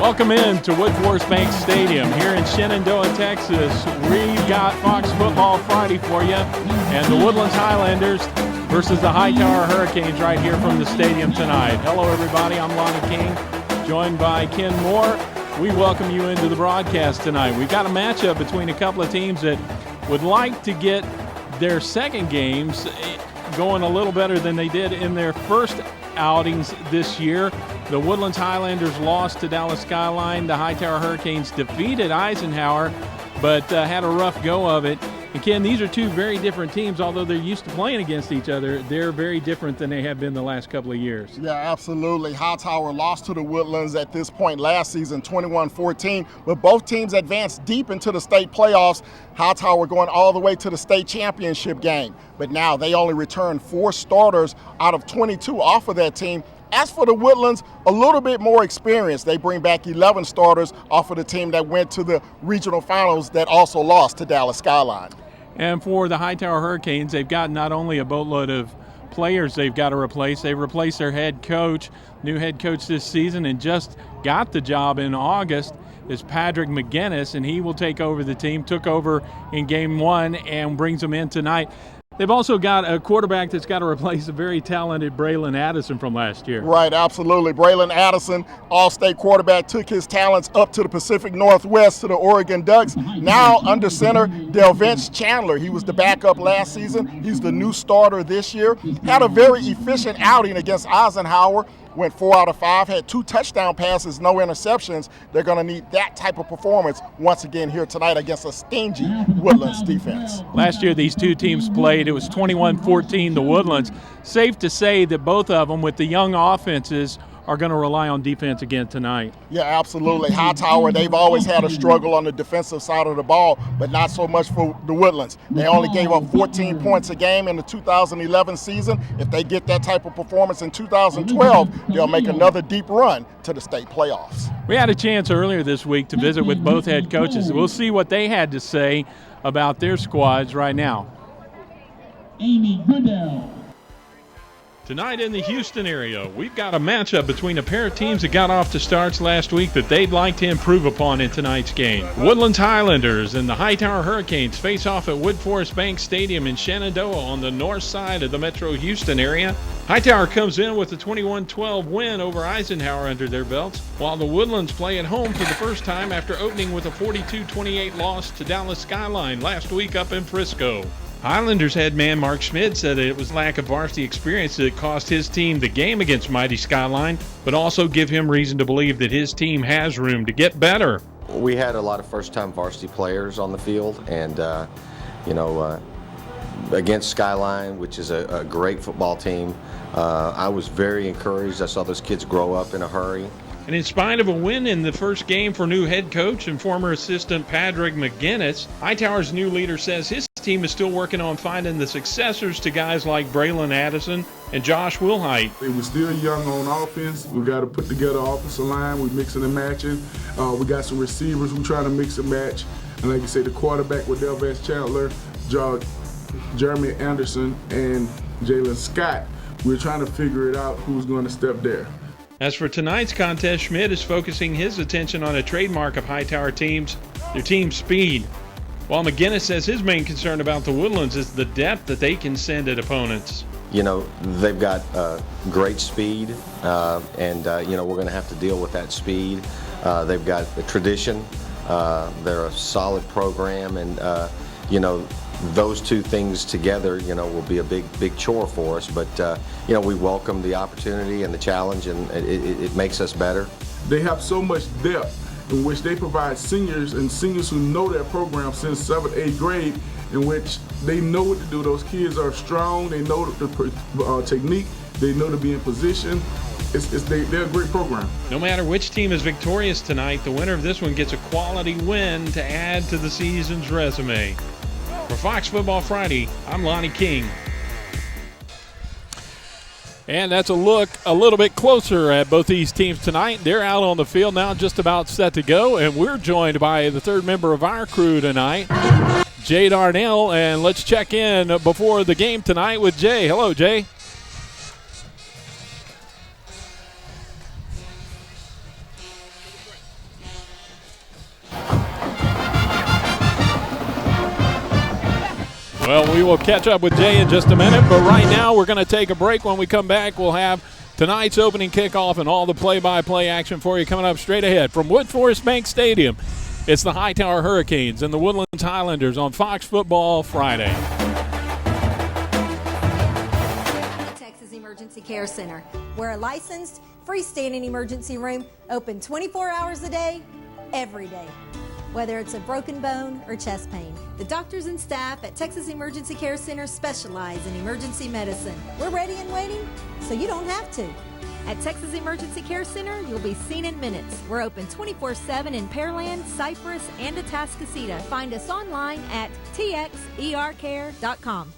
Welcome in to Woodlands Bank Stadium here in Shenandoah, Texas. We've got Fox Football Friday for you, and the Woodlands Highlanders versus the Hightower Hurricanes right here from the stadium tonight. Hello, everybody. I'm Lonnie King, joined by Ken Moore. We welcome you into the broadcast tonight. We've got a matchup between a couple of teams that would like to get their second games going a little better than they did in their first outings this year. The Woodlands Highlanders lost to Dallas Skyline. The Hightower Hurricanes defeated Eisenhower, but had a rough go of it. And Ken, these are two very different teams. Although they're used to playing against each other, they're very different than they have been the last couple of years. Yeah, absolutely. Hightower lost to the Woodlands at this point last season, 21-14, but both teams advanced deep into the state playoffs. Hightower going all the way to the state championship game, but now they only returned 4 starters out of 22 off of that team. As for the Woodlands, a little bit more experience. They bring back 11 starters off of the team that went to the regional finals that also lost to Dallas Skyline. And for the Hightower Hurricanes, they've got not only a boatload of players they've got to replace, they've replaced their head coach, new head coach this season, and just got the job in August is Patrick McGinnis, and he will take over the team, took over in game 1 and brings them in tonight. They've also got a quarterback that's got to replace a very talented Braylon Addison from last year. Right, absolutely. Braylon Addison, all-state quarterback, took his talents up to the Pacific Northwest to the Oregon Ducks. Now under center, Delvince Chandler. He was the backup last season. He's the new starter this year. Had a very efficient outing against Eisenhower. Went 4 out of 5, had 2 touchdown passes, no interceptions. They're going to need that type of performance once again here tonight against a stingy Woodlands defense. Last year, these two teams played. It was 21-14 the Woodlands. Safe to say that both of them, with the young offenses, are going to rely on defense again tonight. Yeah, absolutely. Hightower, they've always had a struggle on the defensive side of the ball, but not so much for the Woodlands. They only gave up 14 points a game in the 2011 season. If they get that type of performance in 2012, they'll make another deep run to the state playoffs. We had a chance earlier this week to visit with both head coaches. We'll see what they had to say about their squads right now. Amy Goodell. Tonight in the Houston area, we've got a matchup between a pair of teams that got off to starts last week that they'd like to improve upon in tonight's game. Woodlands Highlanders and the Hightower Hurricanes face off at Woodlands Bank Stadium in Shenandoah on the north side of the Metro Houston area. Hightower comes in with a 21-12 win over Eisenhower under their belts, while the Woodlands play at home for the first time after opening with a 42-28 loss to Dallas Skyline last week up in Frisco. Highlanders head man Mark Schmidt said that it was lack of varsity experience that cost his team the game against Mighty Skyline, but also give him reason to believe that his team has room to get better. We had a lot of first-time varsity players on the field, and against Skyline, which is a great football team, I was very encouraged. I saw those kids grow up in a hurry. And in spite of a win in the first game for new head coach and former assistant Patrick McGinnis, Hightower's new leader says his team is still working on finding the successors to guys like Braylon Addison and Josh Wilhite. We're still young on offense. We got to put together an offensive line. We're mixing and matching. We got some receivers who trying to mix and match. And like you say, the quarterback with Delvince Chandler, Jeremy Anderson, and Jalen Scott. We're trying to figure it out who's going to step there. As for tonight's contest, Schmidt is focusing his attention on a trademark of Hightower teams, their team speed. While McGinnis says his main concern about the Woodlands is the depth that they can send at opponents. You know, they've got great speed, and we're going to have to deal with that speed. They've got a tradition. They're a solid program, and, those two things together, will be a big chore for us. But, we welcome the opportunity and the challenge, and it makes us better. They have so much depth in which they provide seniors who know their program since 7th, 8th grade, in which they know what to do. Those kids are strong. They know the technique. They know to be in position. They're a great program. No matter which team is victorious tonight, the winner of this one gets a quality win to add to the season's resume. For Fox Football Friday, I'm Lonnie King. And that's a look a little bit closer at both these teams tonight. They're out on the field now, just about set to go, and we're joined by the third member of our crew tonight, Jay Darnell, and let's check in before the game tonight with Jay. Hello, Jay. Well, we will catch up with Jay in just a minute, but right now we're going to take a break. When we come back, we'll have tonight's opening kickoff and all the play-by-play action for you coming up straight ahead from Wood Forest Bank Stadium. It's the Hightower Hurricanes and the Woodlands Highlanders on Fox Football Friday. Texas Emergency Care Center. We're a licensed, freestanding emergency room open 24 hours a day, every day. Whether it's a broken bone or chest pain, the doctors and staff at Texas Emergency Care Center specialize in emergency medicine. We're ready and waiting, so you don't have to. At Texas Emergency Care Center, you'll be seen in minutes. We're open 24/7 in Pearland, Cypress, and Atascocita. Find us online at txercare.com.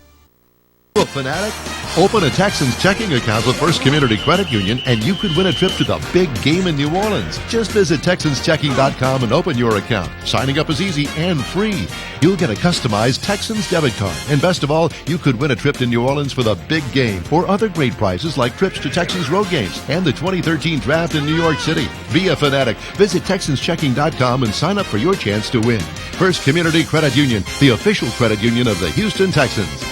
A fanatic? Open a Texans checking account with First Community Credit Union and you could win a trip to the big game in New Orleans. Just visit TexansChecking.com and open your account. Signing up is easy and free. You'll get a customized Texans debit card. And best of all, you could win a trip to New Orleans for the big game or other great prizes like trips to Texans road games and the 2013 draft in New York City. Be a fanatic. Visit TexansChecking.com and sign up for your chance to win. First Community Credit Union, the official credit union of the Houston Texans.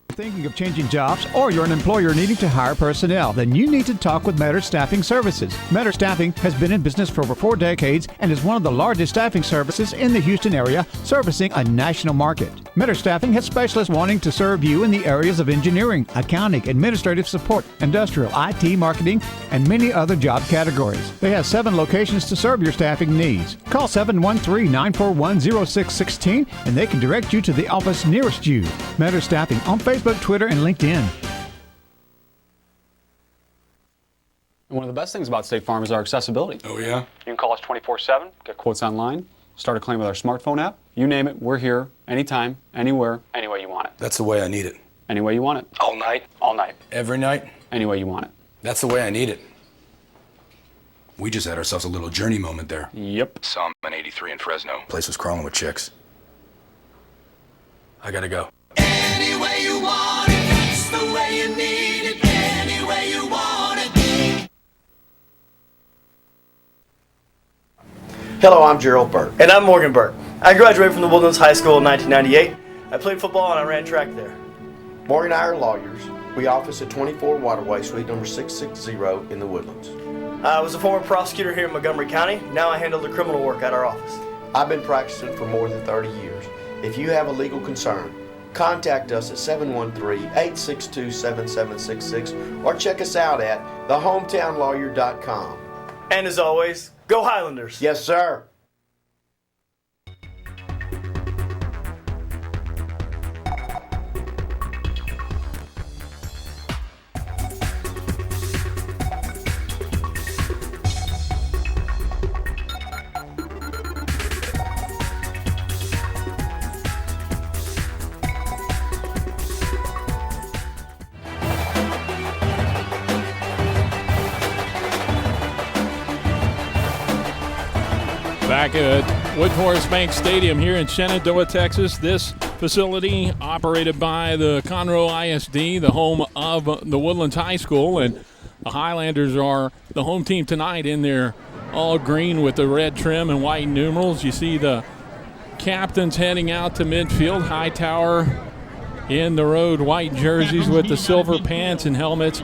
Thinking of changing jobs, or you're an employer needing to hire personnel, then you need to talk with Matter Staffing Services. Matter Staffing has been in business for over 4 decades and is one of the largest staffing services in the Houston area, servicing a national market. Matter Staffing has specialists wanting to serve you in the areas of engineering, accounting, administrative support, industrial, IT, marketing, and many other job categories. They have 7 locations to serve your staffing needs. Call 713-941-0616 and they can direct you to the office nearest you. Matter Staffing on Facebook, Twitter, and LinkedIn. One of the best things about State Farm is our accessibility. Oh, yeah? You can call us 24/7, get quotes online, start a claim with our smartphone app. You name it, we're here, anytime, anywhere, any way you want it. That's the way I need it. Any way you want it. All night? All night. Every night? Any way you want it. That's the way I need it. We just had ourselves a little journey moment there. Yep. Saw him on 83 in Fresno. Place was crawling with chicks. I gotta go. Any way you want it, it's the way you need it. Any way you want it. Hello, I'm Gerald Burke. And I'm Morgan Burke. I graduated from the Woodlands High School in 1998. I played football and I ran track there. Morgan and I are lawyers. We office at 24 Waterway, Suite number 660 in the Woodlands. I was a former prosecutor here in Montgomery County. Now I handle the criminal work at our office. I've been practicing for more than 30 years. If you have a legal concern, contact us at 713-862-7766 or check us out at thehometownlawyer.com. And as always, go Highlanders. Yes, sir. Back at Wood Forest Bank Stadium here in Shenandoah, Texas. This facility operated by the Conroe ISD, the home of the Woodlands High School, and the Highlanders are the home team tonight in their all green with the red trim and white numerals. You see the captains heading out to midfield. Hightower in the road white jerseys with the silver pants and helmets.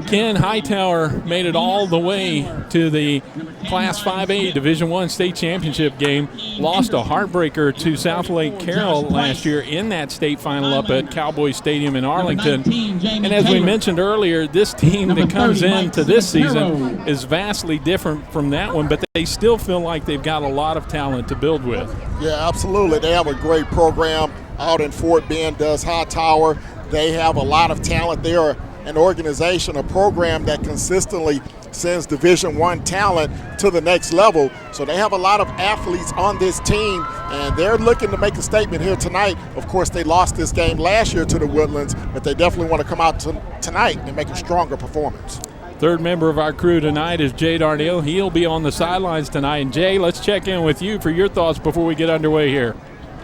Ken, Hightower made it all the way to the Class 5A Division I state championship game. Lost a heartbreaker to South Lake Carroll last year in that state final up at Cowboy Stadium in Arlington. And as we mentioned earlier, this team that comes into this season is vastly different from that one, but they still feel like they've got a lot of talent to build with. Yeah, absolutely. They have a great program out in Fort Bend, does Hightower. They have a lot of talent. They are an organization, a program that consistently sends Division I talent to the next level. So they have a lot of athletes on this team, and they're looking to make a statement here tonight. Of course, they lost this game last year to the Woodlands, but they definitely want to come out tonight and make a stronger performance. Third member of our crew tonight is Jay Darnell. He'll be on the sidelines tonight. And Jay, let's check in with you for your thoughts before we get underway here.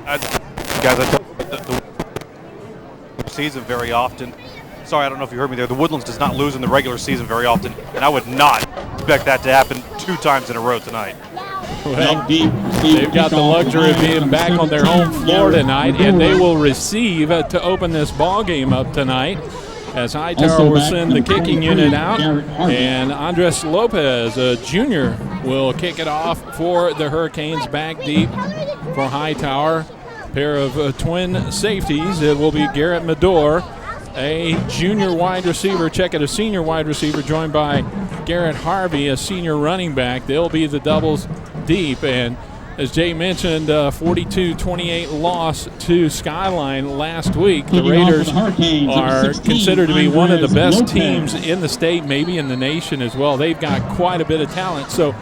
Guys, I told the season very often. Sorry, I don't know if you heard me there. The Woodlands does not lose in the regular season very often, and I would not expect that to happen 2 times in a row tonight. Well, they've got the luxury of being back on their home floor tonight, and they will receive to open this ball game up tonight. As Hightower will send the kicking unit out, and Andres Lopez, a junior, will kick it off for the Hurricanes back deep for Hightower. Pair of twin safeties. It will be Garrett Medor, a junior wide receiver, a senior wide receiver, joined by Garrett Harvey, a senior running back. They'll be the doubles deep, and as Jay mentioned, 42-28 loss to Skyline last week. The Raiders are considered to be one of the best teams in the state, maybe in the nation as well. They've got quite a bit of talent, so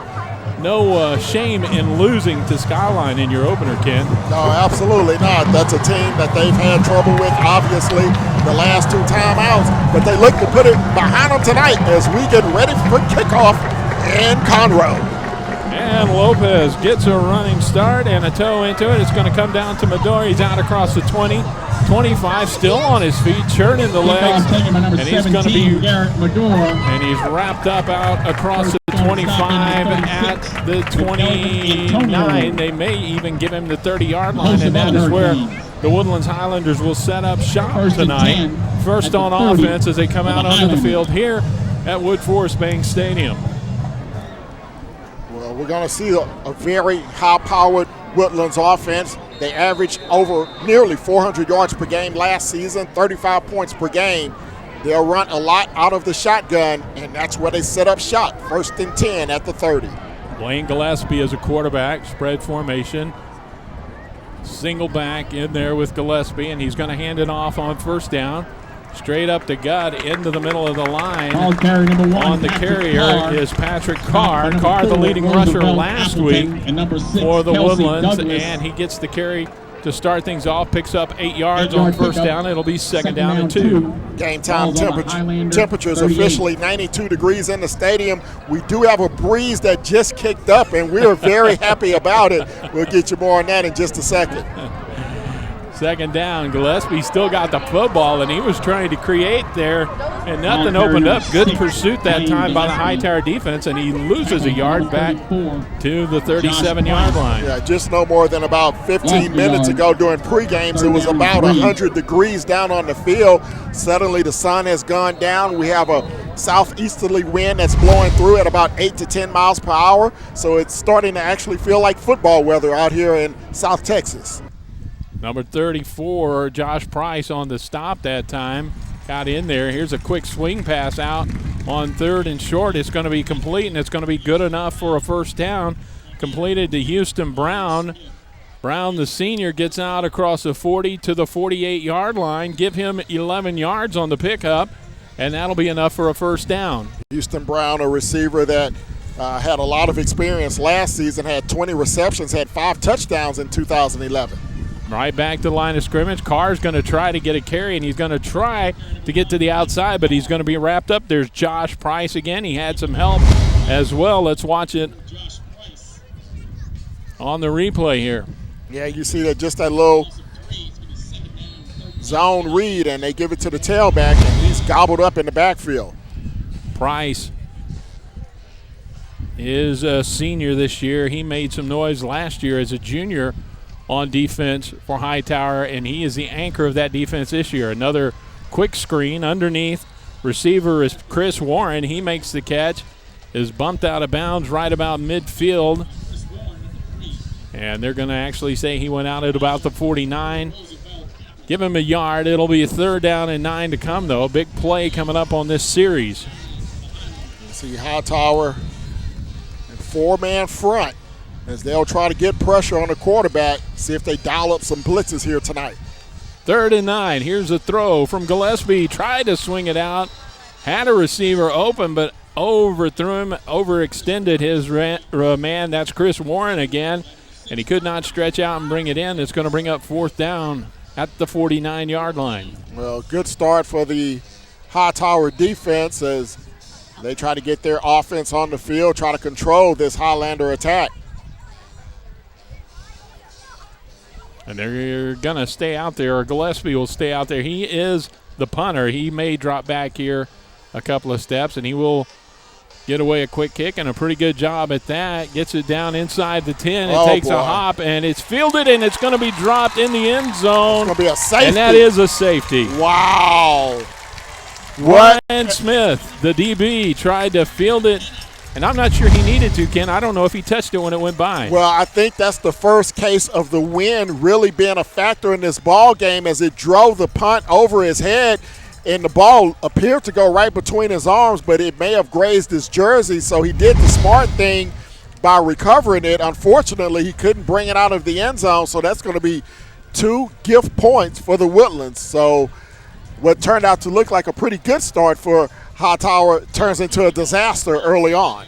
no shame in losing to Skyline in your opener, Ken. No, absolutely not. That's a team that they've had trouble with, obviously, the last two timeouts, but they look to put it behind them tonight as we get ready for kickoff in Conroe. And Lopez gets a running start and a toe into it. It's going to come down to Medor. He's out across the 20, 25, still on his feet, churning the legs, and he's going to be, and he's wrapped up out across the 25 at the 29. They may even give him the 30-yard line, and that is where the Woodlands Highlanders will set up shop tonight. First on offense as they come out onto the field here at Woodforest Bank Stadium. Well, we're going to see a very high-powered Woodlands offense. They averaged over nearly 400 yards per game last season, 35 points per game. They'll run a lot out of the shotgun, and that's where they set up shop. 1st and 10 at the 30. Blaine Gillespie as a quarterback, spread formation. Single back in there with Gillespie, and he's going to hand it off on first down. Straight up the gut into the middle of the line. On the carrier is Patrick Carr. Carr, the leading rusher last week for the Woodlands, and he gets the carry to start things off, picks up 8 yards on first down. It'll be second down and 2. Game time temperatures officially 92 degrees in the stadium. We do have a breeze that just kicked up, and we're very happy about it. We'll get you more on that in just a second. Second down, Gillespie still got the football, and he was trying to create there, and nothing opened up. Good pursuit that time by the Hightower defense, and he loses a yard back to the 37-yard line. Yeah, just no more than about 15 minutes ago during pre-games, it was about 100 degrees down on the field. Suddenly the sun has gone down. We have a southeasterly wind that's blowing through at about 8 to 10 miles per hour, so it's starting to actually feel like football weather out here in South Texas. Number 34, Josh Price on the stop that time. Got in there. Here's a quick swing pass out on 3rd and short. It's going to be complete, and it's going to be good enough for a first down. Completed to Houston Brown. Brown, the senior, gets out across the 40 to the 48-yard line. Give him 11 yards on the pickup, and that'll be enough for a first down. Houston Brown, a receiver that had a lot of experience last season, had 20 receptions, had 5 touchdowns in 2011. Right back to the line of scrimmage. Carr's going to try to get a carry, and he's going to try to get to the outside, but he's going to be wrapped up. There's Josh Price again. He had some help as well. Let's watch it on the replay here. Yeah, you see that just that little zone read, and they give it to the tailback, and he's gobbled up in the backfield. Price is a senior this year. He made some noise last year as a junior on defense for Hightower, and he is the anchor of that defense this year. Another quick screen underneath. Receiver is Chris Warren. He makes the catch. Is bumped out of bounds right about midfield. And they're going to actually say he went out at about the 49. Give him a yard. It'll be a 3rd down and 9 to come, though. Big play coming up on this series. You see Hightower in 4-man front, as they'll try to get pressure on the quarterback, see if they dial up some blitzes here tonight. 3rd and 9. Here's a throw from Gillespie. Tried to swing it out. Had a receiver open, but overthrew him, overextended his man. That's Chris Warren again, and he could not stretch out and bring it in. It's going to bring up 4th down at the 49-yard line. Well, good start for the Hightower defense as they try to get their offense on the field, try to control this Highlander attack. And they're going to stay out there, or Gillespie will stay out there. He is the punter. He may drop back here a couple of steps, and he will get away a quick kick, and a pretty good job at that. Gets it down inside the 10. It Oh, takes boy. a hop, and it's fielded, and it's going to be dropped in the end zone. It's going to be a safety. And that is a safety. Wow. What? Ryan Smith, the DB, tried to field it, and I'm not sure he needed to, Ken. I don't know if he touched it when it went by. Well, I think that's the first case of the wind really being a factor in this ball game as it drove the punt over his head. And the ball appeared to go right between his arms, but it may have grazed his jersey, so he did the smart thing by recovering it. Unfortunately, he couldn't bring it out of the end zone, so that's going to be 2 gift points for the Woodlands. So what turned out to look like a pretty good start for Hightower turns into a disaster early on.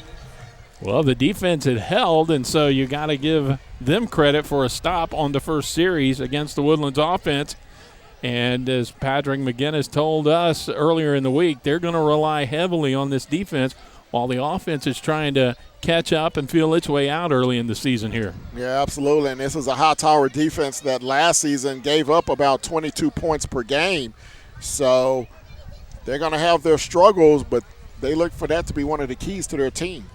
Well, the defense had held, and so you got to give them credit for a stop on the first series against the Woodlands offense. And as Patrick McGinnis told us earlier in the week, they're going to rely heavily on this defense while the offense is trying to catch up and feel its way out early in the season here. Yeah, absolutely. And this is a Hightower defense that last season gave up about 22 points per game. So they're going to have their struggles, but they look for that to be one of the keys to their team.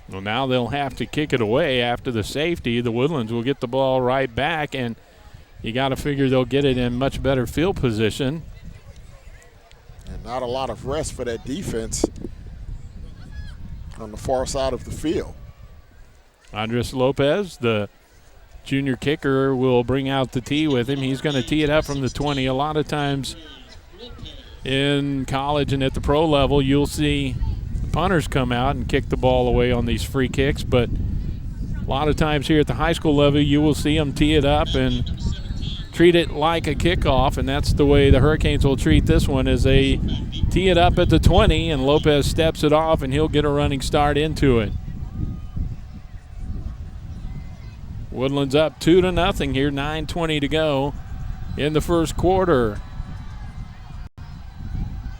Well, now they'll have to kick it away after the safety. The Woodlands will get the ball right back, and you got to figure they'll get it in much better field position. And not a lot of rest for that defense on the far side of the field. Andres Lopez, the junior kicker, will bring out the tee with him. He's going to tee it up from the 20. A lot of times in college and at the pro level, you'll see punters come out and kick the ball away on these free kicks, but a lot of times here at the high school level, you will see them tee it up and treat it like a kickoff, and that's the way the Hurricanes will treat this one, as they tee it up at the 20, and Lopez steps it off, and he'll get a running start into it. Woodlands up 2-0 here, 9:20 to go in the first quarter.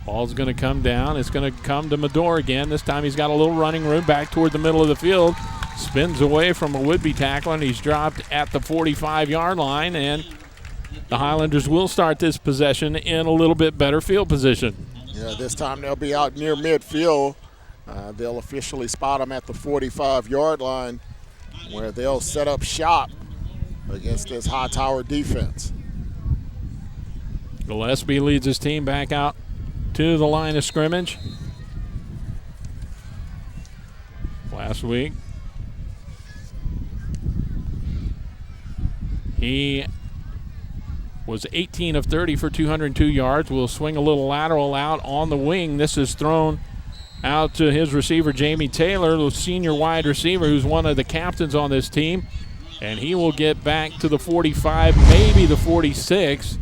Ball's going to come down. It's going to come to Medor again. This time he's got a little running room back toward the middle of the field. Spins away from a would-be tackler, and he's dropped at the 45-yard line, and the Highlanders will start this possession in a little bit better field position. Yeah, this time they'll be out near midfield. They'll officially spot them at the 45-yard line where they'll set up shop against this Hightower defense. Gillespie leads his team back out to the line of scrimmage. Last week, he was 18 of 30 for 202 yards. Will swing a little lateral out on the wing. This is thrown out to his receiver, Jamie Taylor, the senior wide receiver who's one of the captains on this team. And he will get back to the 45, maybe the 46.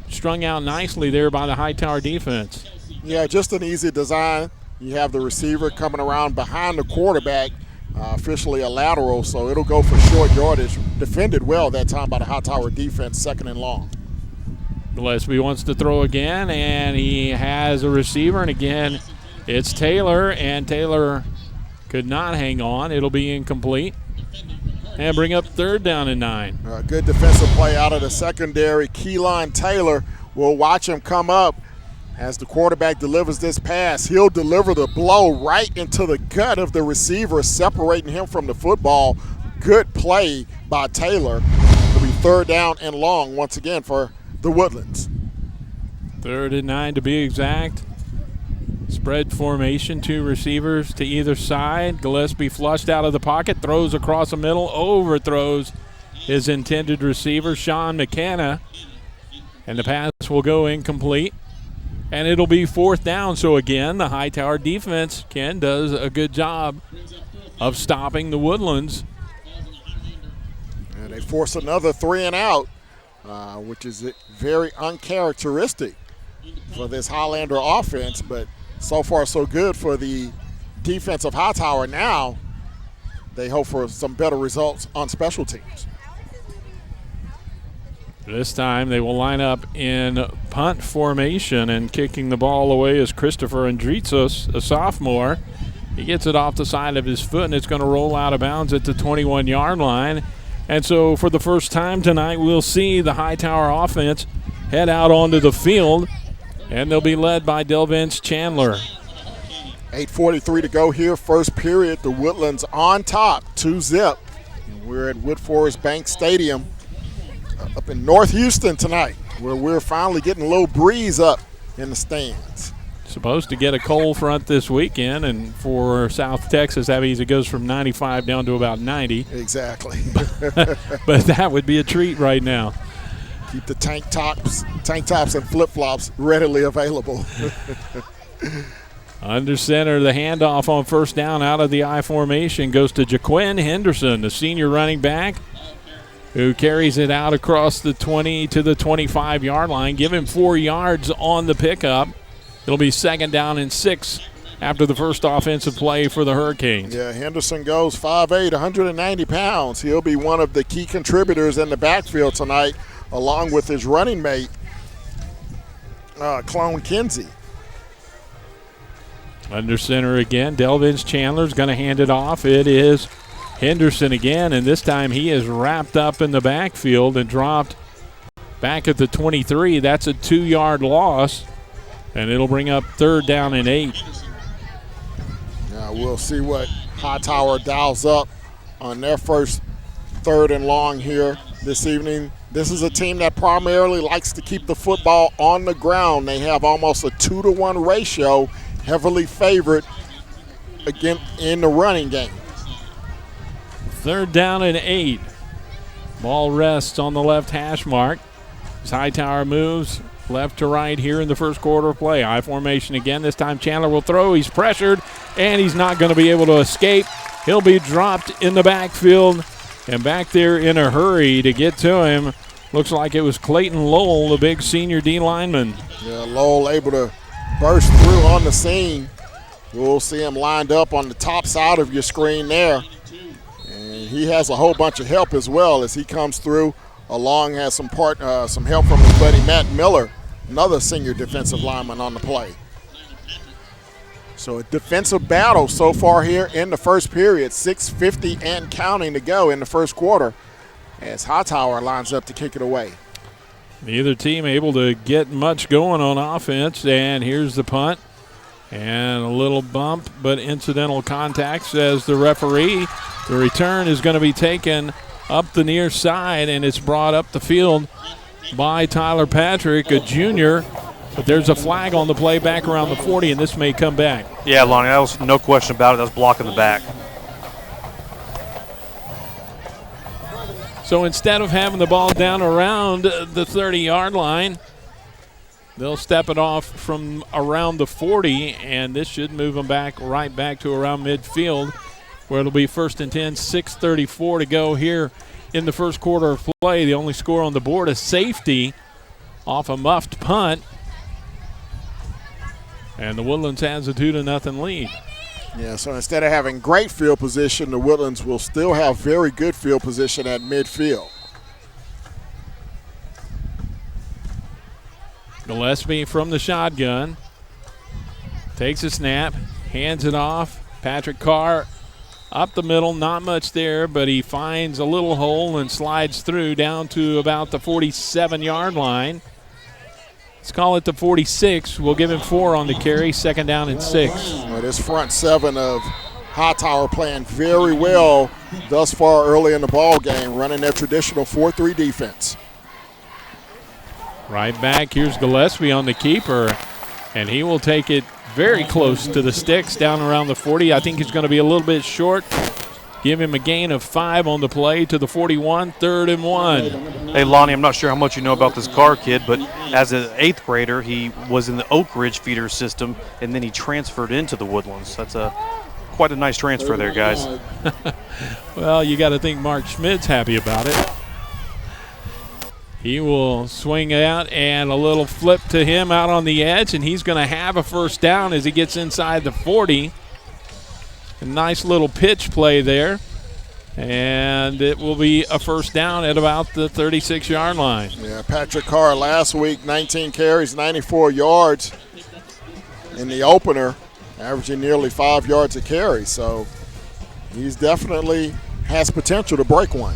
Strung out nicely there by the Hightower defense. Yeah, just an easy design. You have the receiver coming around behind the quarterback, officially a lateral, so it'll go for short yardage. Defended well that time by the Hightower defense, 2nd and long. Gillespie wants to throw again, and he has a receiver, and again, it's Taylor, and Taylor could not hang on. It'll be incomplete. And bring up 3rd down and 9. Good defensive play out of the secondary. Keelan Taylor, will watch him come up as the quarterback delivers this pass. He'll deliver the blow right into the gut of the receiver, separating him from the football. Good play by Taylor. It'll be 3rd down and long once again for the Woodlands. 3rd and 9 to be exact. Spread formation, 2 receivers to either side. Gillespie flushed out of the pocket, throws across the middle, overthrows his intended receiver, Sean McKenna. And the pass will go incomplete. And it'll be 4th down. So again, the Hightower defense, Ken, does a good job of stopping the Woodlands. And they force another 3 and out, which is very uncharacteristic for this Highlander offense, but so far so good for the defense of Hightower. Now they hope for some better results on special teams. This time they will line up in punt formation, and kicking the ball away is Christopher Andritsos, a sophomore. He gets it off the side of his foot, and it's going to roll out of bounds at the 21-yard line. And so for the first time tonight, we'll see the Hightower offense head out onto the field, and they'll be led by Delvince Chandler. 8:43 to go here, first period. The Woodlands on top, 2-0. We're at Woodforest Bank Stadium up in North Houston tonight, where we're finally getting a little breeze up in the stands. Supposed to get a cold front this weekend, and for South Texas, that means it goes from 95 down to about 90. Exactly. But that would be a treat right now. Keep the tank tops and flip-flops readily available. Under center, the handoff on first down out of the I formation goes to Jaquin Henderson, the senior running back, who carries it out across the 20 to the 25-yard line. Give him 4 yards on the pickup. It'll be 2nd down and 6 after the first offensive play for the Hurricanes. Yeah, Henderson goes 5'8", 190 pounds. He'll be one of the key contributors in the backfield tonight, along with his running mate, Clone Kinsey. Under center again, Delvin's Chandler's going to hand it off. It is Henderson again, and this time he is wrapped up in the backfield and dropped back at the 23. That's a 2-yard loss, and it'll bring up 3rd down and 8. Now we'll see what Hightower dials up on their first 3rd and long here this evening. This is a team that primarily likes to keep the football on the ground. They have almost a 2-to-1 ratio, heavily favored again in the running game. 3rd down and 8. Ball rests on the left hash mark as Hightower moves left to right here in the first quarter of play. I formation again. This time Chandler will throw. He's pressured, and he's not going to be able to escape. He'll be dropped in the backfield, and back there in a hurry to get to him. Looks like it was Clayton Lowell, the big senior D lineman. Yeah, Lowell able to burst through on the scene. We'll see him lined up on the top side of your screen there. And he has a whole bunch of help as well as he comes through. Along has some help from his buddy Matt Miller, another senior defensive lineman on the play. So a defensive battle so far here in the first period. 6:50 and counting to go in the first quarter as Hightower lines up to kick it away. Neither team able to get much going on offense, and here's the punt. And a little bump, but incidental contact, says the referee. The return is going to be taken up the near side, and it's brought up the field by Tyler Patrick, a junior. But there's a flag on the play back around the 40, and this may come back. Yeah, Lonnie, that was no question about it. That was blocking the back. So instead of having the ball down around the 30-yard line, they'll step it off from around the 40, and this should move them back right back to around midfield, where it'll be 1st and 10, 6:34 to go here in the first quarter of play. The only score on the board is safety off a muffed punt, and the Woodlands has a 2-0 lead. Yeah, so instead of having great field position, the Woodlands will still have very good field position at midfield. Gillespie from the shotgun takes a snap, hands it off. Patrick Carr up the middle, not much there, but he finds a little hole and slides through down to about the 47-yard line. Let's call it the 46. We'll give him 4 on the carry, 2nd down and 6. Well, this front 7 of Hightower playing very well thus far early in the ball game, running their traditional 4-3 defense. Right back, here's Gillespie on the keeper, and he will take it very close to the sticks down around the 40. I think he's going to be a little bit short. Give him a gain of 5 on the play to the 41, 3rd and 1. Hey, Lonnie, I'm not sure how much you know about this Carr kid, but as an 8th grader, he was in the Oak Ridge feeder system, and then he transferred into the Woodlands. That's quite a nice transfer there, guys. Well, you got to think Mark Schmidt's happy about it. He will swing out, and a little flip to him out on the edge, and he's going to have a 1st down as he gets inside the 40. A nice little pitch play there, and it will be a 1st down at about the 36-yard line. Yeah, Patrick Carr last week, 19 carries, 94 yards in the opener, averaging nearly 5 yards a carry. So he's definitely has potential to break one.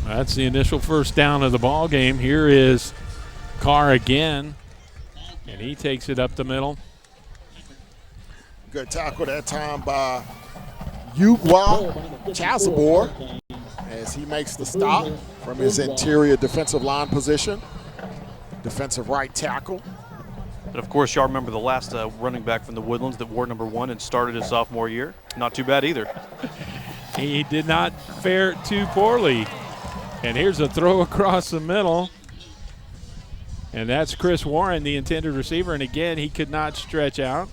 That's the initial 1st down of the ball game. Here is Carr again, and he takes it up the middle. Good tackle that time by Yugwa Chazabor as he makes the stop from his interior defensive line position. Defensive right tackle. And of course, y'all remember the last running back from the Woodlands that wore number 1 and started his sophomore year. Not too bad either. He did not fare too poorly. And here's a throw across the middle. And that's Chris Warren, the intended receiver. And again, he could not stretch out.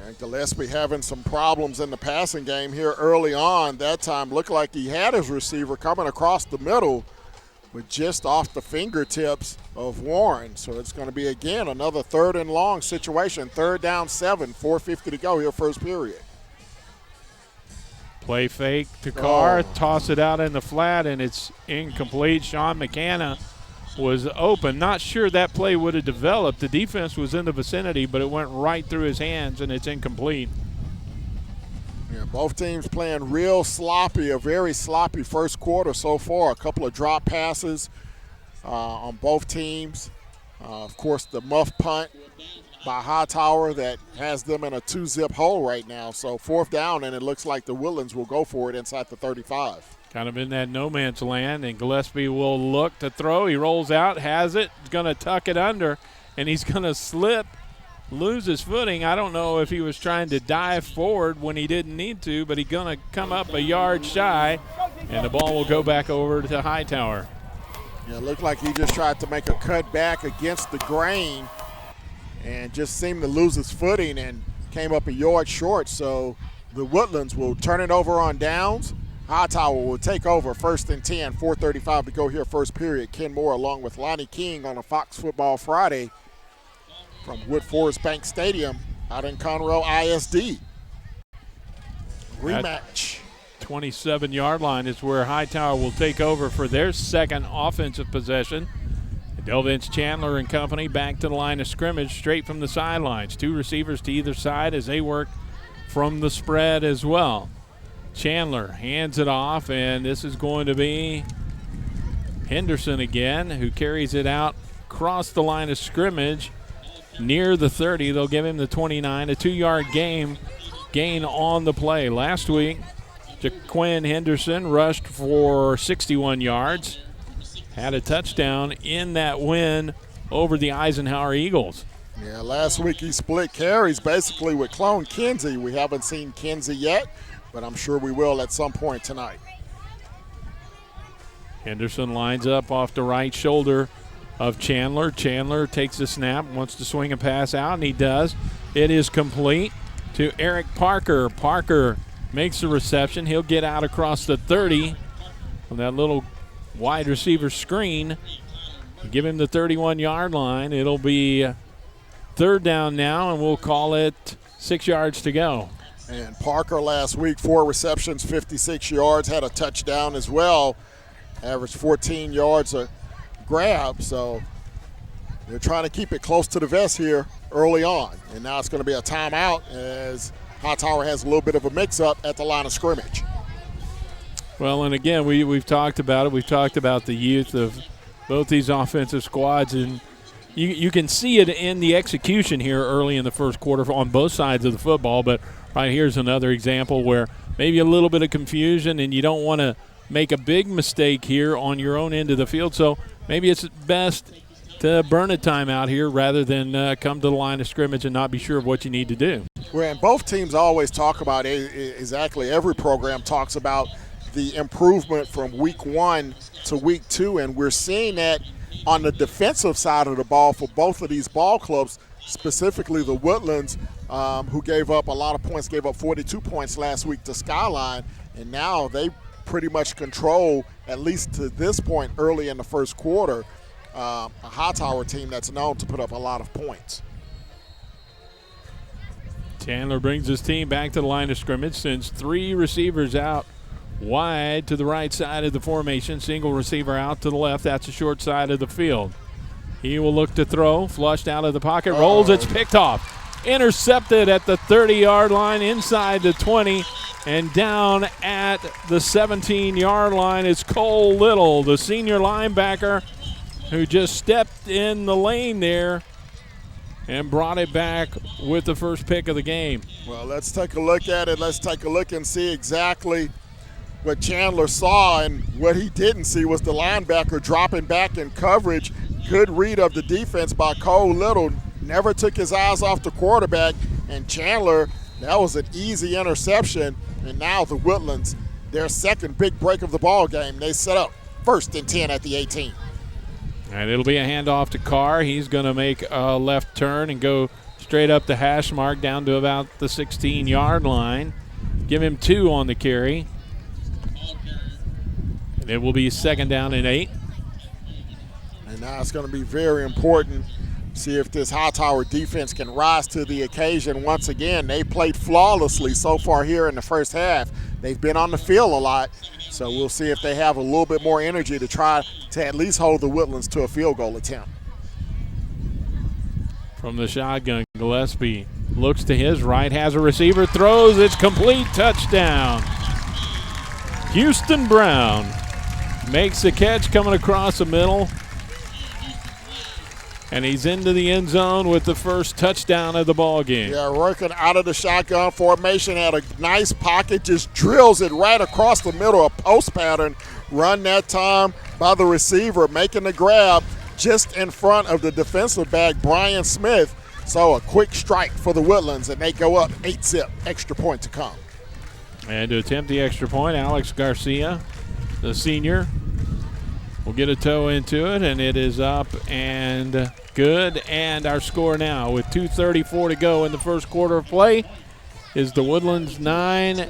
And Gillespie having some problems in the passing game here early on. That time looked like he had his receiver coming across the middle, but just off the fingertips of Warren. So it's going to be, again, another 3rd and long situation. 3rd down 7, 4:50 to go here, first period. Play fake to Carr, toss it out in the flat, and it's incomplete. Sean McKenna was open. Not sure that play would have developed. The defense was in the vicinity, but it went right through his hands, and it's incomplete. Yeah, both teams playing real sloppy, a very sloppy first quarter so far. A couple of drop passes on both teams. Of course, the muff punt by Hightower that has them in a 2-zip hole right now. So 4th down, and it looks like the Woodlands will go for it inside the 35. Kind of in that no man's land, and Gillespie will look to throw. He rolls out, has it, he's going to tuck it under, and he's going to slip, lose his footing. I don't know if he was trying to dive forward when he didn't need to, but he's going to come up a yard shy, and the ball will go back over to Hightower. Yeah, it looked like he just tried to make a cut back against the grain and just seemed to lose his footing and came up a yard short. So the Woodlands will turn it over on downs. Hightower will take over 1st and 10, 4:35 to go here, first period. Ken Moore along with Lonnie King on a Fox Football Friday from Wood Forest Bank Stadium out in Conroe ISD. Rematch. 27-yard line is where Hightower will take over for their second offensive possession. Delvince Chandler and company back to the line of scrimmage straight from the sidelines. 2 receivers to either side as they work from the spread as well. Chandler hands it off, and this is going to be Henderson again, who carries it out across the line of scrimmage near the 30. They'll give him the 29, a 2-yard gain on the play. Last week, Jaquin Henderson rushed for 61 yards. Had a touchdown in that win over the Eisenhower Eagles. Yeah, last week he split carries basically with Clone Kinsey. We haven't seen Kinsey yet, but I'm sure we will at some point tonight. Henderson lines up off the right shoulder of Chandler. Chandler takes the snap, wants to swing a pass out, and he does. It is complete to Eric Parker. Parker makes the reception. He'll get out across the 30 on that little wide receiver screen. Give him the 31-yard line. It'll be 3rd down now, and we'll call it 6 yards to go. And Parker last week, 4 receptions, 56 yards, had a touchdown as well. Averaged 14 yards a grab, so they're trying to keep it close to the vest here early on. And now it's going to be a timeout as Hightower has a little bit of a mix-up at the line of scrimmage. Well, and again, we've talked about it. We've talked about the youth of both these offensive squads, and you can see it in the execution here early in the first quarter on both sides of the football. But right here's another example where maybe a little bit of confusion, and you don't want to make a big mistake here on your own end of the field. So maybe it's best to burn a timeout here rather than come to the line of scrimmage and not be sure of what you need to do. Well, and both teams always talk about it. Exactly every program talks about the improvement from week 1 to week 2, and we're seeing that on the defensive side of the ball for both of these ball clubs, specifically the Woodlands, who gave up a lot of points, gave up 42 points last week to Skyline, and now they pretty much control, at least to this point early in the first quarter, a Hightower team that's known to put up a lot of points. Chandler brings his team back to the line of scrimmage, sends 3 receivers out wide to the right side of the formation. Single receiver out to the left. That's the short side of the field. He will look to throw. Flushed out of the pocket. Rolls. It's picked off. Intercepted at the 30-yard line inside the 20. And down at the 17-yard line is Cole Little, the senior linebacker who just stepped in the lane there and brought it back with the first pick of the game. Well, let's take a look at it. Let's take a look and see exactly what Chandler saw, and what he didn't see was the linebacker dropping back in coverage. Good read of the defense by Cole Little. Never took his eyes off the quarterback, and Chandler, that was an easy interception. And now the Woodlands, their second big break of the ball game. They set up 1st and 10 at the 18. And it'll be a handoff to Carr. He's going to make a left turn and go straight up the hash mark down to about the 16-yard line. Give him 2 on the carry. And it will be 2nd down and 8. And now it's going to be very important. See if this Hightower defense can rise to the occasion once again. They played flawlessly so far here in the first half. They've been on the field a lot, so we'll see if they have a little bit more energy to try to at least hold the Woodlands to a field goal attempt. From the shotgun, Gillespie looks to his right, has a receiver, throws, it's complete, touchdown. Houston Brown makes the catch coming across the middle. And he's into the end zone with the first touchdown of the ball game. Yeah, working out of the shotgun formation, had a nice pocket, just drills it right across the middle, a post pattern run that time by the receiver, making the grab just in front of the defensive back, Brian Smith. So a quick strike for the Woodlands, and they go up 8-zip, extra point to come. And to attempt the extra point, Alex Garcia, the senior, will get a toe into it, and it is up and good. And our score now, with 2:34 to go in the first quarter of play, is the Woodlands 9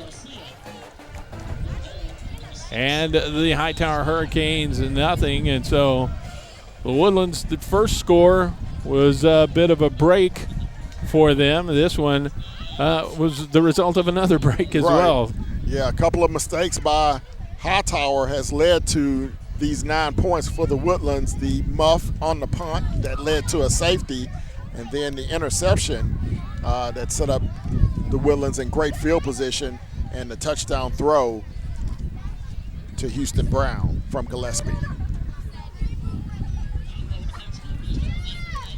and the Hightower Hurricanes nothing. And so the Woodlands, the first score was a bit of a break for them. This one was the result of another break as well. Yeah, a couple of mistakes by Hightower has led to these 9 points for the Woodlands. The muff on the punt that led to a safety, and then the interception that set up the Woodlands in great field position, and the touchdown throw to Houston Brown from Gillespie.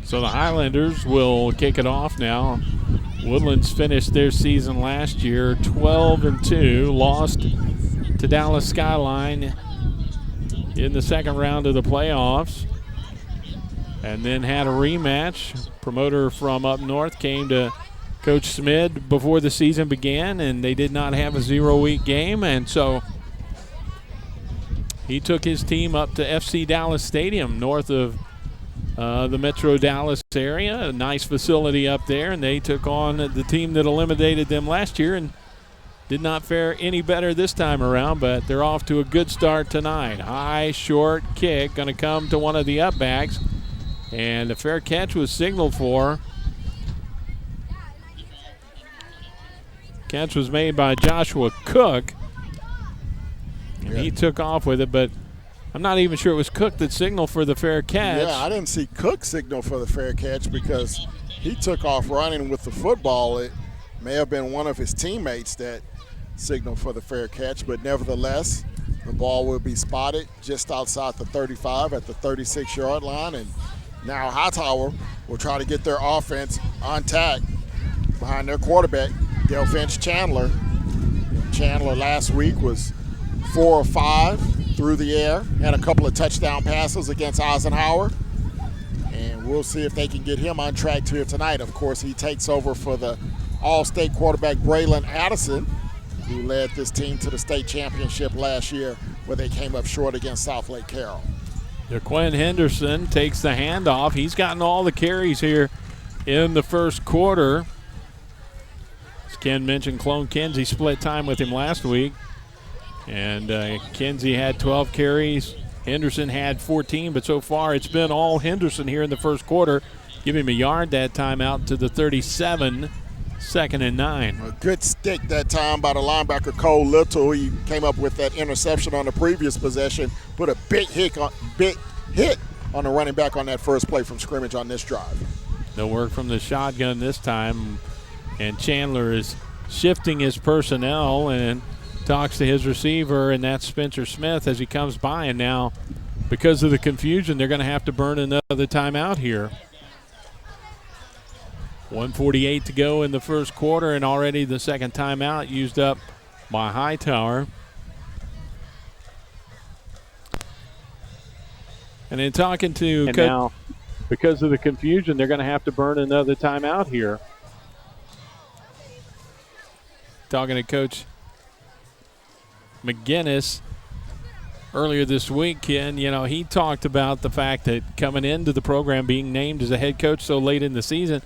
So the Highlanders will kick it off now. Woodlands finished their season last year 12-2, lost to Dallas Skyline in the second round of the playoffs, and then had a rematch. Promoter from up north came to Coach Smid before the season began, and they did not have a 0-week game, and so he took his team up to FC Dallas Stadium north of the Metro Dallas area, a nice facility up there, and they took on the team that eliminated them last year and did not fare any better this time around, but they're off to a good start tonight. High, short kick, going to come to one of the upbacks, and a fair catch was signaled for. Catch was made by Joshua Cook, and he took off with it, but I'm not even sure it was Cook that signaled for the fair catch. Yeah, I didn't see Cook signal for the fair catch because he took off running with the football. It may have been one of his teammates that signal for the fair catch, but nevertheless, the ball will be spotted just outside the 35 at the 36-yard line, and now Hightower will try to get their offense on tack behind their quarterback, Delfinch Chandler. Chandler last week was 4 of 5 through the air, had a couple of touchdown passes against Eisenhower, and we'll see if they can get him on track here tonight. Of course, he takes over for the All-State quarterback Braylon Addison, who led this team to the state championship last year where they came up short against South Lake Carroll. Quinn Henderson takes the handoff. He's gotten all the carries here in the first quarter. As Ken mentioned, Clone Kinsey split time with him last week. And Kinsey had 12 carries. Henderson had 14, but so far it's been all Henderson here in the first quarter. Give him a yard that time out to the 37, 2nd and 9. A good stick that time by the linebacker Cole Little. He came up with that interception on the previous possession, put a big hit on the running back on that first play from scrimmage on this drive. No work from the shotgun this time, and Chandler is shifting his personnel and talks to his receiver, and that's Spencer Smith as he comes by, and now because of the confusion they're going to have to burn another timeout here. 1:48 to go in the first quarter, and already the second timeout used up by Hightower. And in talking to and now, because of the confusion, they're going to have to burn another timeout here. Talking to Coach McGinnis earlier this week, Ken, he talked about the fact that coming into the program, being named as a head coach so late in the season,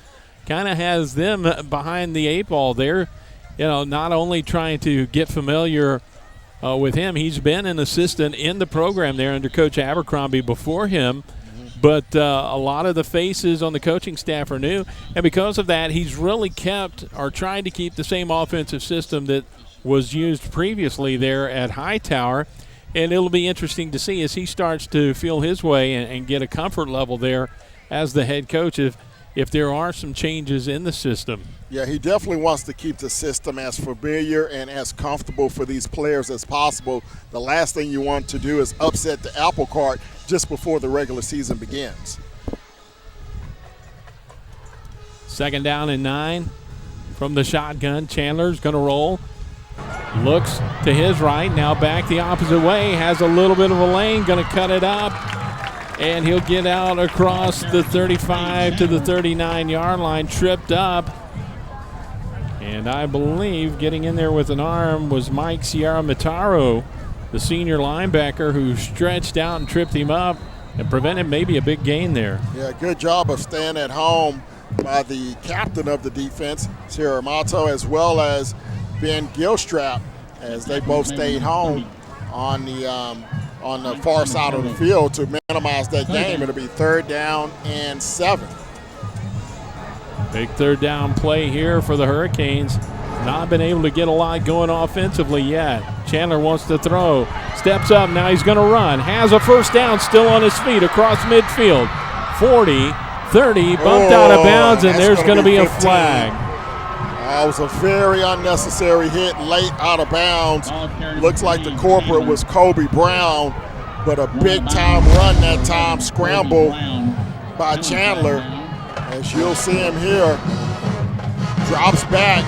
kind of has them behind the eight ball. They're, not only trying to get familiar with him. He's been an assistant in the program there under Coach Abercrombie before him, but a lot of the faces on the coaching staff are new, and because of that, he's really kept or tried to keep the same offensive system that was used previously there at Hightower, and it'll be interesting to see as he starts to feel his way and get a comfort level there as the head coach if there are some changes in the system. Yeah, he definitely wants to keep the system as familiar and as comfortable for these players as possible. The last thing you want to do is upset the apple cart just before the regular season begins. 2nd down and 9 from the shotgun. Chandler's going to roll. Looks to his right, now back the opposite way, has a little bit of a lane, going to cut it up, and he'll get out across the 35 to the 39-yard line, tripped up. And I believe getting in there with an arm was Mike Sierra Mataro, the senior linebacker, who stretched out and tripped him up and prevented maybe a big gain there. Yeah, good job of staying at home by the captain of the defense, Sierra Mato, as well as Ben Gilstrap, as they both stayed home on the far side of the field to minimize that game. It'll be 3rd down and 7. Big 3rd down play here for the Hurricanes. Not been able to get a lot going offensively yet. Chandler wants to throw. Steps up, now he's going to run. Has a 1st down, still on his feet across midfield. 40, 30, bumped out of bounds, and there's going to be a flag. It was a very unnecessary hit late out of bounds. Looks like the corporate was Kobe Brown, but a big-time run that time, scramble by Chandler. As you'll see him here, drops back.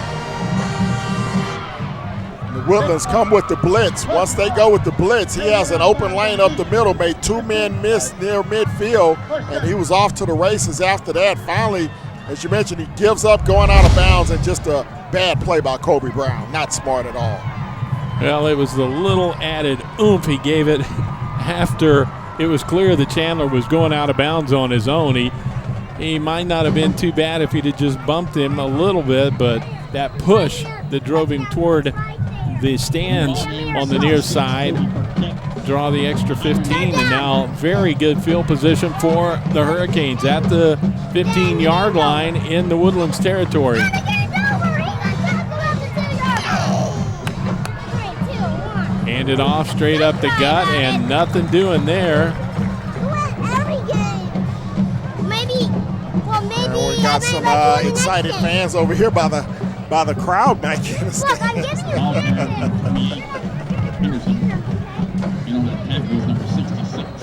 The Woodlands come with the blitz. Once they go with the blitz, he has an open lane up the middle, made 2 men miss near midfield, and he was off to the races after that. Finally, as you mentioned, he gives up going out of bounds, and just a bad play by Kobe Brown. Not smart at all. Well, it was the little added oomph he gave it after it was clear that Chandler was going out of bounds on his own. He might not have been too bad if he'd have just bumped him a little bit, but that push that drove him toward the stands on the near side, draw the extra 15, and now very good field position for the Hurricanes at the 15-yard line in the Woodlands territory. Handed off straight up the gut, and nothing doing there. We got some excited fans over here by the crowd back in the stands.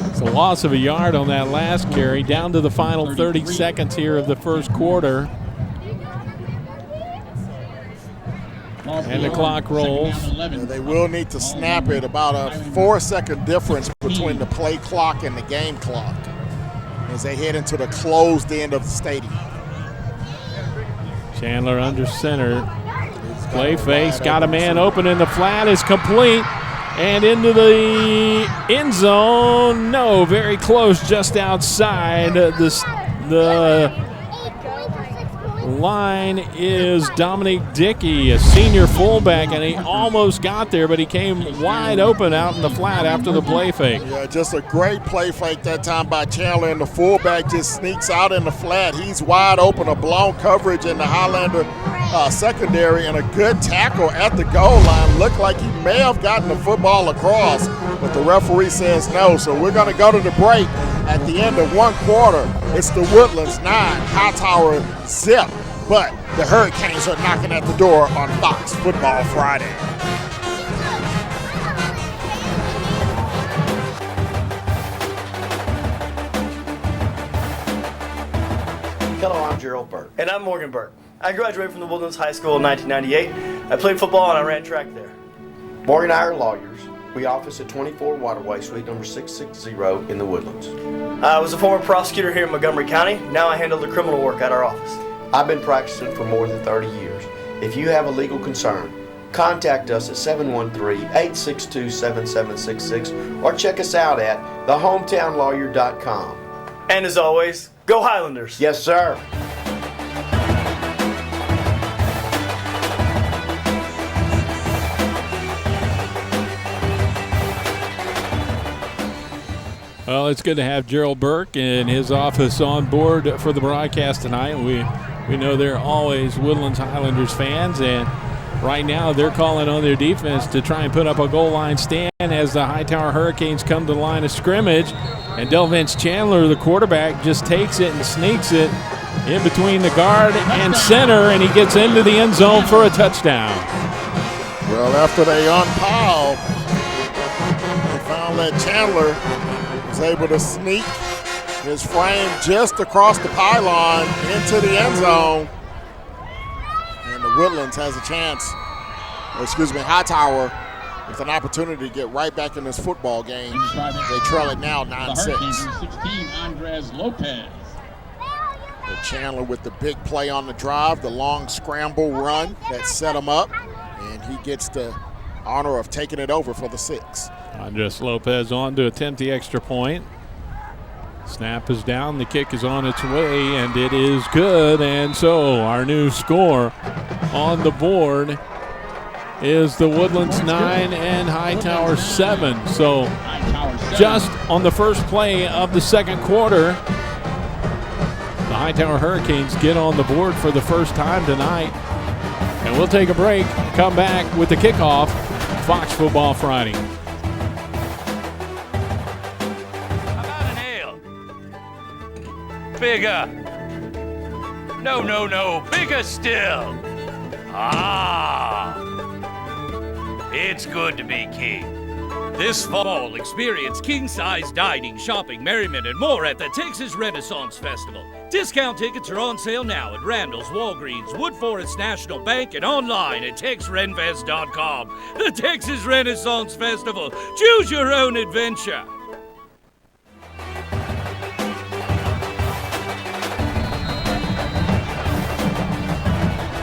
It's a loss of a yard on that last carry, down to the final 30 seconds here of the first quarter. And the clock rolls. They will need to snap it. About a 4-second difference between the play clock and the game clock as they head into the closed end of the stadium. Chandler under center. Play face, got a man open in the flat, is complete. And into the end zone. No, very close, just outside. The line is Dominic Dickey, a senior fullback, and he almost got there, but he came wide open out in the flat after the play fake. Yeah, just a great play fake that time by Chandler, and the fullback just sneaks out in the flat. He's wide open, a blown coverage in the Highlander secondary, and a good tackle at the goal line. Looked like he may have gotten the football across, but the referee says no. So we're going to go to the break. At the end of one quarter, it's the Woodlands 9, Hightower 0. But the Hurricanes are knocking at the door on Fox Football Friday. Hello, I'm Gerald Burke. And I'm Morgan Burke. I graduated from the Woodlands High School in 1998. I played football and I ran track there. Morgan and I are lawyers. We office at 24 Waterway, suite number 660 in the Woodlands. I was a former prosecutor here in Montgomery County. Now I handle the criminal work at our office. I've been practicing for more than 30 years. If you have a legal concern, contact us at 713-862-7766 or check us out at thehometownlawyer.com. And as always, go Highlanders! Yes, sir. Well, it's good to have Gerald Burke and his office on board for the broadcast tonight. We know they're always Woodlands Highlanders fans, and right now they're calling on their defense to try and put up a goal line stand as the Hightower Hurricanes come to the line of scrimmage. And Delvince Chandler, the quarterback, just takes it and sneaks it in between the guard and center, and he gets into the end zone for a touchdown. Well, after they unpiled, they found that Chandler was able to sneak his frame just across the pylon into the end zone. And the Woodlands has a chance, Hightower with an opportunity to get right back in this football game. They trail it now 9-6. 16, Andres Lopez. Chandler with the big play on the drive, the long scramble run that set him up, and he gets the honor of taking it over for the 6. Andres Lopez on to attempt the extra point. Snap is down, the kick is on its way, and it is good. And so our new score on the board is the Woodlands 9 and Hightower 7. So just on the first play of the second quarter, the Hightower Hurricanes get on the board for the first time tonight. And we'll take a break, come back with the kickoff, Fox Football Friday. Bigger. No, bigger still. It's good to be king. This fall, experience king-size dining, shopping, merriment, and more at the Texas Renaissance Festival. Discount tickets are on sale now at Randall's, Walgreens, Wood Forest National Bank, and online at TexRenFest.com. The Texas Renaissance Festival. Choose your own adventure.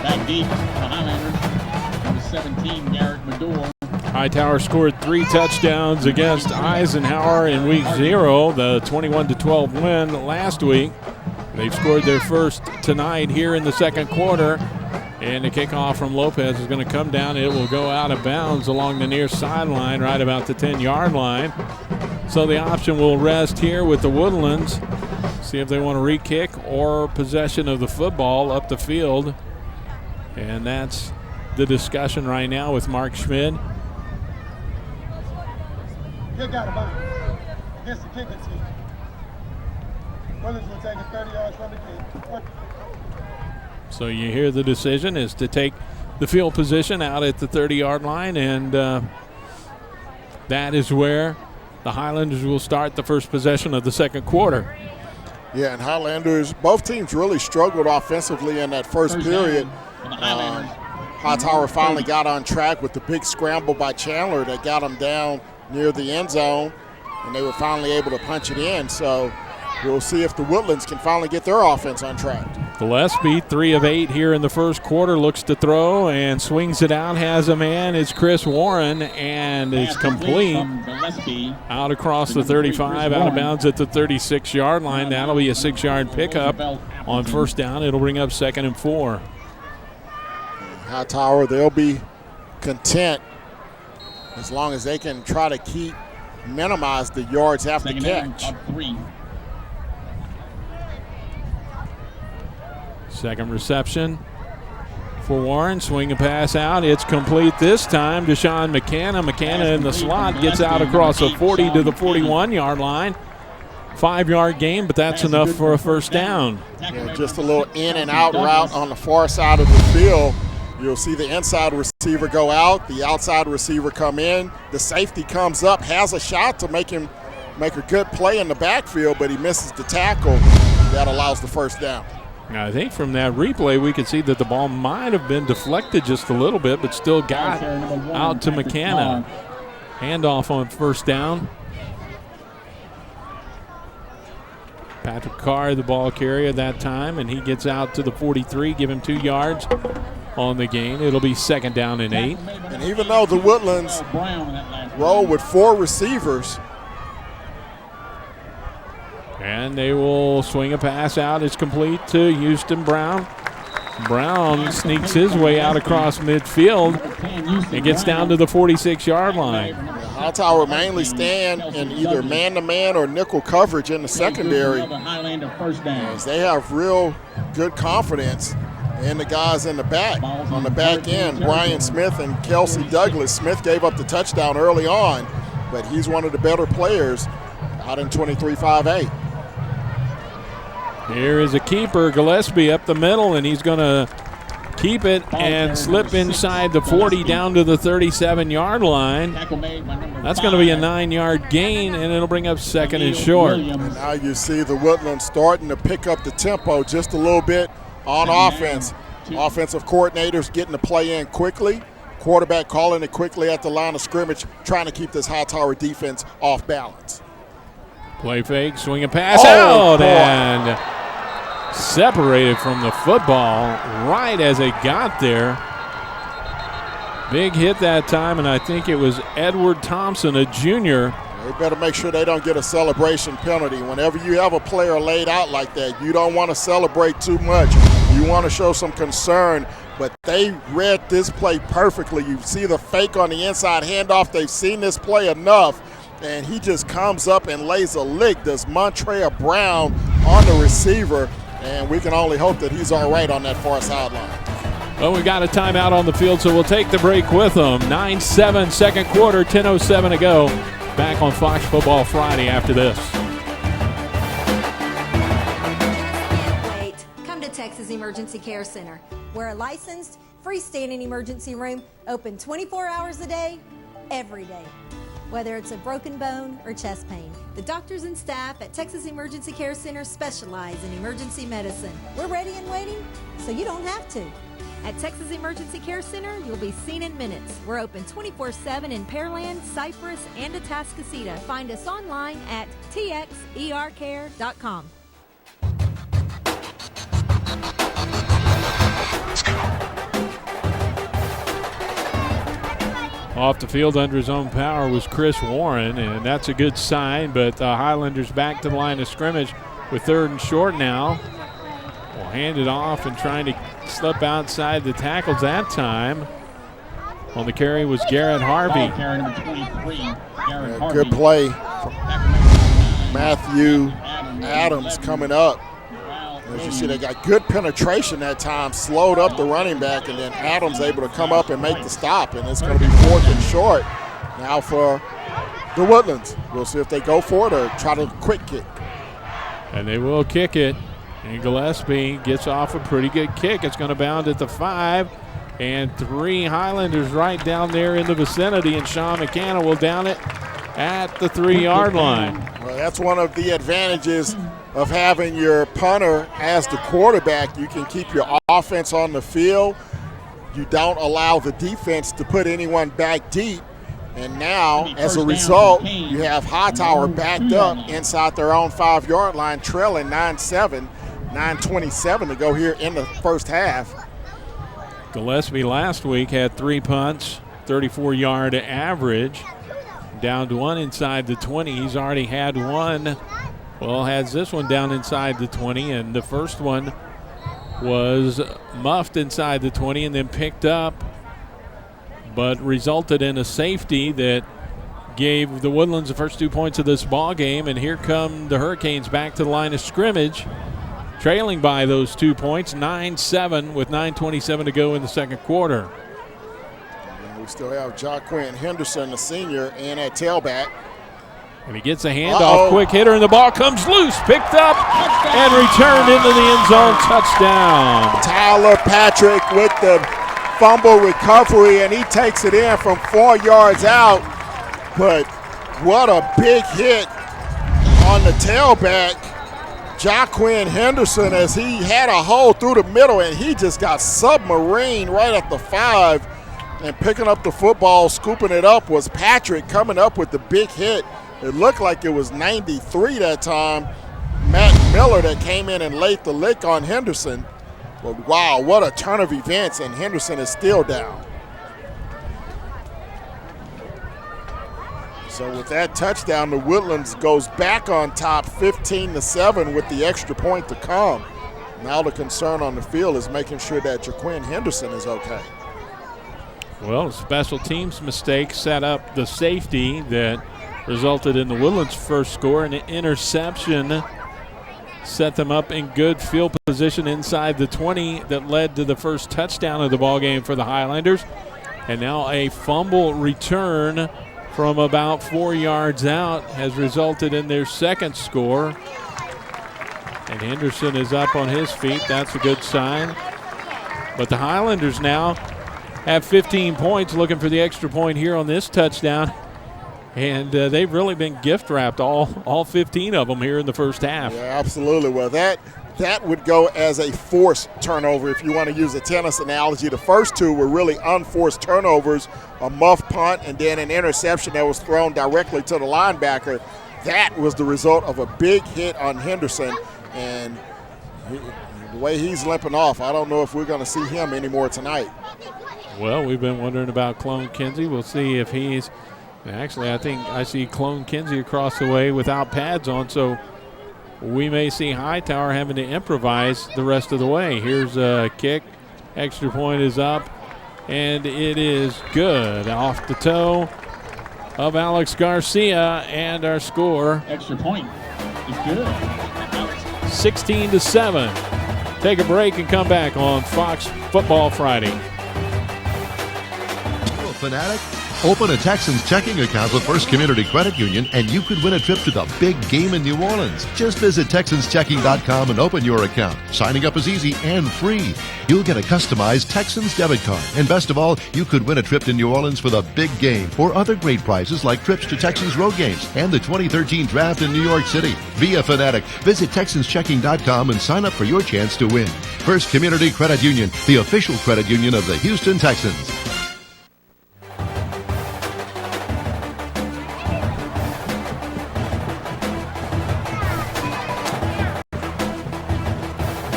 Back deep, the Highlanders. Number 17, Garrett Medore. Hightower scored 3 touchdowns against Eisenhower in week 0, the 21-12 win last week. They've scored their first tonight here in the second quarter. And the kickoff from Lopez is going to come down. It will go out of bounds along the near sideline, right about the 10-yard line. So the option will rest here with the Woodlands. See if they want to re-kick or possession of the football up the field. And that's the discussion right now with Mark Schmidt. Kick out of bounds against the kicking team. Woodlands will take it 30 yards from the kick. So you hear the decision is to take the field position out at the 30-yard line, and that is where the Highlanders will start the first possession of the second quarter. Yeah, and Highlanders, both teams really struggled offensively in that first period. Hightower finally got on track with the big scramble by Chandler that got them down near the end zone, and they were finally able to punch it in. So we'll see if the Woodlands can finally get their offense on track. Gillespie, 3 of 8 here in the first quarter, looks to throw and swings it out, has a man. It's Chris Warren, and it's complete. Out across the 35, out of bounds at the 36-yard line. That'll be a 6-yard pickup on first down. It'll bring up 2nd and 4. Hightower, they'll be content as long as they can try to minimize the yards after the catch. Second reception for Warren. Swing and pass out. It's complete this time. Deshaun McKenna. McKenna in the slot gets out across the 40 to the 41-yard line. 5-yard gain, but that's enough for a first down. Yeah, just a little in and out route on the far side of the field. You'll see the inside receiver go out, the outside receiver come in. The safety comes up, has a shot to make a good play in the backfield, but he misses the tackle. That allows the first down. Now, I think from that replay we could see that the ball might have been deflected just a little bit, but still got out to McKenna. Handoff on first down. Patrick Carr, the ball carrier that time, and he gets out to the 43, give him 2 yards on the gain. It'll be 2nd down and 8. And even though the Woodlands roll with 4 receivers, and they will swing a pass out. It's complete to Houston Brown. Brown sneaks his way out across midfield and gets down to the 46-yard line. Hightower mainly stand in either man-to-man or nickel coverage in the secondary, as they have real good confidence in the guys in the back. On the back end, Brian Smith and Kelsey Douglas. Smith gave up the touchdown early on, but he's one of the better players out in 23-5A. Here is a keeper, Gillespie, up the middle, and he's going to keep it and slip inside the 40 down to the 37-yard line. That's going to be a 9-yard gain, and it'll bring up 2nd and short. And now you see the Woodlands starting to pick up the tempo just a little bit on offense. Offensive coordinators getting the play in quickly. Quarterback calling it quickly at the line of scrimmage, trying to keep this Hightower defense off balance. Play fake, swing a pass out, and separated from the football right as it got there. Big hit that time, and I think it was Edward Thompson, a junior. They better make sure they don't get a celebration penalty. Whenever you have a player laid out like that, you don't want to celebrate too much. You want to show some concern, but they read this play perfectly. You see the fake on the inside handoff. They've seen this play enough, and he just comes up and lays a lick. Does Montreal Brown on the receiver, and we can only hope that he's all right on that far sideline. Well, we got a timeout on the field, so we'll take the break with them. 9-7 second quarter, 10:07 to go. Back on Fox Football Friday after this. Come to Texas Emergency Care Center. We're a licensed, freestanding emergency room open 24 hours a day, every day. Whether it's a broken bone or chest pain, the doctors and staff at Texas Emergency Care Center specialize in emergency medicine. We're ready and waiting, so you don't have to. At Texas Emergency Care Center, you'll be seen in minutes. We're open 24/7 in Pearland, Cypress, and Atascocita. Find us online at txercare.com. Off the field under his own power was Chris Warren, and that's a good sign, but the Highlanders back to the line of scrimmage with 3rd and short now. Will hand it off and trying to slip outside the tackles that time. On the carry was Garrett Harvey. Good play from Matthew Adams coming up. As you see, they got good penetration that time, slowed up the running back, and then Adams able to come up and make the stop, and it's going to be 4th and short now for the Woodlands. We'll see if they go for it or try to quick kick. And they will kick it. And Gillespie gets off a pretty good kick. It's going to bound at the 5. And 3 Highlanders right down there in the vicinity. And Sean McKenna will down it at the 3-yard line. Well, that's one of the advantages of having your punter as the quarterback. You can keep your offense on the field. You don't allow the defense to put anyone back deep. And now, as a result, you have Hightower backed up inside their own 5-yard line, trailing 9-7. 9:27 to go here in the first half. Gillespie last week had 3 punts, 34-yard average, down to 1 inside the 20. He's already had 1. Well, has this one down inside the 20, and the first one was muffed inside the 20 and then picked up, but resulted in a safety that gave the Woodlands the first 2 points of this ball game. And here come the Hurricanes back to the line of scrimmage, trailing by those 2 points, 9-7 with 9:27 to go in the second quarter. And we still have Jaquin Henderson, the senior, in at tailback. And he gets a handoff, quick hitter, and the ball comes loose, picked up, and returned into the end zone, touchdown. Tyler Patrick with the fumble recovery, and he takes it in from 4 yards out. But what a big hit on the tailback. Jaquin Henderson, as he had a hole through the middle and he just got submarine right at the 5. And picking up the football, scooping it up was Patrick, coming up with the big hit. It looked like it was 93 that time. Matt Miller that came in and laid the lick on Henderson. But wow, what a turn of events, and Henderson is still down. So with that touchdown, the Woodlands goes back on top 15-7 with the extra point to come. Now the concern on the field is making sure that Jaquin Henderson is okay. Well, a special teams mistake set up the safety that resulted in the Woodlands' first score. An interception set them up in good field position inside the 20 that led to the first touchdown of the ballgame for the Highlanders. And now a fumble return from about 4 yards out has resulted in their second score. And Henderson is up on his feet. That's a good sign. But the Highlanders now have 15 points, looking for the extra point here on this touchdown. And they've really been gift-wrapped, all 15 of them here in the first half. Yeah, absolutely. Well, that would go as a forced turnover if you want to use a tennis analogy. The first two were really unforced turnovers, a muff punt and then an interception that was thrown directly to the linebacker. That was the result of a big hit on Henderson. And the way he's limping off, I don't know if we're going to see him anymore tonight. Well, we've been wondering about Clone Kinsey. We'll see if he's – actually, I think I see Clone Kinsey across the way without pads on, so we may see Hightower having to improvise the rest of the way. Here's a kick. Extra point is up, and it is good. Off the toe of Alex Garcia, and our score. Extra point is good. 16-7. Take a break and come back on Fox Football Friday. Fanatic? Open a Texans checking account with First Community Credit Union and you could win a trip to the big game in New Orleans. Just visit TexansChecking.com and open your account. Signing up is easy and free. You'll get a customized Texans debit card. And best of all, you could win a trip to New Orleans for the big game or other great prizes like trips to Texans road games and the 2013 draft in New York City. Be a Fanatic. Visit TexansChecking.com and sign up for your chance to win. First Community Credit Union, the official credit union of the Houston Texans.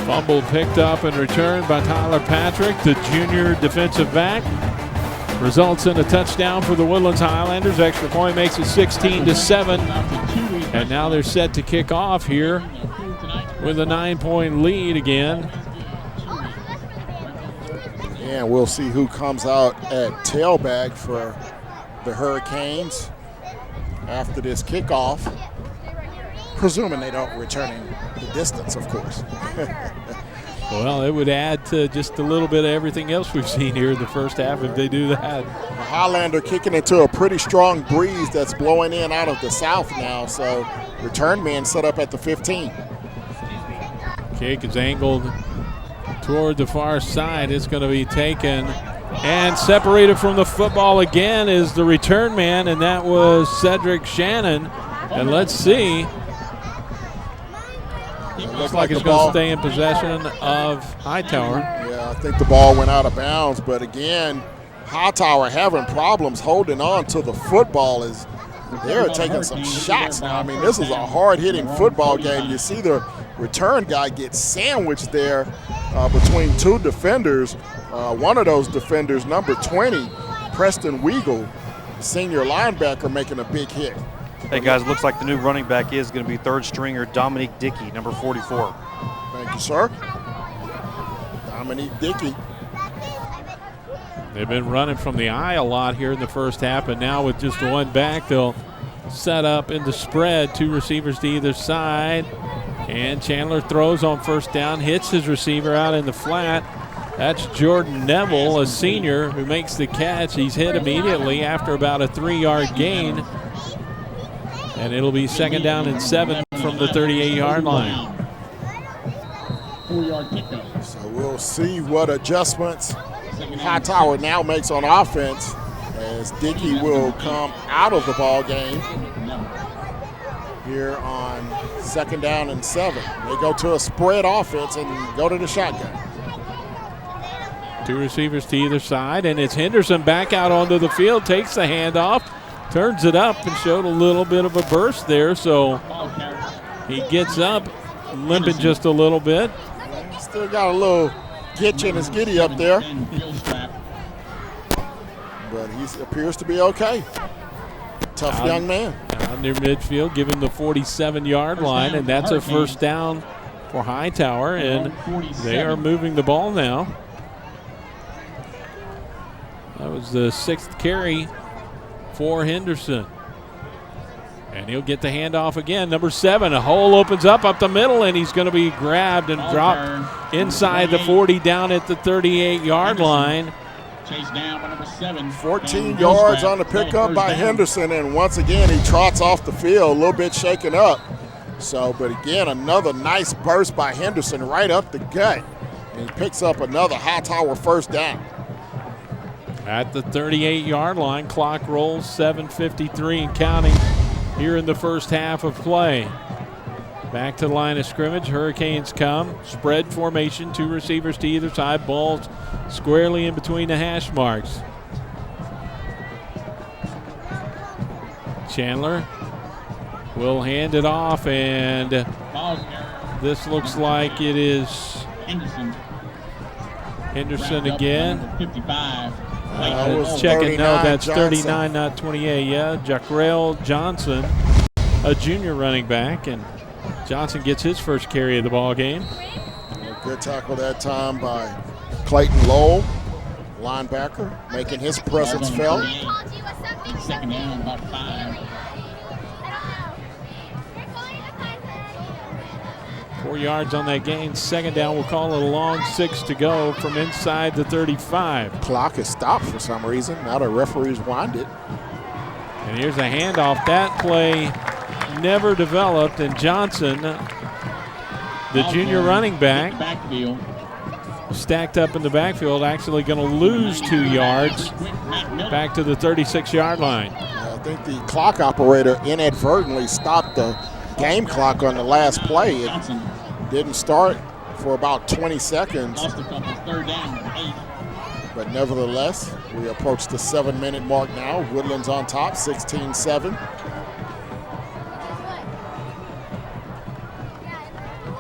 Fumble picked up and returned by Tyler Patrick, the junior defensive back. Results in a touchdown for the Woodlands Highlanders. Extra point makes it 16-7. And now they're set to kick off here with a 9-point lead again. And we'll see who comes out at tailback for the Hurricanes after this kickoff. Presuming they don't return in the distance, of course. Well, it would add to just a little bit of everything else we've seen here in the first half if they do that. The Highlander kicking into a pretty strong breeze that's blowing in out of the south now, so return man set up at the 15. Kick is angled toward the far side. It's going to be taken and separated from the football again is the return man, and that was Cedric Shannon. And let's see. It looks like it's going to stay in possession of Hightower. Yeah, I think the ball went out of bounds, but again, Hightower having problems holding on to the football as they're taking some shots now. I mean, this is a hard-hitting football game. You see the return guy get sandwiched there between two defenders. One of those defenders, number 20, Preston Weagle, senior linebacker, making a big hit. Hey, guys, looks like the new running back is going to be third stringer Dominique Dickey, number 44. Thank you, sir. Dominique Dickey. They've been running from the eye a lot here in the first half, and now with just one back, they'll set up in the spread. Two receivers to either side. And Chandler throws on first down, hits his receiver out in the flat. That's Jordan Neville, a senior, who makes the catch. He's hit immediately after about a 3-yard gain. And it'll be 2nd down and 7 from the 38-yard line. 4-yard kickoff. So we'll see what adjustments Hightower now makes on offense as Dickey will come out of the ball game. here on 2nd down and 7. They go to a spread offense and go to the shotgun. 2 receivers to either side, and it's Henderson back out onto the field, takes the handoff, turns it up, and showed a little bit of a burst there, so he gets up, limping just a little bit. Still got a little getch in his giddy up there, but he appears to be okay. Tough young man. Out near midfield, given the 47-yard line, and that's a first down for Hightower, and they are moving the ball now. That was the 6th carry for Henderson. And he'll get the handoff again. Number 7, a hole opens up the middle, and he's going to be grabbed and dropped inside the 40 down at the 38-yard line. Chased down by number 7. 14 yards on the pickup by Henderson, and once again he trots off the field, a little bit shaken up. So, but again, another nice burst by Henderson right up the gut. And he picks up another Hightower first down. At the 38-yard line, clock rolls, 7:53 and counting here in the first half of play. Back to the line of scrimmage, Hurricanes come, spread formation, 2 receivers to either side, balls squarely in between the hash marks. Chandler will hand it off, and this looks like it is Henderson again. 55. I was checking. No, that's 39, not 28. Yeah, Jaqurell Johnson, a junior running back, and Johnson gets his first carry of the ball game. Good tackle that time by Clayton Lowell, linebacker, making his presence felt. 2nd down, about 5. 4 yards on that gain. 2nd down, we'll call it a long 6 to go from inside the 35. Clock is stopped for some reason. Now the referees wind it. And here's a handoff. That play never developed, and Johnson, the junior running back, stacked up in the backfield, actually going to lose 2 yards back to the 36-yard line. I think the clock operator inadvertently stopped the game clock on the last play. It didn't start for about 20 seconds. But nevertheless, we approach the 7-minute mark now. Woodlands on top, 16-7.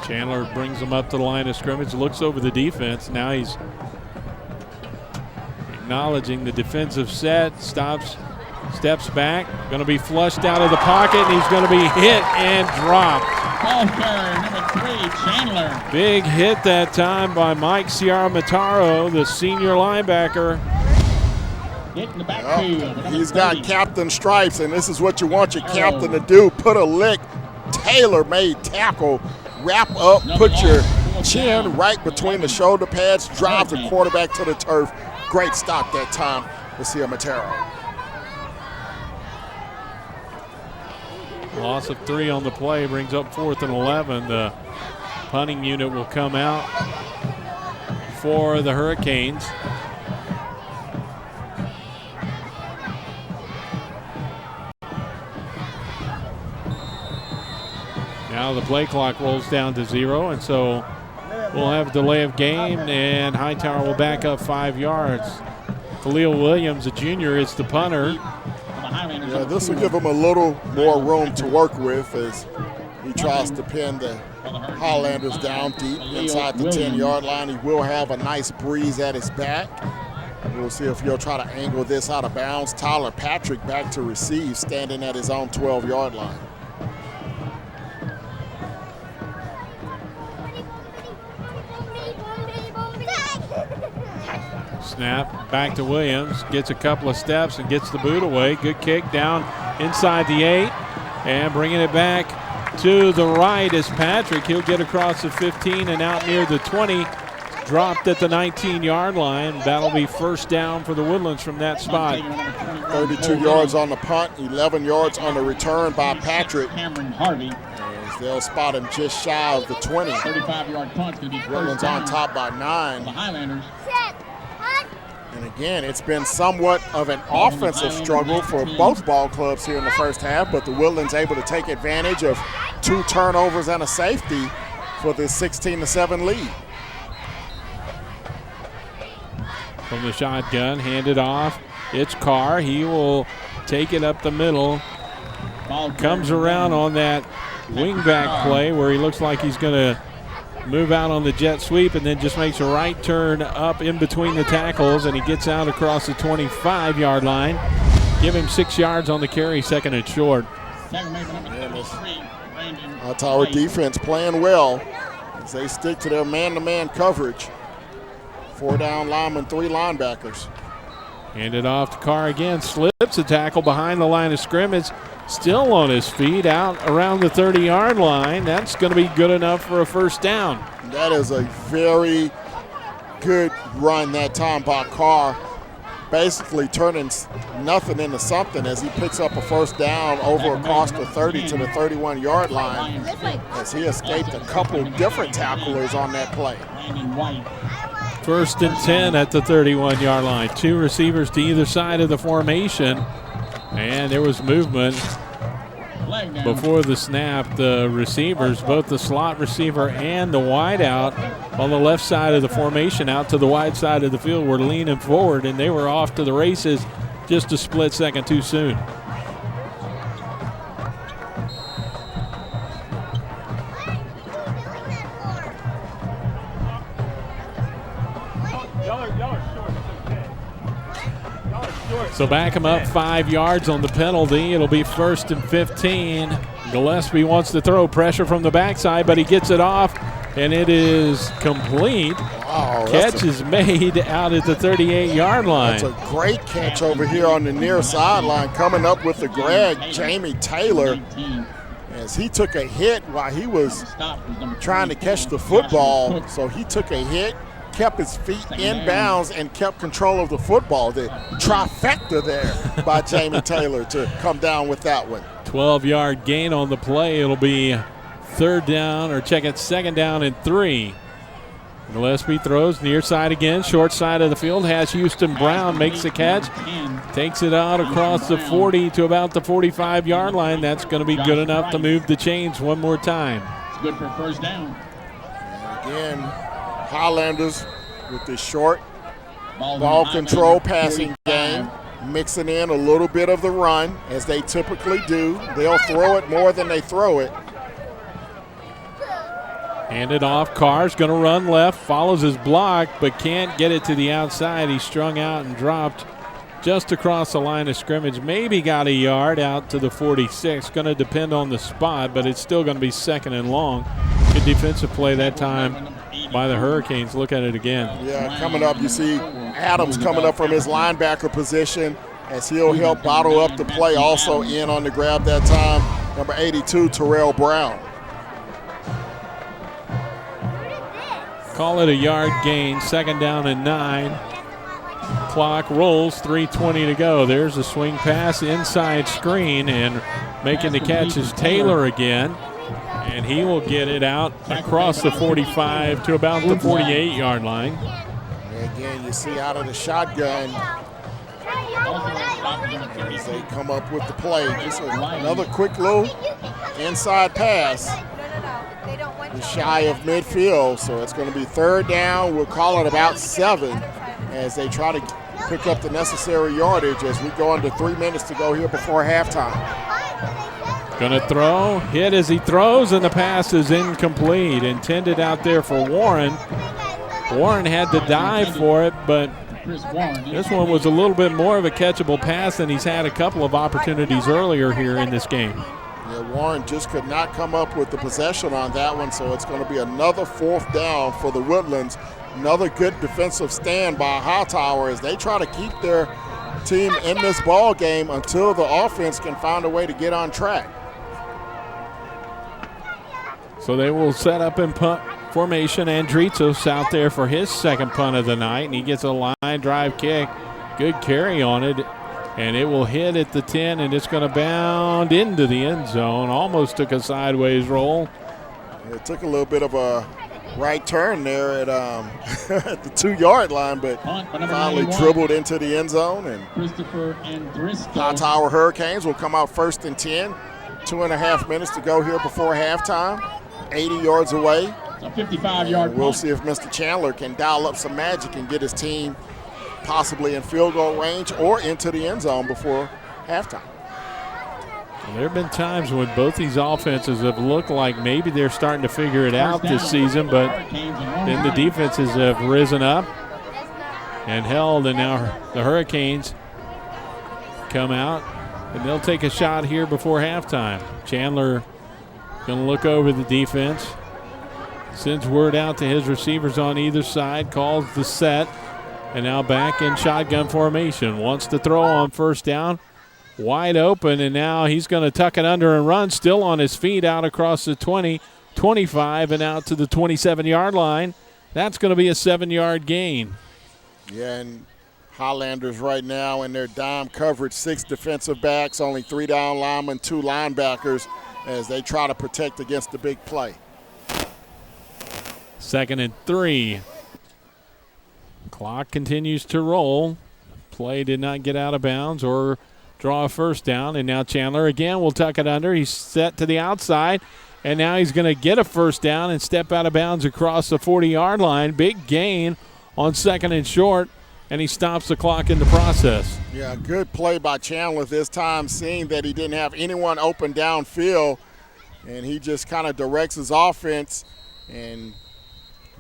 Chandler brings him up to the line of scrimmage, looks over the defense. Now he's acknowledging the defensive set, stops, steps back, going to be flushed out of the pocket, and he's going to be hit and dropped. Ball carrier, number 3, Chandler. Big hit that time by Mike Ciaramataro, the senior linebacker. Hit in the backfield. He's got captain stripes, and this is what you want your captain to do. Put a lick, tailor-made tackle, wrap up, put your chin right between the shoulder pads, drive the quarterback to the turf. Great stop that time for Ciaramataro. Loss of 3 on the play brings up 4th and 11. The punting unit will come out for the Hurricanes. Now the play clock rolls down to 0, and so we'll have a delay of game, and Hightower will back up 5 yards. Khalil Williams, a junior, is the punter. Yeah, this will give him a little more room to work with as he tries to pin the Highlanders down deep inside the 10-yard line. He will have a nice breeze at his back. We'll see if he'll try to angle this out of bounds. Tyler Patrick back to receive, standing at his own 12-yard line. Snap back to Williams, gets a couple of steps and gets the boot away. Good kick down inside the 8, and bringing it back to the right is Patrick. He'll get across the 15 and out near the 20. Dropped at the 19-yard line. That'll be first down for the Woodlands from that spot. 32 yards on the punt, 11 yards on the return by Patrick. Cameron Harvey. As they'll spot him just shy of the 20. 35-yard punt's going to be first Woodlands down. on top by 9. The Highlanders. And again, it's been somewhat of an offensive struggle for both ball clubs here in the first half, but the Woodlands able to take advantage of 2 turnovers and a safety for this 16-7 lead. From the shotgun, handed off. It's Carr. He will take it up the middle. Comes around on that wingback play where he looks like he's going to move out on the jet sweep and then just makes a right turn up in between the tackles, and he gets out across the 25-yard line. Give him 6 yards on the carry, second and short. Hightower defense playing well as they stick to their man-to-man coverage. 4 down linemen, 3 linebackers. Handed off to Carr again, slips a tackle behind the line of scrimmage. Still on his feet, out around the 30-yard line. That's going to be good enough for a first down. That is a very good run that time by Carr, basically turning nothing into something as he picks up a first down over across the 30 to the 31-yard line as he escaped a couple different tacklers on that play. First and 10 at the 31-yard line. 2 receivers to either side of the formation. And there was movement before the snap. The receivers, both the slot receiver and the wideout on the left side of the formation out to the wide side of the field, were leaning forward, and they were off to the races just a split second too soon. So back him up 5 yards on the penalty. It'll be first and 15. Gillespie wants to throw, pressure from the backside, but he gets it off, and it is complete. Wow, catch is made out at the 38-yard line. That's a great catch over here on the near sideline. Coming up with the grab, Jamie Taylor, as he took a hit while he was trying to catch the football. So he took a hit, kept his feet in bounds, and kept control of the football. The trifecta there by Jamie Taylor to come down with that one. 12-yard gain on the play. It'll be third down, or check it, second down and 3. Gillespie throws near side again, short side of the field, has Houston Brown, makes the catch, takes it out across the 40 to about the 45-yard line. That's going to be good enough to move the chains one more time. It's good for first down. Again, Highlanders with this short ball control passing game, mixing in a little bit of the run, as they typically do. They'll throw it more than they throw it. Handed off, Carr's going to run left, follows his block, but can't get it to the outside. He's strung out and dropped just across the line of scrimmage. Maybe got a yard out to the 46. Going to depend on the spot, but it's still going to be second and long. Good defensive play that time by the Hurricanes. Look at it again. Yeah, coming up, you see Adams coming up from his linebacker position as he'll help bottle up the play. Also in on the grab that time, number 82, Terrell Brown. Call it a yard gain, second down and 9. Clock rolls, 3:20 to go. There's a swing pass, inside screen, and making the catch is Taylor again. And he will get it out across the 45 to about the 48-yard line. And again, you see out of the shotgun as they come up with the play. Just another quick little inside pass. Just shy of midfield, so it's going to be third down. We'll call it about 7 as they try to pick up the necessary yardage as we go under 3 minutes to go here before halftime. Going to throw, hit as he throws, and the pass is incomplete. Intended out there for Warren. Warren had to dive for it, but this one was a little bit more of a catchable pass than he's had a couple of opportunities earlier here in this game. Yeah, Warren just could not come up with the possession on that one, so it's going to be another fourth down for the Woodlands. Another good defensive stand by Hightower as they try to keep their team in this ball game until the offense can find a way to get on track. So they will set up in punt formation. Andritos out there for his second punt of the night, and he gets a line drive kick. Good carry on it. And it will hit at the 10, and it's going to bound into the end zone. Almost took a sideways roll. It took a little bit of a right turn there at at the 2-yard line, but finally dribbled into the end zone. And Hightower Hurricanes will come out 1st and 10. 2.5 minutes to go here before halftime. 80 yards away. A 55-yard We'll see if Mr. Chandler can dial up some magic and get his team possibly in field goal range or into the end zone before halftime. There have been times when both these offenses have looked like maybe they're starting to figure it out this season, but then the defenses have risen up and held, and now the Hurricanes come out, and they'll take a shot here before halftime. Chandler going to look over the defense, sends word out to his receivers on either side, calls the set, and now back in shotgun formation. Wants to throw on 1st down. Wide open, and now he's going to tuck it under and run, still on his feet, out across the 20, 25, and out to the 27-yard line. That's going to be a 7-yard gain. Yeah, and Highlanders right now in their dime coverage, 6 defensive backs, only 3 down linemen, 2 linebackers, as they try to protect against the big play. 2nd and 3. Clock continues to roll. Play did not get out of bounds or draw a 1st down, and now Chandler again will tuck it under. He's set to the outside, and now he's going to get a 1st down and step out of bounds across the 40-yard line. Big gain on 2nd and short, and he stops the clock in the process. Yeah, good play by Chandler this time, seeing that he didn't have anyone open downfield, and he just kind of directs his offense and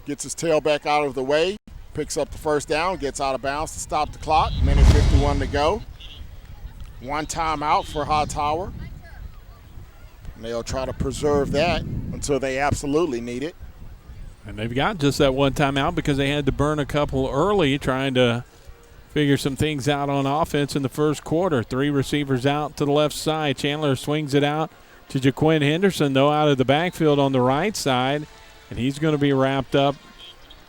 gets his tailback out of the way, picks up the 1st down, gets out of bounds to stop the clock. 1:51 to go. 1 timeout for Hightower. And they'll try to preserve that until they absolutely need it. And they've got just that 1 timeout because they had to burn a couple early trying to figure some things out on offense in the 1st quarter. 3 receivers out to the left side. Chandler swings it out to Jaquin Henderson, though, out of the backfield on the right side. And he's going to be wrapped up.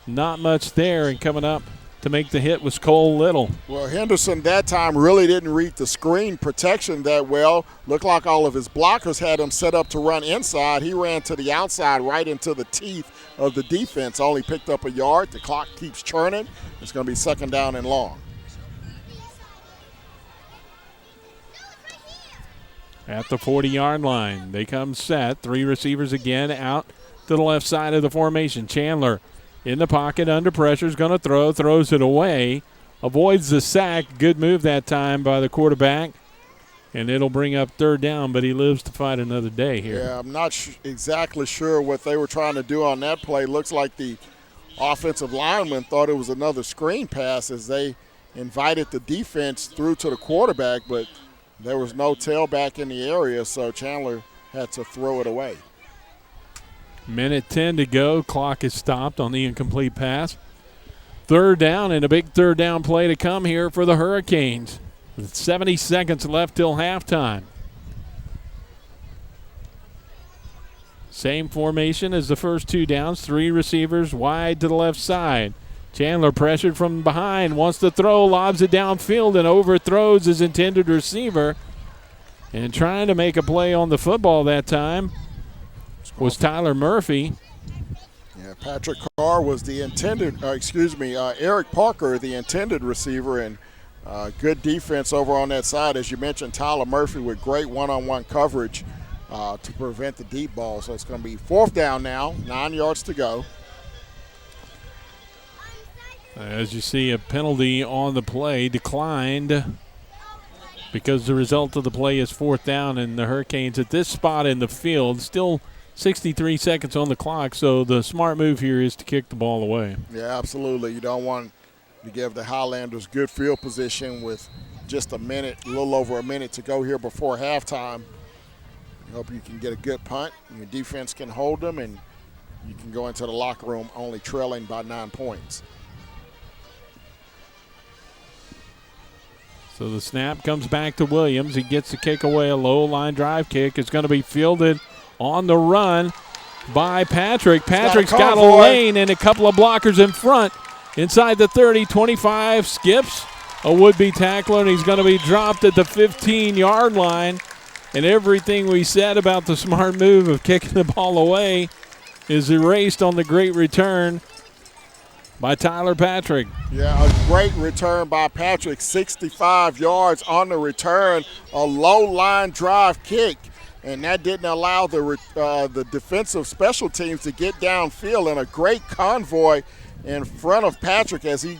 Not much there, and coming up to make the hit was Cole Little. Well, Henderson that time really didn't read the screen protection that well. Looked like all of his blockers had him set up to run inside. He ran to the outside right into the teeth of the defense. Only picked up a yard. The clock keeps churning. It's going to be 2nd down and long. At the 40-yard line, they come set. 3 receivers again out to the left side of the formation. Chandler in the pocket, under pressure, is going to throw, throws it away, avoids the sack. Good move that time by the quarterback, and it'll bring up 3rd down, but he lives to fight another day here. Yeah, I'm not exactly sure what they were trying to do on that play. Looks like the offensive lineman thought it was another screen pass as they invited the defense through to the quarterback, but there was no tailback in the area, so Chandler had to throw it away. 1:10 to go. Clock is stopped on the incomplete pass. 3rd down, and a big 3rd down play to come here for the Hurricanes. With 70 seconds left till halftime. Same formation as the first 2 downs. 3 receivers wide to the left side. Chandler pressured from behind, wants to throw, lobs it downfield, and overthrows his intended receiver. And trying to make a play on the football that time was Tyler Murphy. Yeah, Patrick Carr was the intended, Eric Parker, the intended receiver, and good defense over on that side. As you mentioned, Tyler Murphy with great one-on-one coverage to prevent the deep ball. So it's going to be 4th down now, 9 yards to go. As you see, a penalty on the play declined because the result of the play is 4th down, and the Hurricanes at this spot in the field, still 63 seconds on the clock, so the smart move here is to kick the ball away. Yeah, absolutely. You don't want to give the Highlanders good field position with just a little over a minute to go here before halftime. I hope you can get a good punt, and your defense can hold them, and you can go into the locker room only trailing by 9 points. So the snap comes back to Williams. He gets the kick away. A low line drive kick is going to be fielded on the run by Patrick. Patrick's got a lane and a couple of blockers in front. Inside the 30, 25, skips a would-be tackler, and he's going to be dropped at the 15-yard line. And everything we said about the smart move of kicking the ball away is erased on the great return by Tyler Patrick. Yeah, a great return by Patrick, 65 yards on the return, a low line drive kick, and that didn't allow the defensive special teams to get downfield, and a great convoy in front of Patrick as he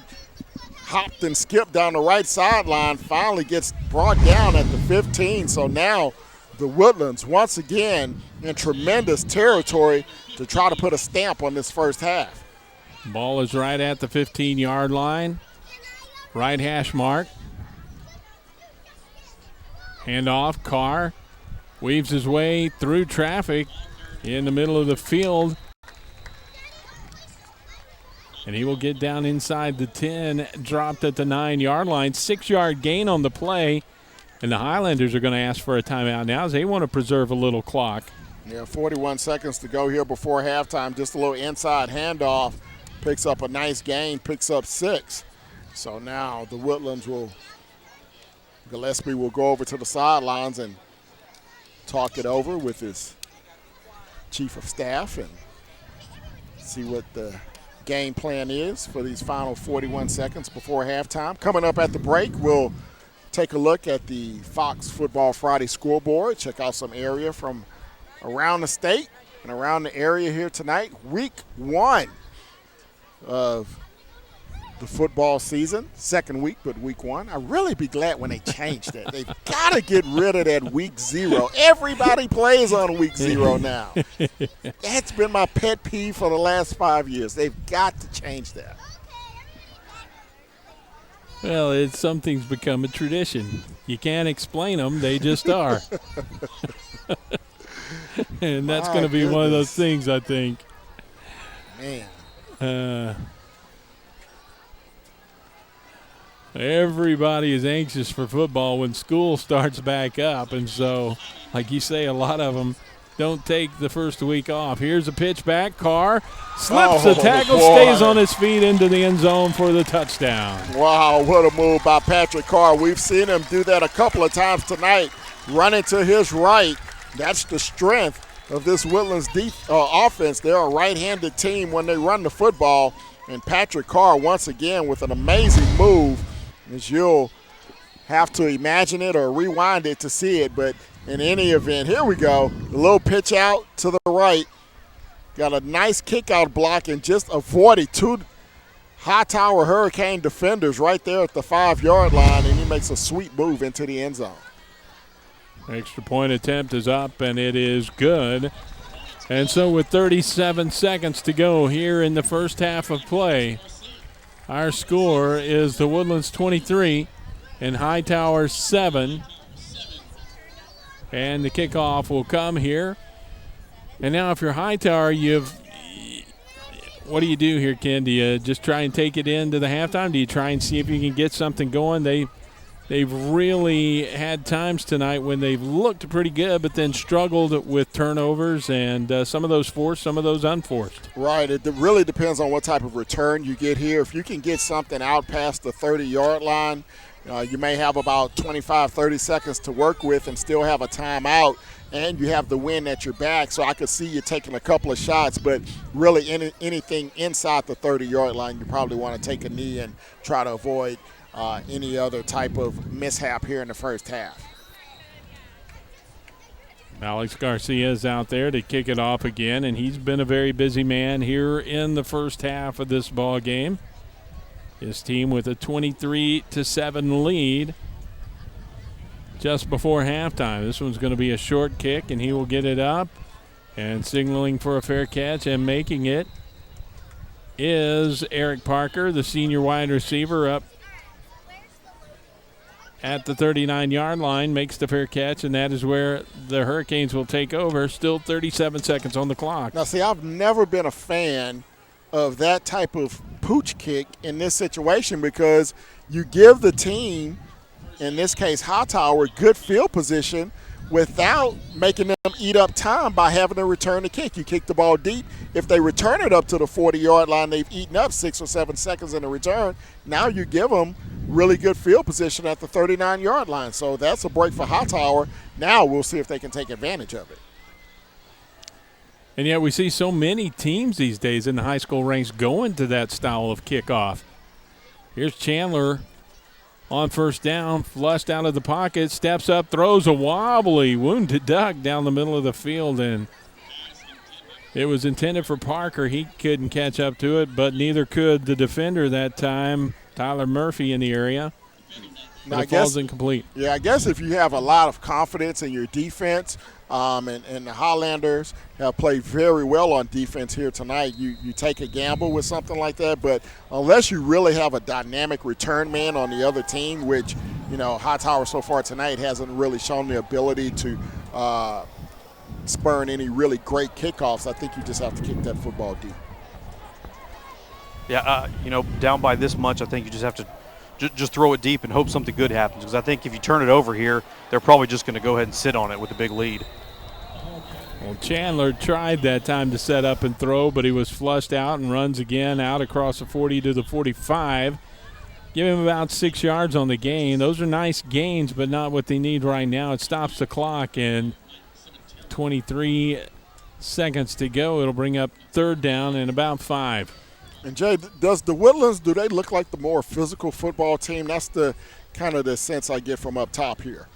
hopped and skipped down the right sideline, finally gets brought down at the 15. So now the Woodlands once again in tremendous territory to try to put a stamp on this first half. Ball is right at the 15-yard line. Right hash mark. Handoff. Carr weaves his way through traffic in the middle of the field. And he will get down inside the 10, dropped at the 9-yard line. 6-yard gain on the play. And the Highlanders are going to ask for a timeout now as they want to preserve a little clock. Yeah, 41 seconds to go here before halftime. Just a little inside handoff. Picks up a nice gain, picks up 6. So now the Woodlands Gillespie will go over to the sidelines and talk it over with his chief of staff and see what the game plan is for these final 41 seconds before halftime. Coming up at the break, we'll take a look at the Fox Football Friday scoreboard, check out some area from around the state and around the area here tonight. Week 1 of the football season, second week, but week 1. I'd really be glad when they change that. They've got to get rid of that week 0. Everybody plays on week 0 now. That's been my pet peeve for the last 5 years. They've got to change that. Well, something's become a tradition. You can't explain them, they just are. And that's going to be one of those things, I think. Man. Everybody is anxious for football when school starts back up, and so, like you say, a lot of them don't take the first week off. Here's a pitch back. Carr slips the tackle, stays on his feet into the end zone for the touchdown. Wow, what a move by Patrick Carr. We've seen him do that a couple of times tonight, running to his right. That's the strength of this Woodlands offense. They're a right-handed team when they run the football, and Patrick Carr once again with an amazing move, as you'll have to imagine it or rewind it to see it, but in any event, here we go. A little pitch out to the right. Got a nice kick out block and just avoided 2 Hightower Hurricane defenders right there at the 5-yard line, and he makes a sweet move into the end zone. Extra point attempt is up, and it is good. And so with 37 seconds to go here in the first half of play, our score is the Woodlands 23 and Hightower 7. And the kickoff will come here. And now if you're Hightower, what do you do here, Ken? Do you just try and take it into the halftime? Do you try and see if you can get something going? They've really had times tonight when they've looked pretty good, but then struggled with turnovers, and some of those forced, some of those unforced. Right. It really depends on what type of return you get here. If you can get something out past the 30-yard line, you may have about 25, 30 seconds to work with and still have a timeout, and you have the win at your back. So I could see you taking a couple of shots, but really anything inside the 30-yard line, you probably want to take a knee and try to avoid any other type of mishap here in the first half. Alex Garcia is out there to kick it off again, and he's been a very busy man here in the first half of this ball game. His team with a 23-7 lead just before halftime. This one's going to be a short kick, and he will get it up and signaling for a fair catch and making it is Eric Parker, the senior wide receiver, up at the 39-yard line, makes the fair catch, and that is where the Hurricanes will take over. Still 37 seconds on the clock. Now, see, I've never been a fan of that type of pooch kick in this situation because you give the team, in this case Hightower, good field position without making them eat up time by having to return the kick. You kick the ball deep. If they return it up to the 40-yard line, they've eaten up 6 or 7 seconds in the return. Now you give them really good field position at the 39-yard line. So that's a break for Hightower. Now we'll see if they can take advantage of it. And yet we see so many teams these days in the high school ranks going to that style of kickoff. Here's Chandler on first down, flushed out of the pocket, steps up, throws a wobbly, wounded duck down the middle of the field, and it was intended for Parker. He couldn't catch up to it, but neither could the defender that time, Tyler Murphy, in the area. But it falls incomplete. Yeah, I guess if you have a lot of confidence in your defense, and the Highlanders have played very well on defense here tonight, you take a gamble with something like that. But unless you really have a dynamic return man on the other team, which, Hightower so far tonight hasn't really shown the ability to spurn any really great kickoffs, I think you just have to kick that football deep. Yeah, down by this much, I think you just have to just throw it deep and hope something good happens, because I think if you turn it over here, they're probably just going to go ahead and sit on it with a big lead. Well, Chandler tried that time to set up and throw, but he was flushed out and runs again out across the 40 to the 45. Give him about 6 yards on the gain. Those are nice gains, but not what they need right now. It stops the clock, and 23 seconds to go. It'll bring up third down and about 5. And Jay, does the Woodlands, do they look like the more physical football team? That's the kind of the sense I get from up top here.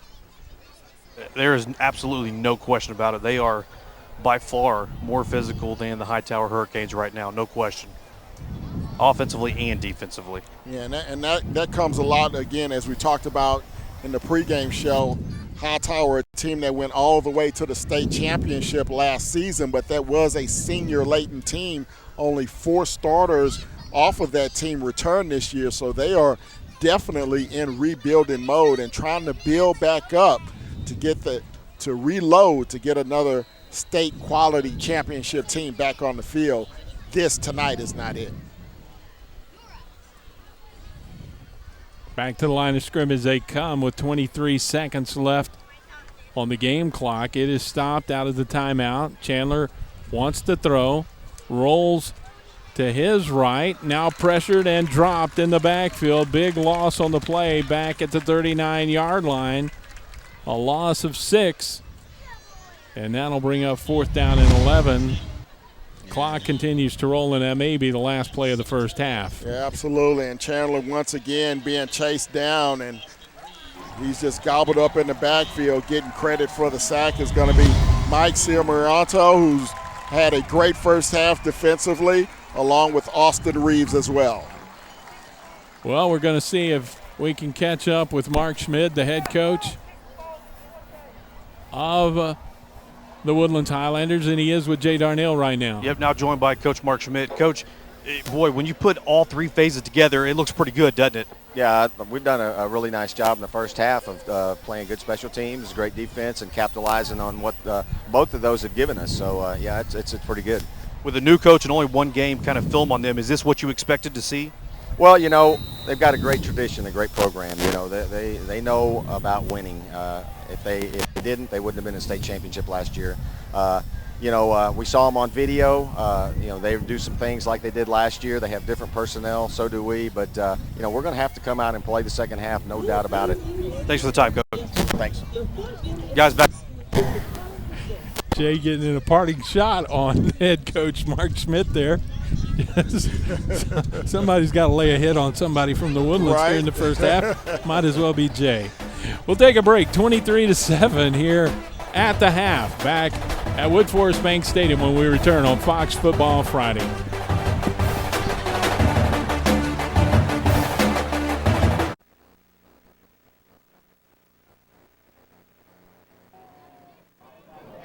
There is absolutely no question about it. They are by far more physical than the Hightower Hurricanes right now, no question, offensively and defensively. Yeah, and that comes a lot, again, as we talked about in the pregame show. Hightower, a team that went all the way to the state championship last season, but that was a senior-laden team. Only 4 starters off of that team returned this year, so they are definitely in rebuilding mode and trying to build back up to reload to get another state quality championship team back on the field. This tonight is not it. Back to the line of scrimmage they come with 23 seconds left on the game clock. It is stopped out of the timeout. Chandler wants to throw, rolls to his right, now pressured and dropped in the backfield. Big loss on the play back at the 39-yard line. A loss of 6, and that'll bring up fourth down and 11. Clock continues to roll, and that may be the last play of the first half. Yeah, absolutely. And Chandler once again being chased down, and he's just gobbled up in the backfield. Getting credit for the sack is going to be Mike Silmarianto, who's had a great first half defensively, along with Austin Reeves as well. Well, we're going to see if we can catch up with Mark Schmidt, the head coach of the Woodlands Highlanders, and he is with Jay Darnell right now. Yep, now joined by Coach Mark Schmidt. Coach, boy, when you put all 3 phases together, it looks pretty good, doesn't it? Yeah, we've done a really nice job in the first half of playing good special teams, great defense, and capitalizing on what both of those have given us. So, yeah, it's pretty good. With a new coach and only 1 game kind of film on them, is this what you expected to see? Well, they've got a great tradition, a great program. They know about winning. If they didn't, they wouldn't have been in state championship last year. We saw them on video. They do some things like they did last year. They have different personnel, so do we. But, we're going to have to come out and play the second half, no doubt about it. Thanks for the time, Coach. Thanks. Guys, back. Jay getting in a parting shot on head coach Mark Schmidt there. Somebody's got to lay a hit on somebody from the Woodlands here in the first half. Might as well be Jay. We'll take a break. 23-7 here at the half. Back at Wood Forest Bank Stadium when we return on Fox Football Friday.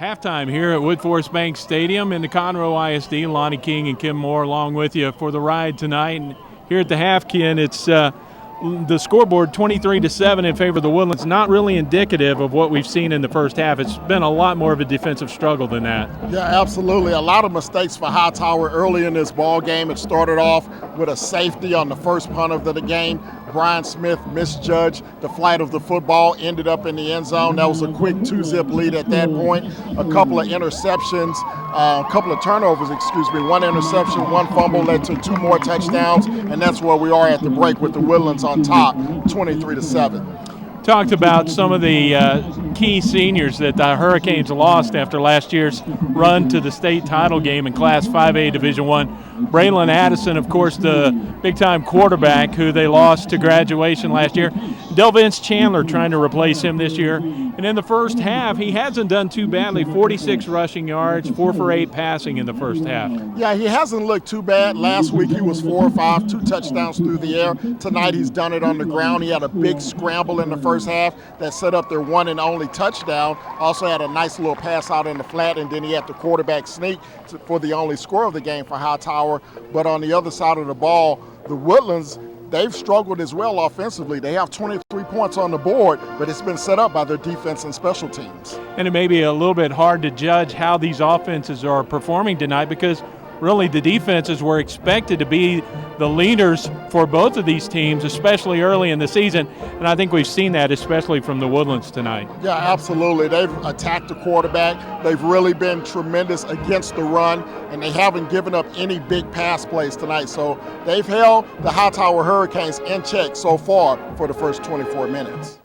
Halftime here at Wood Forest Bank Stadium in the Conroe ISD. Lonnie King and Kim Moore along with you for the ride tonight. And here at the half, Ken, it's the scoreboard 23-7 in favor of the Woodlands. Not really indicative of what we've seen in the first half. It's been a lot more of a defensive struggle than that. Yeah, absolutely. A lot of mistakes for Hightower early in this ball game. It started off with a safety on the first punt of the game. Brian Smith misjudged the flight of the football, ended up in the end zone. That was a quick 2-zip lead at that point. A couple of interceptions, a couple of turnovers, 1 interception, 1 fumble led to 2 more touchdowns, and that's where we are at the break with the Woodlands on top, 23-7. talked about some of the key seniors that the Hurricanes lost after last year's run to the state title game in Class 5A Division I. Braylon Addison, of course, the big-time quarterback who they lost to graduation last year. Delvince Chandler trying to replace him this year. And in the first half, he hasn't done too badly. 46 rushing yards, 4 for 8 passing in the first half. Yeah, he hasn't looked too bad. Last week he was 4 or 5, 2 touchdowns through the air. Tonight he's done it on the ground. He had a big scramble in the first half that set up their one and only touchdown. Also had a nice little pass out in the flat, and then he had the quarterback sneak for the only score of the game for Hightower. But on the other side of the ball, the Woodlands, they've struggled as well offensively. They have 23 points on the board, but it's been set up by their defense and special teams. And it may be a little bit hard to judge how these offenses are performing tonight because really the defenses were expected to be the leaders for both of these teams, especially early in the season. And I think we've seen that, especially from the Woodlands tonight. Yeah, absolutely. They've attacked the quarterback. They've really been tremendous against the run, and they haven't given up any big pass plays tonight. So they've held the Hightower Hurricanes in check so far for the first 24 minutes.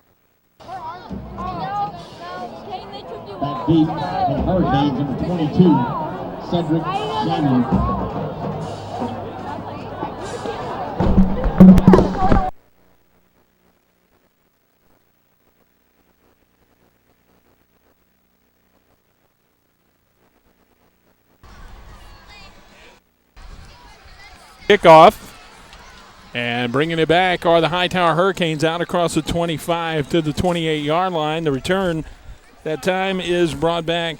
Back deep for the Hurricanes, number 22. Cedric Shannon. Kickoff. And bringing it back are the Hightower Hurricanes out across the 25 to the 28-yard line. The return that time is brought back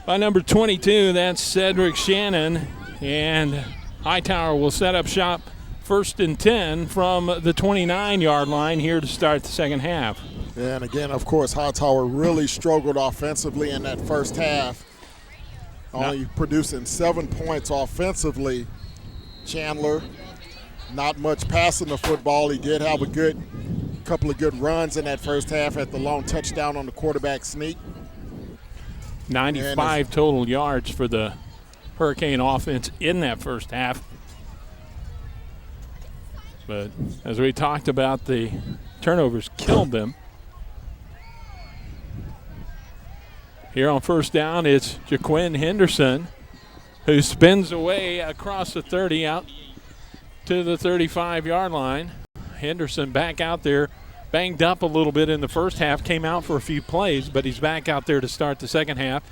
by number 22, that's Cedric Shannon, and Hightower will set up shop 1st and 10 from the 29-yard line here to start the second half. And again, of course, Hightower really struggled offensively in that first half, only producing 7 points offensively. Chandler, not much passing the football. He did have a couple of good runs in that first half at the long touchdown on the quarterback sneak. 95 total yards for the Hurricane offense in that first half. But as we talked about, the turnovers killed them. Here on first down, it's Jaquin Henderson, who spins away across the 30 out to the 35-yard line. Henderson back out there. Banged up a little bit in the first half, came out for a few plays, but he's back out there to start the second half.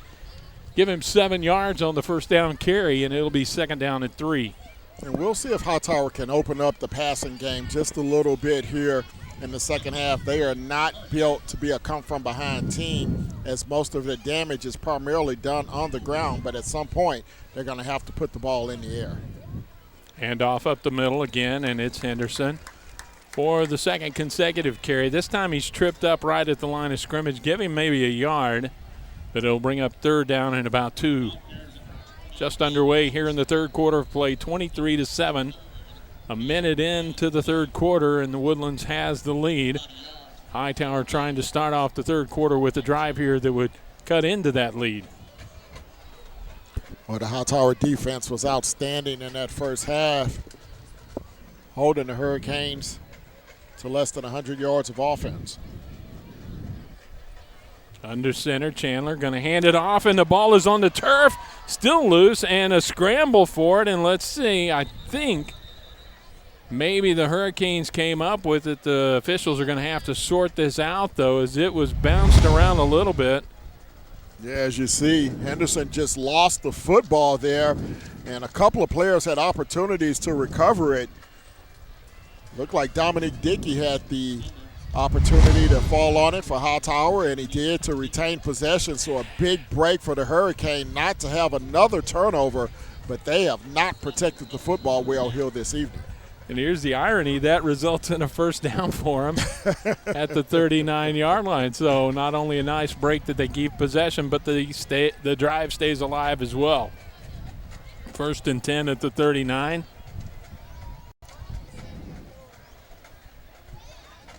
Give him 7 yards on the first down carry, and it'll be 2nd down and 3. And we'll see if Hightower can open up the passing game just a little bit here in the second half. They are not built to be a come-from-behind team, as most of the damage is primarily done on the ground, but at some point they're going to have to put the ball in the air. Hand off up the middle again, and it's Henderson for the second consecutive carry. This time he's tripped up right at the line of scrimmage. Give him maybe a yard, but it'll bring up 3rd down and about 2. Just underway here in the third quarter of play, 23-7. A minute into the third quarter, and the Woodlands has the lead. Hightower trying to start off the third quarter with a drive here that would cut into that lead. Well, the Hightower defense was outstanding in that first half, holding the Hurricanes to less than 100 yards of offense. Under center, Chandler going to hand it off, and the ball is on the turf, still loose, and a scramble for it. And let's see, I think maybe the Hurricanes came up with it. The officials are going to have to sort this out, though, as it was bounced around a little bit. Yeah, as you see, Henderson just lost the football there, and a couple of players had opportunities to recover it. Looked like Dominic Dickey had the opportunity to fall on it for Hightower, and he did, to retain possession. So a big break for the Hurricane not to have another turnover, but they have not protected the football well here this evening. And here's the irony, that results in a first down for them at the 39-yard line. So not only a nice break that they keep possession, but the drive stays alive as well. 1st and 10 at the 39.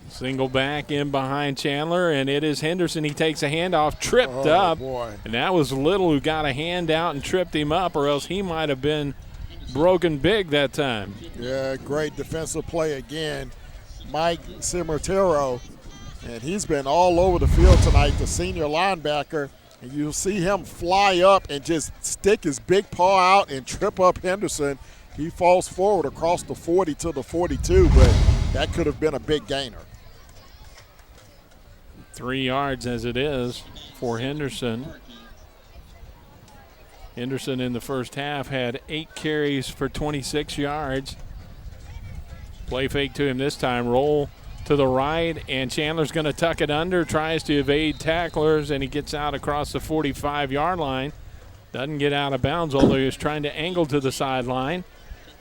Single back in behind Chandler, and it is Henderson. He takes a handoff, tripped up. Boy. And that was Little who got a hand out and tripped him up, or else he might have been broken big that time. Yeah, great defensive play again. Mike Cimertero And he's been all over the field tonight, the senior linebacker. And you'll see him fly up and just stick his big paw out and trip up Henderson. He falls forward across the 40 to the 42, but that could have been a big gainer. 3 yards as it is for Henderson. Henderson in the first half had 8 carries for 26 yards. Play fake to him this time. Roll to the right, and Chandler's going to tuck it under, tries to evade tacklers, and he gets out across the 45-yard line. Doesn't get out of bounds, although he was trying to angle to the sideline.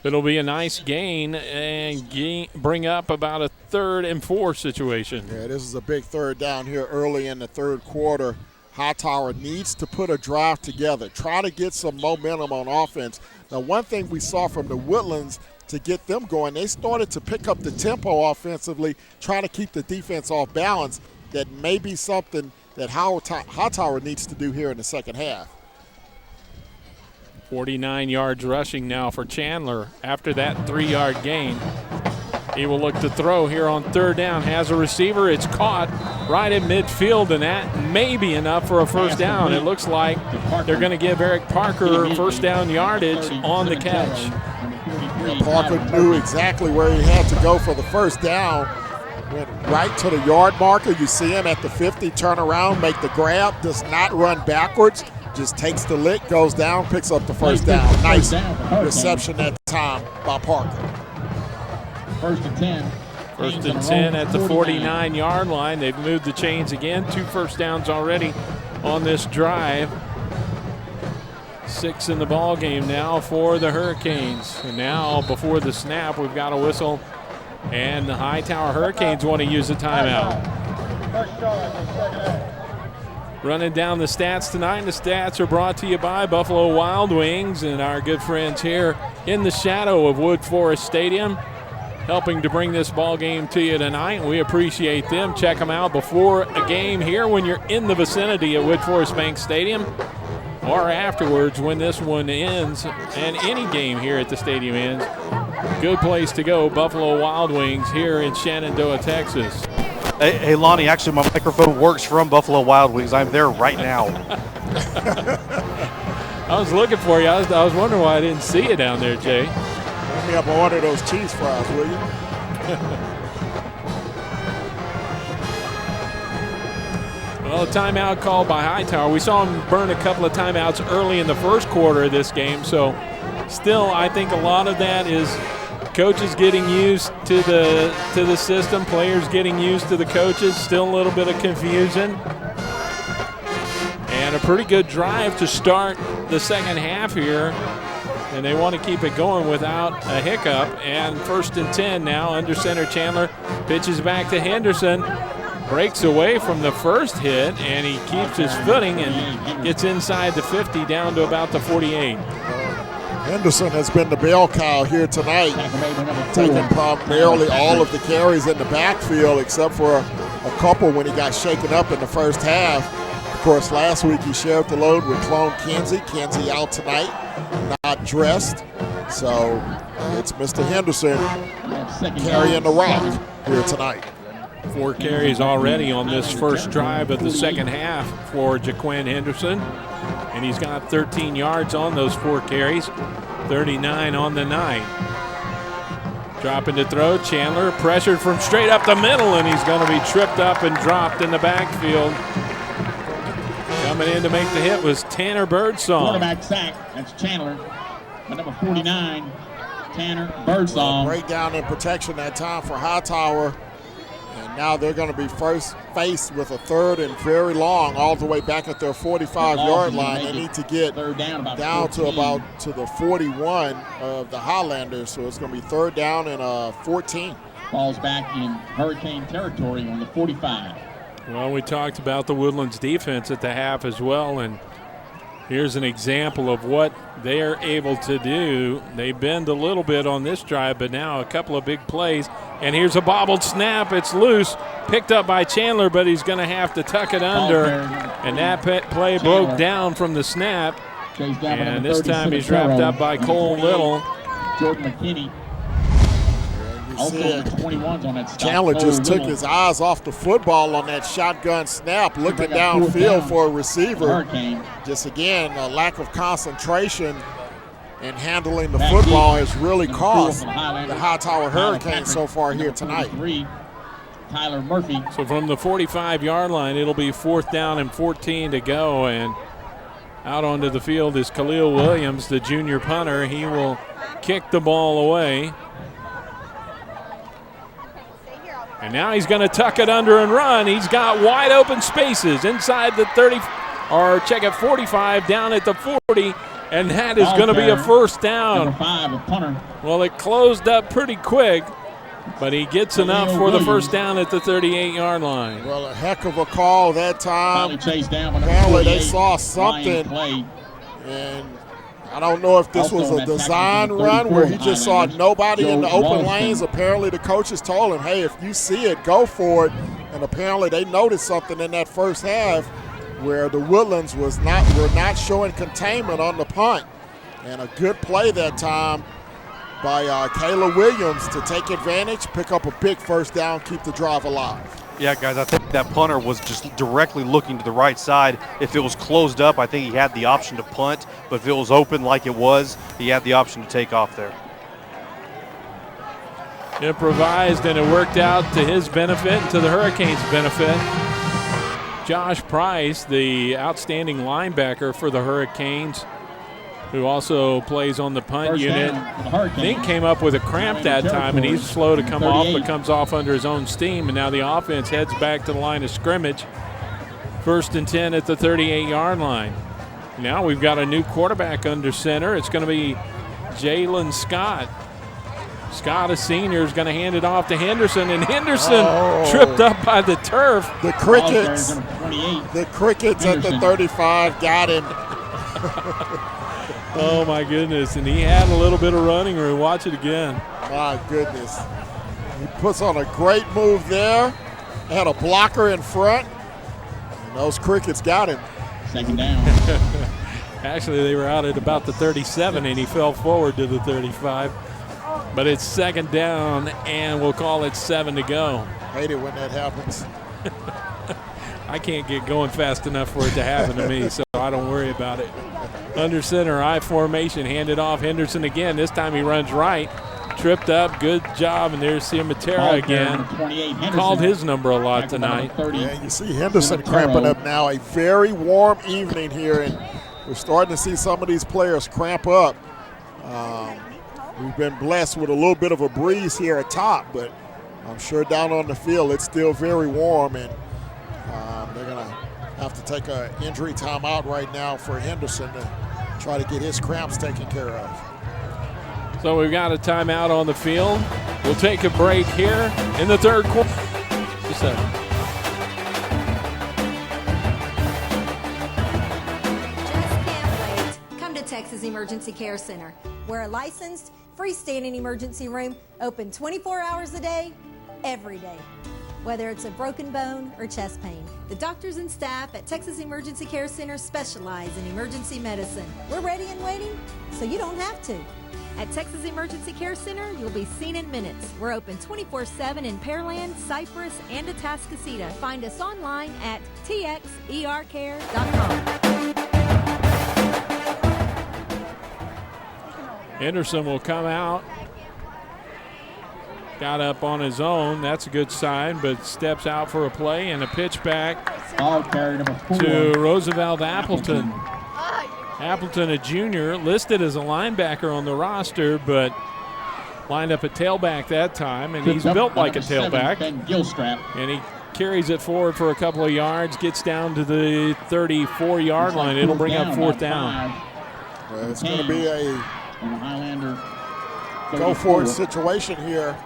It'll be a nice gain and bring up about a 3rd and 4 situation. Yeah, this is a big third down here early in the third quarter. Hightower needs to put a drive together, try to get some momentum on offense. Now, one thing we saw from the Woodlands to get them going, they started to pick up the tempo offensively, trying to keep the defense off balance. That may be something that Hightower needs to do here in the second half. 49 yards rushing now for Chandler after that 3-yard gain. He will look to throw here on 3rd down. Has a receiver. It's caught right in midfield, and that may be enough for a first down. It looks like they're going to give Eric Parker first down yardage on the catch. Yeah, Parker knew exactly where he had to go for the first down. Went right to the yard marker. You see him at the 50, turn around, make the grab, does not run backwards, just takes the lick, goes down, picks up the first down. Nice reception that time by Parker. 1st and 10. 1st and 10 at the 49-yard line. They've moved the chains again. 2 first downs already on this drive. 6 in the ball game now for the Hurricanes. And now before the snap, we've got a whistle, and the Hightower Hurricanes want to use a timeout. Running down the stats tonight. The stats are brought to you by Buffalo Wild Wings and our good friends here in the shadow of Wood Forest Stadium, helping to bring this ball game to you tonight. We appreciate them. Check them out before a game here when you're in the vicinity at Wood Forest Bank Stadium, or afterwards when this one ends and any game here at the stadium ends. Good place to go, Buffalo Wild Wings here in Shenandoah, Texas. Hey, Lonnie, actually my microphone works from Buffalo Wild Wings. I'm there right now. I was looking for you. I was wondering why I didn't see you down there, Jay. Let me up and order those cheese fries, will you? Well, a timeout called by Hightower. We saw him burn a couple of timeouts early in the first quarter of this game, so still I think a lot of that is coaches getting used to the system, players getting used to the coaches, still a little bit of confusion. And a pretty good drive to start the second half here, and they want to keep it going without a hiccup. And 1st and 10 now, under center. Chandler pitches back to Henderson. Breaks away from the first hit, and he keeps his footing and gets inside the 50 down to about the 48. Henderson has been the bell cow here tonight, taking primarily all of the carries in the backfield except for a couple when he got shaken up in the first half. Of course, last week he shared the load with clone Kenzie. Kenzie out tonight, not dressed. So it's Mr. Henderson carrying the rock here tonight. 4 carries already on this first drive of the second half for Jaquan Henderson. And he's got 13 yards on those 4 carries, 39 on the night. Dropping to throw, Chandler pressured from straight up the middle, and he's going to be tripped up and dropped in the backfield. Coming in to make the hit was Tanner Birdsong. Quarterback sack. That's Chandler. By number 49, Tanner Birdsong. Breakdown in protection that time for Hightower. And now they're going to be first faced with a 3rd and very long, all the way back at their 45-yard line. They need to get down to about to the 41 of the Highlanders, so it's going to be 3rd down and 14. Falls back in Hurricane territory on the 45. Well, we talked about the Woodlands defense at the half as well, and here's an example of what they're able to do. They bend a little bit on this drive, but now a couple of big plays. And here's a bobbled snap. It's loose, picked up by Chandler, but he's going to have to tuck it under. And that play broke down from the snap. And this time he's wrapped up by Cole Little. Jordan McKinney. You Also, see it. the 21's on that stop. Chandler just took Little. his eyes off the football on that shotgun snap, looking Bring up fourth downfield down for a receiver. Hurricane. Just again, a lack of concentration in handling the Back football deep. has really Number 4 caused for the Highlanders. the Hightower Tyler Hurricanes Patrick. so far here Number tonight. 43, Tyler Murphy. So from the 45-yard line, it'll be 4th down and 14 to go. And out onto the field is Khalil Williams, the junior punter. He will kick the ball away. And now he's going to tuck it under and run. He's got wide open spaces inside the 30, or check at 45, down at the 40. And that is going to be a first down. Number 5, a punter. Well, it closed up pretty quick, but he gets enough for the first down at the 38-yard line. Well, a heck of a call that time. Finally chased down by number Apparently they 48, saw something, Ryan and I don't know if this Also was on a that tackle design for the run where he 34 just saw Highlanders, nobody in the Joe open Ralston. lanes. Apparently the coaches told him, hey, if you see it, go for it. And apparently they noticed something in that first half where the Woodlands were not showing containment on the punt. And a good play that time by Kayla Williams to take advantage, pick up a big first down, keep the drive alive. Yeah, guys, I think that punter was just directly looking to the right side. If it was closed up, I think he had the option to punt. But if it was open like it was, he had the option to take off there. Improvised, and it worked out to his benefit and to the Hurricanes' benefit. Josh Price, the outstanding linebacker for the Hurricanes, who also plays on the punt First unit, down for the Hurricanes. I think came up with a cramp that time, and he's slow to come off, but comes off under his own steam. And now the offense heads back to the line of scrimmage. 1st and 10 at the 38-yard line. Now we've got a new quarterback under center. It's going to be Jalen Scott. Scott, a senior, is going to hand it off to Henderson, and Henderson tripped up by the turf. The Crickets at the 35 got him. Oh, my goodness. And he had a little bit of running room. Watch it again. My goodness. He puts on a great move there. Had a blocker in front. And those Crickets got him. Second down. Actually, they were out at about the 37, and he fell forward to the 35. But it's 2nd down, and we'll call it 7 to go. Hate it when that happens. I can't get going fast enough for it to happen to me, so I don't worry about it. Under center, I formation, handed off Henderson again. This time he runs right, tripped up, good job, and there's Matera again. Called his number a lot tonight. Yeah, you see Henderson cramping up now. A very warm evening here, and we're starting to see some of these players cramp up. We've been blessed with a little bit of a breeze here at top, but I'm sure down on the field it's still very warm, and they're going to have to take an injury timeout right now for Henderson to try to get his cramps taken care of. So we've got a timeout on the field. We'll take a break here in the 3rd quarter. Just a second. Come to Texas Emergency Care Center. We're a licensed, freestanding emergency room open 24 hours a day, every day. Whether it's a broken bone or chest pain, the doctors and staff at Texas Emergency Care Center specialize in emergency medicine. We're ready and waiting, so you don't have to. At Texas Emergency Care Center, you'll be seen in minutes. We're open 24/7 in Pearland, Cypress, and Atascocita. Find us online at txercare.com. Henderson will come out. Got up on his own. That's a good sign, but steps out for a play and a pitch back to Roosevelt Appleton. Appleton, a junior, listed as a linebacker on the roster, but lined up at tailback that time, and he's built like a tailback. And he carries it forward for a couple of yards, gets down to the 34-yard line. It'll bring up 4th down. Well, it's going to be a go-for-it situation here.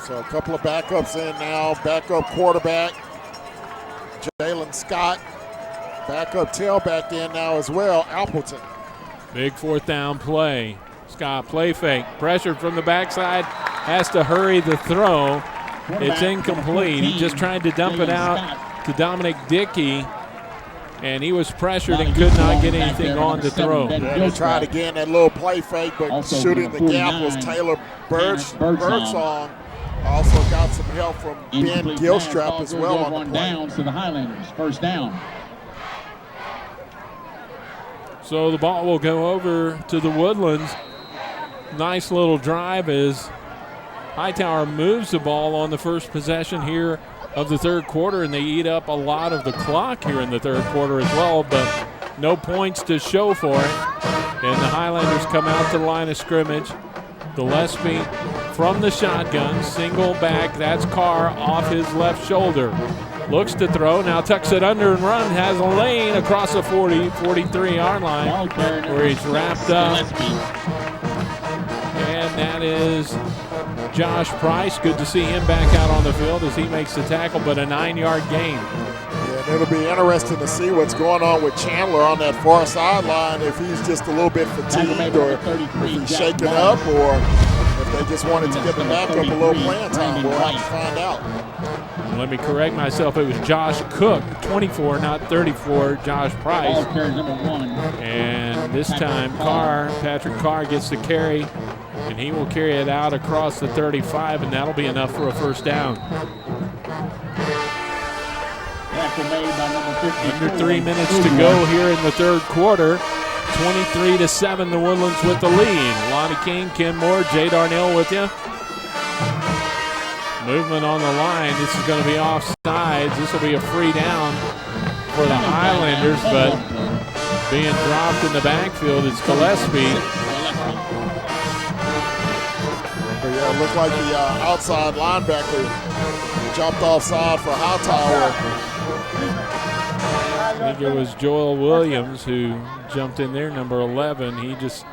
So a couple of backups in now. Backup quarterback, Jalen Scott. Backup tailback in now as well, Appleton. Big 4th down play. Scott play fake. Pressured from the backside. Has to hurry the throw. It's incomplete. He just tried to dump it out to Dominic Dickey. and he was pressured and could not get anything on to throw. Yeah, they tried again that little play fake, but shooting the gap was Taylor Birdsong. Also got some help from Ben Gilstrap as well on the play. Downs to the Highlanders. First down. So the ball will go over to the Woodlands. Nice little drive as Hightower moves the ball on the first possession here of the third quarter, and they eat up a lot of the clock here in the third quarter as well, but no points to show for it. And the Highlanders come out to the line of scrimmage. Gillespie from the shotgun, single back, that's Carr off his left shoulder. Looks to throw, now tucks it under and run, has a lane across the 40, 43-yard line where he's wrapped up. And that is Josh Price. Good to see him back out on the field as he makes the tackle, but a 9-yard gain. Yeah, and it'll be interesting to see what's going on with Chandler on that far sideline, if he's just a little bit fatigued or if he's shaken up or if they just wanted to get the backup a little playing time. We'll have to find out. Let me correct myself. It was Josh Cook, 24, not 34, Josh Price. And this time Patrick Carr gets the carry, and he will carry it out across the 35, and that'll be enough for a first down. Under 3 minutes to go here in the third quarter. 23-7, the Woodlands with the lead. Lonnie King, Ken Moore, Jay Darnell with you. Movement on the line. This is going to be offsides. This will be a free down for the Highlanders, but being dropped in the backfield is Gillespie. Yeah, it looked like the outside linebacker jumped offside for Hightower. I think it was Joel Williams who jumped in there, number 11. He just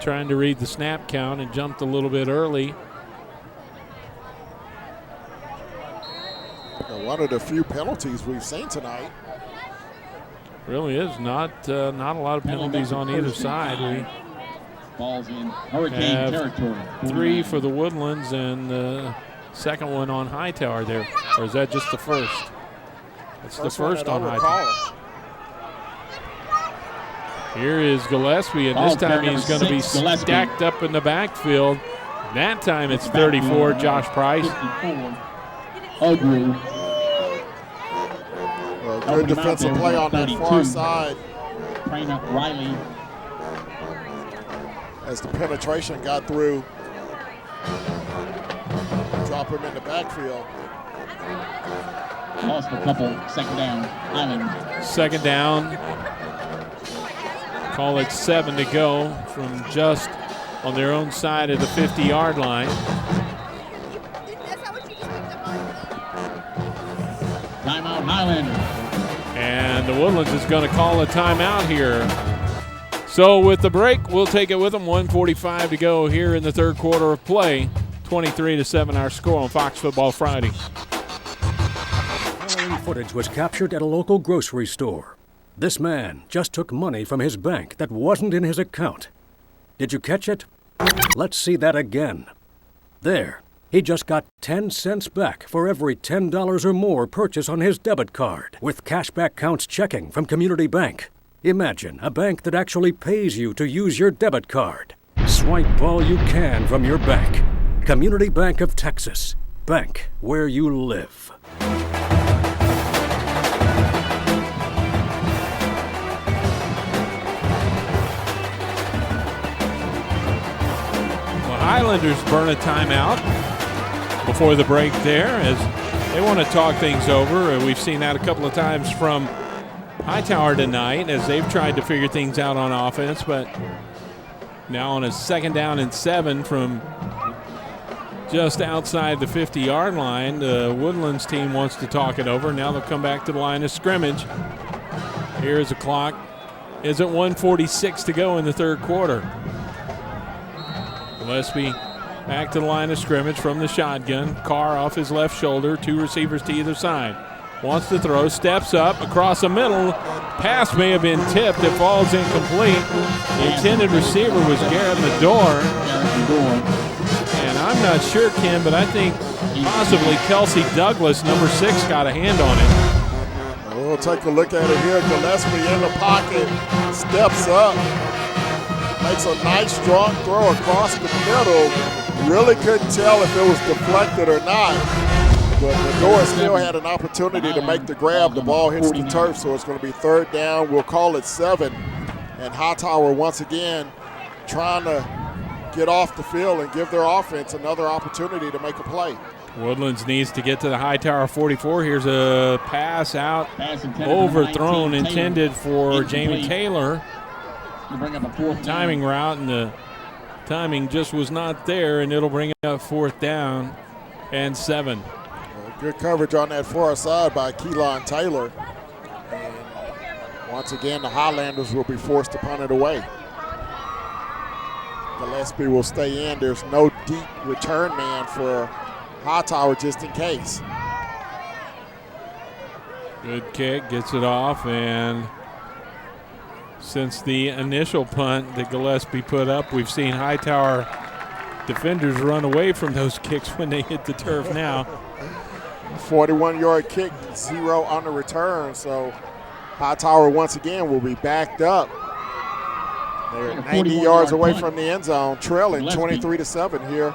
trying to read the snap count and jumped a little bit early. One of the few penalties we've seen tonight. Really is not a lot of penalties on either side. We Ball's in Hurricane territory. 3 for the Woodlands and the second one on Hightower there. Or is that just the first? It's the first on Hightower. Here is Gillespie, and this time he's going to be stacked up in the backfield. That time it's 34, Josh Price. Good defensive play on that far side. Riley. As the penetration got through. Drop him in the backfield. Lost a couple. Second down. Island. Second down. Call it 7 to go from just on their own side of the 50-yard line. Timeout Highlanders. And the Woodlands is going to call a timeout here. So with the break, we'll take it with them. 1:45 to go here in the third quarter of play. 23-7 our score on Fox Football Friday. Following footage was captured at a local grocery store. This man just took money from his bank that wasn't in his account. Did you catch it? Let's see that again. There. He just got 10 cents back for every $10 or more purchase on his debit card with cashback counts checking from Community Bank. Imagine a bank that actually pays you to use your debit card. Swipe all you can from your bank. Community Bank of Texas. Bank where you live. Highlanders burn a timeout before the break there as they want to talk things over. We've seen that a couple of times from Hightower tonight as they've tried to figure things out on offense, but now on a second down and 7 from just outside the 50-yard line, the Woodlands team wants to talk it over. Now they'll come back to the line of scrimmage. Here's the clock. Is at 1:46 to go in the third quarter. Gillespie back to the line of scrimmage from the shotgun. Carr off his left shoulder. 2 receivers to either side. Wants to throw. Steps up across the middle. Pass may have been tipped. It falls incomplete. The intended receiver was Garrett Medor. And I'm not sure, Ken, but I think possibly Kelsey Douglas, number 6, got a hand on it. We'll take a look at it here. Gillespie in the pocket, steps up, makes a nice strong throw across the middle. Really couldn't tell if it was deflected or not. But Medora still had an opportunity to make the grab. The ball hits the turf, so it's going to be 3rd down. We'll call it 7. And Hightower once again trying to get off the field and give their offense another opportunity to make a play. Woodlands needs to get to the Hightower 44. Here's a pass out, overthrown, intended for Jamie Taylor. Timing route, and the timing just was not there, and it'll bring up 4th down and 7. Good coverage on that far side by Keelan Taylor. And once again, the Highlanders will be forced to punt it away. Gillespie will stay in. There's no deep return man for Hightower just in case. Good kick, gets it off, and since the initial punt that Gillespie put up, we've seen Hightower defenders run away from those kicks when they hit the turf now. 41-yard kick, 0 on the return, so Hightower once again will be backed up. They're 90 yards away from the end zone, trailing 23-7 here.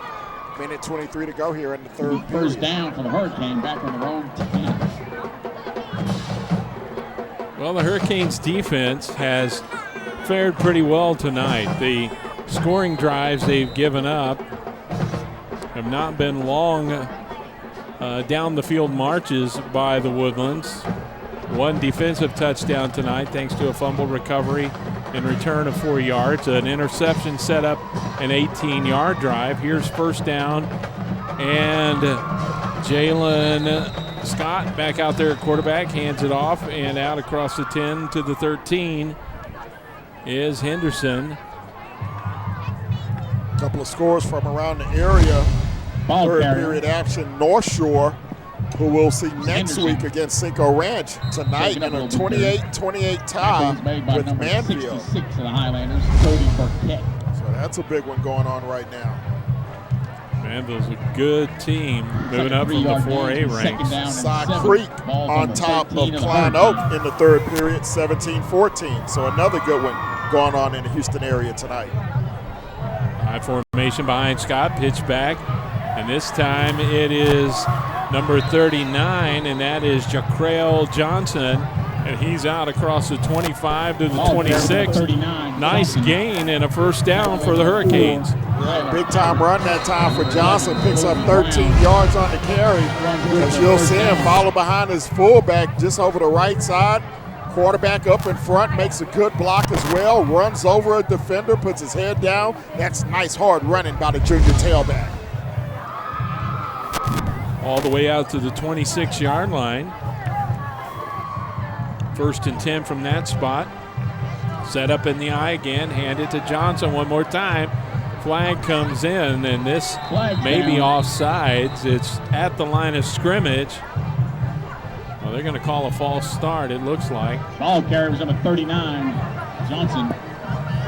Minute 23 to go here in the 3rd period. 1st down for the Hurricane, back on their own 10. Well, the Hurricanes defense has fared pretty well tonight. The scoring drives they've given up have not been long down the field marches by the Woodlands. 1 defensive touchdown tonight thanks to a fumble recovery and return of 4 yards. An interception set up an 18-yard drive. Here's 1st down, and Jalen Scott back out there at quarterback, hands it off, and out across the 10 to the 13 is Henderson. A couple of scores from around the area. 3rd period action, North Shore, who we'll see next week against Cinco Ranch tonight in a 28-28 tie with Manville. So that's a big one going on right now. Manville's a good team moving up from the 4A ranks. Side Creek on top of Klein Oak in the 3rd period, 17-14. So another good one going on in the Houston area tonight. High formation behind Scott, pitch back. And this time it is number 39, and that is Jacrael Johnson. And he's out across the 25 to the 26. Nice gain and a 1st down for the Hurricanes. Yeah, big time run that time for Johnson. Picks up 13 yards on the carry. As you'll see him follow behind his fullback just over the right side. Quarterback up in front, makes a good block as well. Runs over a defender, puts his head down. That's nice hard running by the junior tailback. All the way out to the 26-yard line. 1st and 10 from that spot. Set up in the eye again, hand it to Johnson one more time. Flag comes in, and this may be offsides. It's at the line of scrimmage. Well, they're going to call a false start, it looks like. Ball carrier was number 39, Johnson.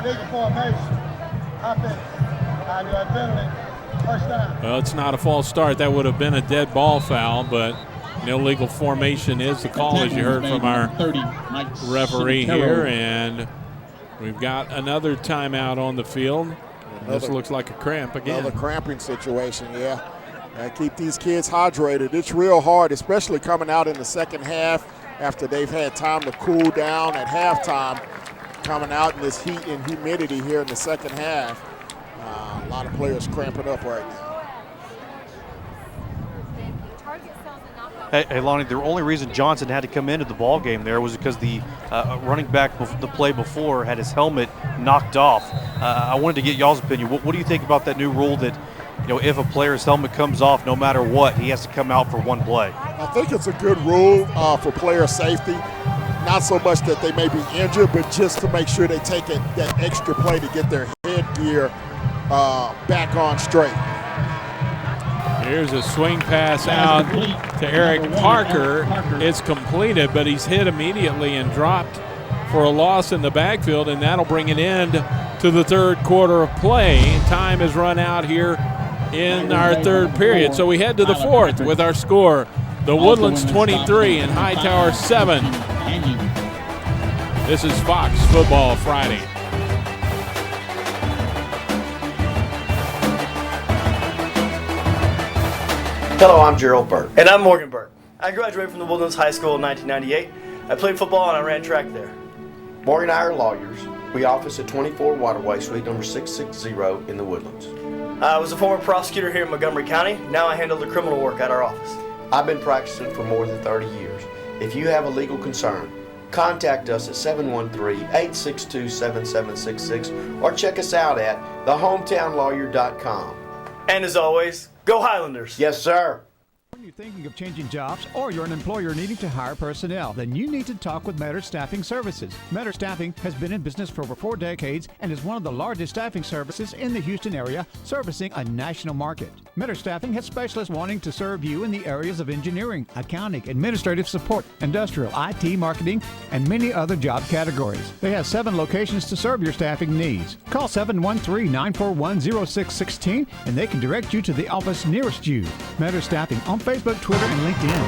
Illegal formation. Offense. First down. Well, it's not a false start. That would have been a dead ball foul, but an illegal formation is the call, as you heard from our referee here. And we've got another timeout on the field. This looks like a cramp again. Another cramping situation, yeah. Keep these kids hydrated. It's real hard, especially coming out in the second half after they've had time to cool down at halftime. Coming out in this heat and humidity here in the second half. A lot of players cramping up right now. Hey, Lonnie, the only reason Johnson had to come into the ball game there was because the running back the play before had his helmet knocked off. I wanted to get y'all's opinion. What do you think about that new rule that, if a player's helmet comes off, no matter what, he has to come out for one play? I think it's a good rule for player safety. Not so much that they may be injured, but just to make sure they take that extra play to get their headgear back on straight. Here's a swing pass out to Eric Parker. It's completed, but he's hit immediately and dropped for a loss in the backfield, and that'll bring an end to the 3rd quarter of play. Time has run out here in our 3rd period. So we head to the 4th with our score The Woodlands 23 and Hightower 7. This is Fox Football Friday. Hello, I'm Gerald Burke. And I'm Morgan Burke. I graduated from the Woodlands High School in 1998. I played football and I ran track there. Morgan and I are lawyers. We office at 24 Waterway Suite number 660 in the Woodlands. I was a former prosecutor here in Montgomery County. Now I handle the criminal work at our office. I've been practicing for more than 30 years. If you have a legal concern, contact us at 713-862-7766 or check us out at thehometownlawyer.com. And as always, go Highlanders! Yes, sir. When you're thinking of changing jobs or you're an employer needing to hire personnel, then you need to talk with Metter Staffing Services. Metter Staffing has been in business for over 4 decades and is one of the largest staffing services in the Houston area, servicing a national market. Metter Staffing has specialists wanting to serve you in the areas of engineering, accounting, administrative support, industrial, IT, marketing, and many other job categories. They have 7 locations to serve your staffing needs. Call 713-941-0616 and they can direct you to the office nearest you. Metter Staffing on Facebook, Twitter, and LinkedIn.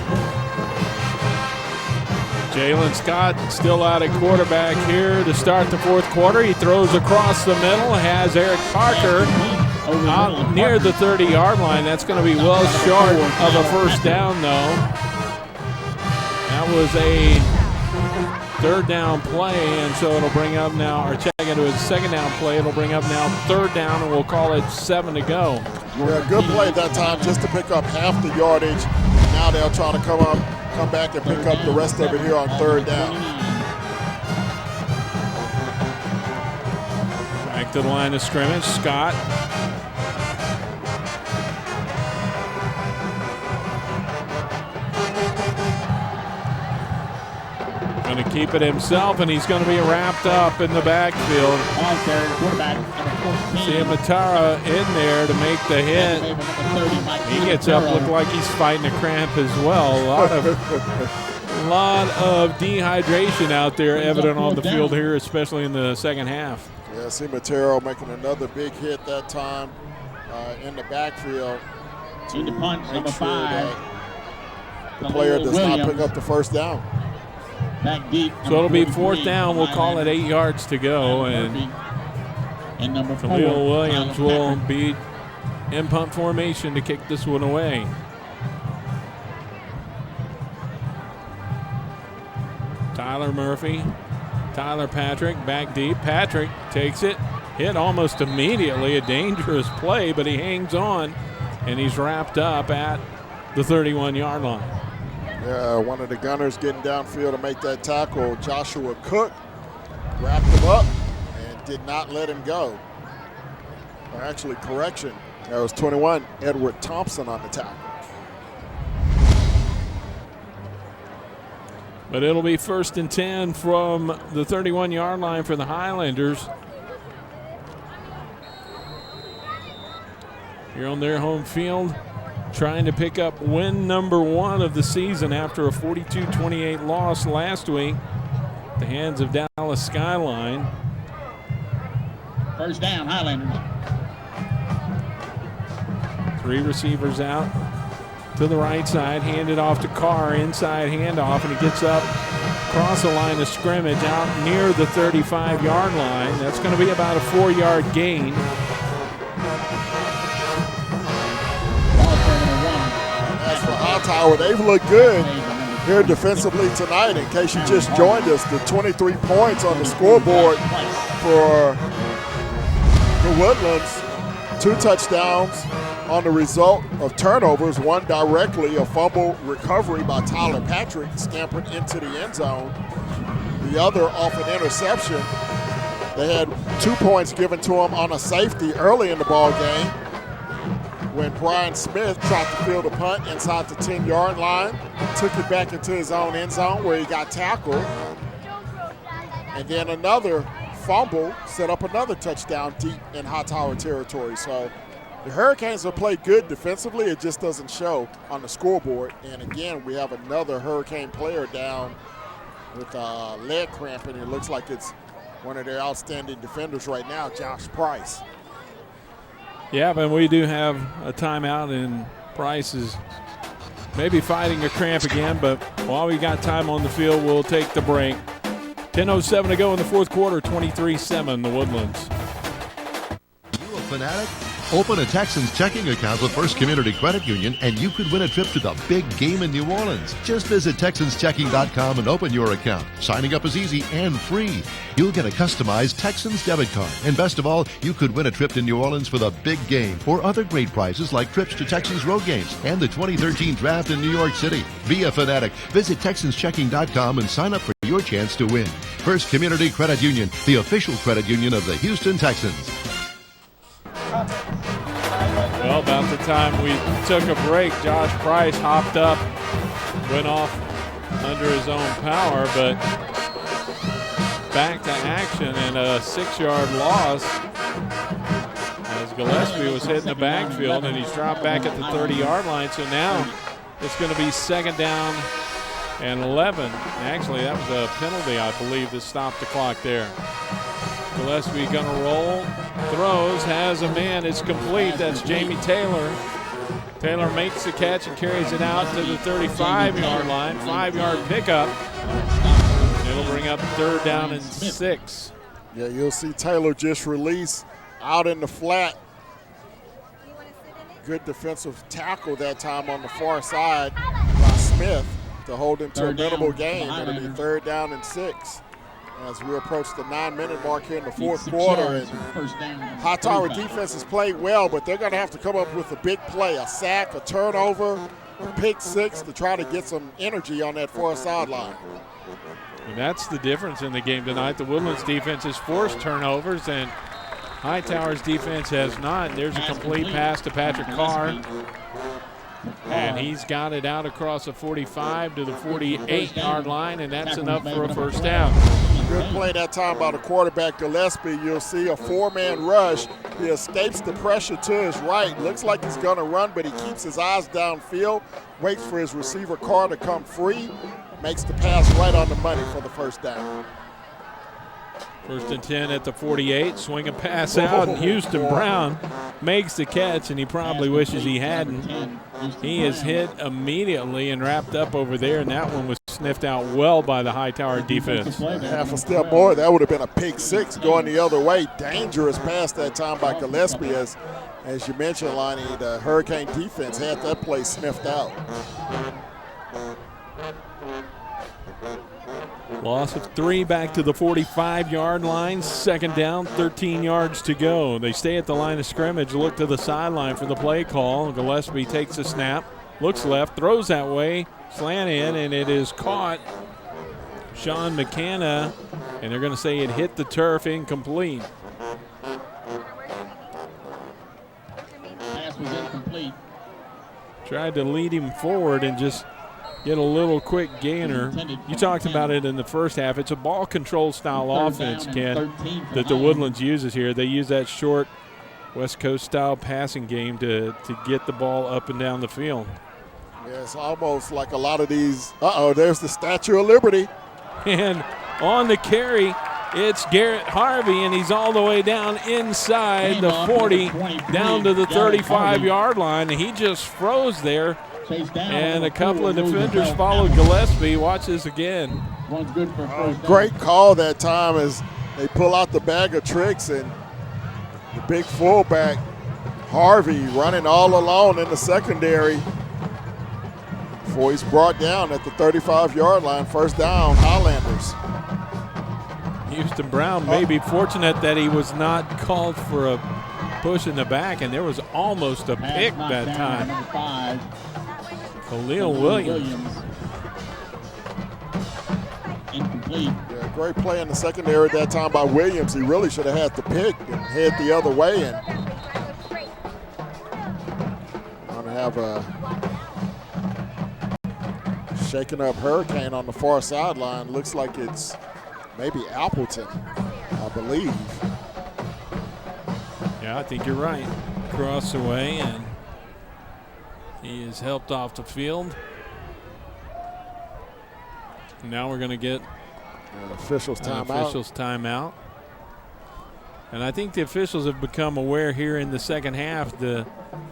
Jalen Scott still out at quarterback here to start the fourth quarter. He throws across the middle, has Eric Parker out near the 30-yard line. That's going to be well short of a first down, though. That was a third down play, and so it'll bring up now, or check into his second down play. It'll bring up now third down, and we'll call it 7 to go. Yeah, good play that time just to pick up half the yardage. Now they'll try to come back and pick up the rest of it here on third down. Back to the line of scrimmage, Scott. Going to keep it himself, and he's going to be wrapped up in the backfield. See Matara in there to make the hit. He gets up, look like he's fighting a cramp as well. A lot of dehydration out there evident on the field here, especially in the second half. Yeah, see Matero making another big hit that time in the backfield to make sure that the player does not pick up the first down. Back deep. So it'll be fourth down. We'll call it 8 yards to go, and number 4, Khalil Williams will be in punt formation to kick this one away. Tyler Murphy, Tyler Patrick back deep. Patrick takes it, hit almost immediately, a dangerous play, but he hangs on, and he's wrapped up at the 31-yard line. Yeah, one of the gunners getting downfield to make that tackle, Joshua Cook, wrapped him up and did not let him go. Or actually, correction, that was 21, Edward Thompson on the tackle. But it'll be 1st and 10 from the 31-yard line for the Highlanders. Here on their home field, trying to pick up win number 1 of the season after a 42-28 loss last week at the hands of Dallas Skyline. First down, Highlanders. 3 receivers out to the right side, handed off to Carr, inside handoff, and he gets up across the line of scrimmage out near the 35-yard line. That's going to be about a 4-yard gain. As for Hightower, they've looked good here defensively tonight. In case you just joined us, the 23 points on the scoreboard for the Woodlands, 2 touchdowns on the result of turnovers, one directly, a fumble recovery by Tyler Patrick, scampered into the end zone. The other off an interception. They had 2 points given to him on a safety early in the ball game when Brian Smith tried to field a punt inside the 10-yard line, took it back into his own end zone where he got tackled. And then another fumble set up another touchdown deep in Hightower territory. So the Hurricanes have played good defensively. It just doesn't show on the scoreboard. And again, we have another Hurricane player down with leg cramp, and it looks like it's one of their outstanding defenders right now, Josh Price. Yeah, but we do have a timeout, and Price is maybe fighting a cramp again, but while we got time on the field, we'll take the break. 10:07 to go in the fourth quarter, 23-7 the Woodlands. You a fanatic? Open a Texans checking account with First Community Credit Union and you could win a trip to the big game in New Orleans. Just visit TexansChecking.com and open your account. Signing up is easy and free. You'll get a customized Texans debit card. And best of all, you could win a trip to New Orleans for the big game or other great prizes like trips to Texans road games and the 2013 draft in New York City. Be a fanatic. Visit TexansChecking.com and sign up for your chance to win. First Community Credit Union, the official credit union of the Houston Texans. Well, about the time we took a break, Josh Price hopped up, went off under his own power, but back to action and a 6-yard loss as Gillespie was hitting the backfield and he's dropped back at the 30-yard line. So now it's going to be 2nd down and 11. Actually, that was a penalty, I believe, that stopped the clock there. Gillespie going to roll, throws, has a man, it's complete. That's Jamie Taylor. Taylor makes the catch and carries it out to the 35-yard line, 5-yard pickup. It'll bring up 3rd down and 6. Yeah, you'll see Taylor just release out in the flat. Good defensive tackle that time on the far side by Smith to hold him to a minimal gain. It'll be 3rd down and 6. As we approach the 9-minute mark here in the fourth quarter. And Hightower defense has played well, but they're going to have to come up with a big play, a sack, a turnover, a pick 6 to try to get some energy on that far sideline. And that's the difference in the game tonight. The Woodlands defense has forced turnovers, and Hightower's defense has not. There's a complete pass to Patrick Carr. And he's got it out across the 45 to the 48-yard line, and that's enough for a 1st down. Good play that time by the quarterback, Gillespie. You'll see a 4-man rush. He escapes the pressure to his right. Looks like he's going to run, but he keeps his eyes downfield, waits for his receiver Carr to come free, makes the pass right on the money for the 1st down. 1st and 10 at the 48, swing a pass out, and Houston Brown makes the catch, and he probably wishes he hadn't. He is hit immediately and wrapped up over there, and that one was sniffed out well by the Hightower defense. Half a step more, that would have been a pick 6 going the other way. Dangerous pass that time by Gillespie. As you mentioned, Lonnie, the Hurricane defense had that play sniffed out. Loss of 3 back to the 45-yard line. 2nd down, 13 yards to go. They stay at the line of scrimmage, look to the sideline for the play call. Gillespie takes a snap, looks left, throws that way, slant in, and it is caught. Sean McKenna, and they're going to say it hit the turf, incomplete. Pass was incomplete. Tried to lead him forward and just get a little quick gainer. You talked about it in the first half. It's a ball control style offense, Ken, that the Woodlands uses here. They use that short West Coast style passing game to get the ball up and down the field. Yeah, it's almost like a lot of these. There's the Statue of Liberty. And on the carry, it's Garrett Harvey, and he's all the way down inside the 40, down to the 35-yard line. He just froze there. And a couple of defenders followed Gillespie. Watch this again. One's good for first down. Great call that time as they pull out the bag of tricks, and the big fullback, Harvey, running all alone in the secondary before he's brought down at the 35-yard line. 1st down, Highlanders. Houston Brown may be fortunate that he was not called for a push in the back, and there was almost a pick that time. Number 5. Khalil Williams. Incomplete. Yeah, great play in the secondary that time by Williams. He really should have had the pick and head the other way. And going to have a shaking up Hurricane on the far sideline. Looks like it's maybe Appleton, I believe. Yeah, I think you're right. Cross away, and he is helped off the field. Now we're going to get officials timeout. And I think the officials have become aware here in the second half the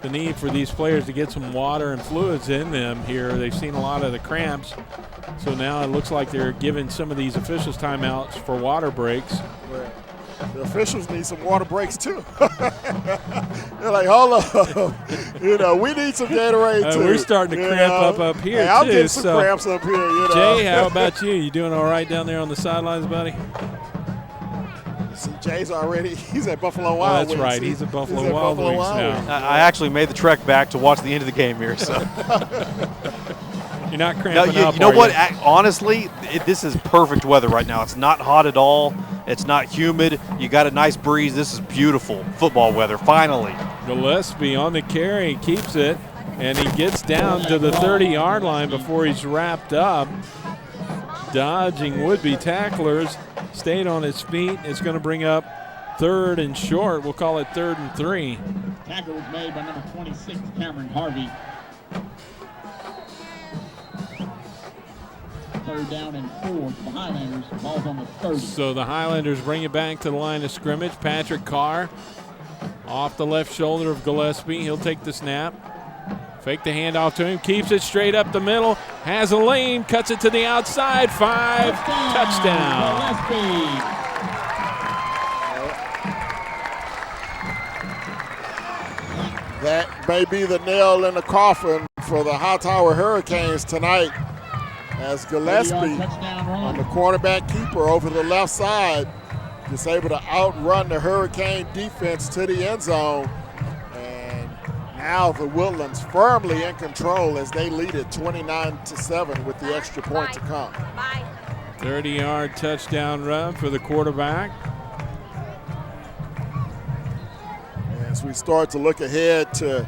need for these players to get some water and fluids in them here. They've seen a lot of the cramps. So now it looks like they're giving some of these officials timeouts for water breaks. Well, the officials need some water breaks too. They're like, hold up, we need some Gatorade too. We're starting to cramp up here hey, I'm too. getting some cramps up here. Jay, how about you? You doing all right down there on the sidelines, buddy? See, Jay's already, he's at Buffalo Wild Wings. That's right, he's at Buffalo Wild Wings now. I actually made the trek back to watch the end of the game here. So you're not cramping up, you know what? Honestly, this is perfect weather right now. It's not hot at all. It's not humid. You got a nice breeze. This is beautiful football weather, finally. Gillespie on the carry, keeps it, and he gets down to the 30-yard line before he's wrapped up. Dodging would-be tacklers, stayed on his feet. It's going to bring up 3rd and short. We'll call it 3rd and 3. Tackle was made by number 26, Cameron Harvey. 3rd down and 4 for the Highlanders. Ball's on the 30. So the Highlanders bring it back to the line of scrimmage. Patrick Carr off the left shoulder of Gillespie. He'll take the snap. Fake the handoff to him. Keeps it straight up the middle. Has a lane. Cuts it to the outside. 5. Touchdown. That may be the nail in the coffin for the Hightower Hurricanes tonight, as Gillespie on the quarterback keeper over the left side is able to outrun the Hurricane defense to the end zone. And now the Woodlands firmly in control as they lead it 29-7 with the extra point to come. 30-yard touchdown run for the quarterback. As we start to look ahead to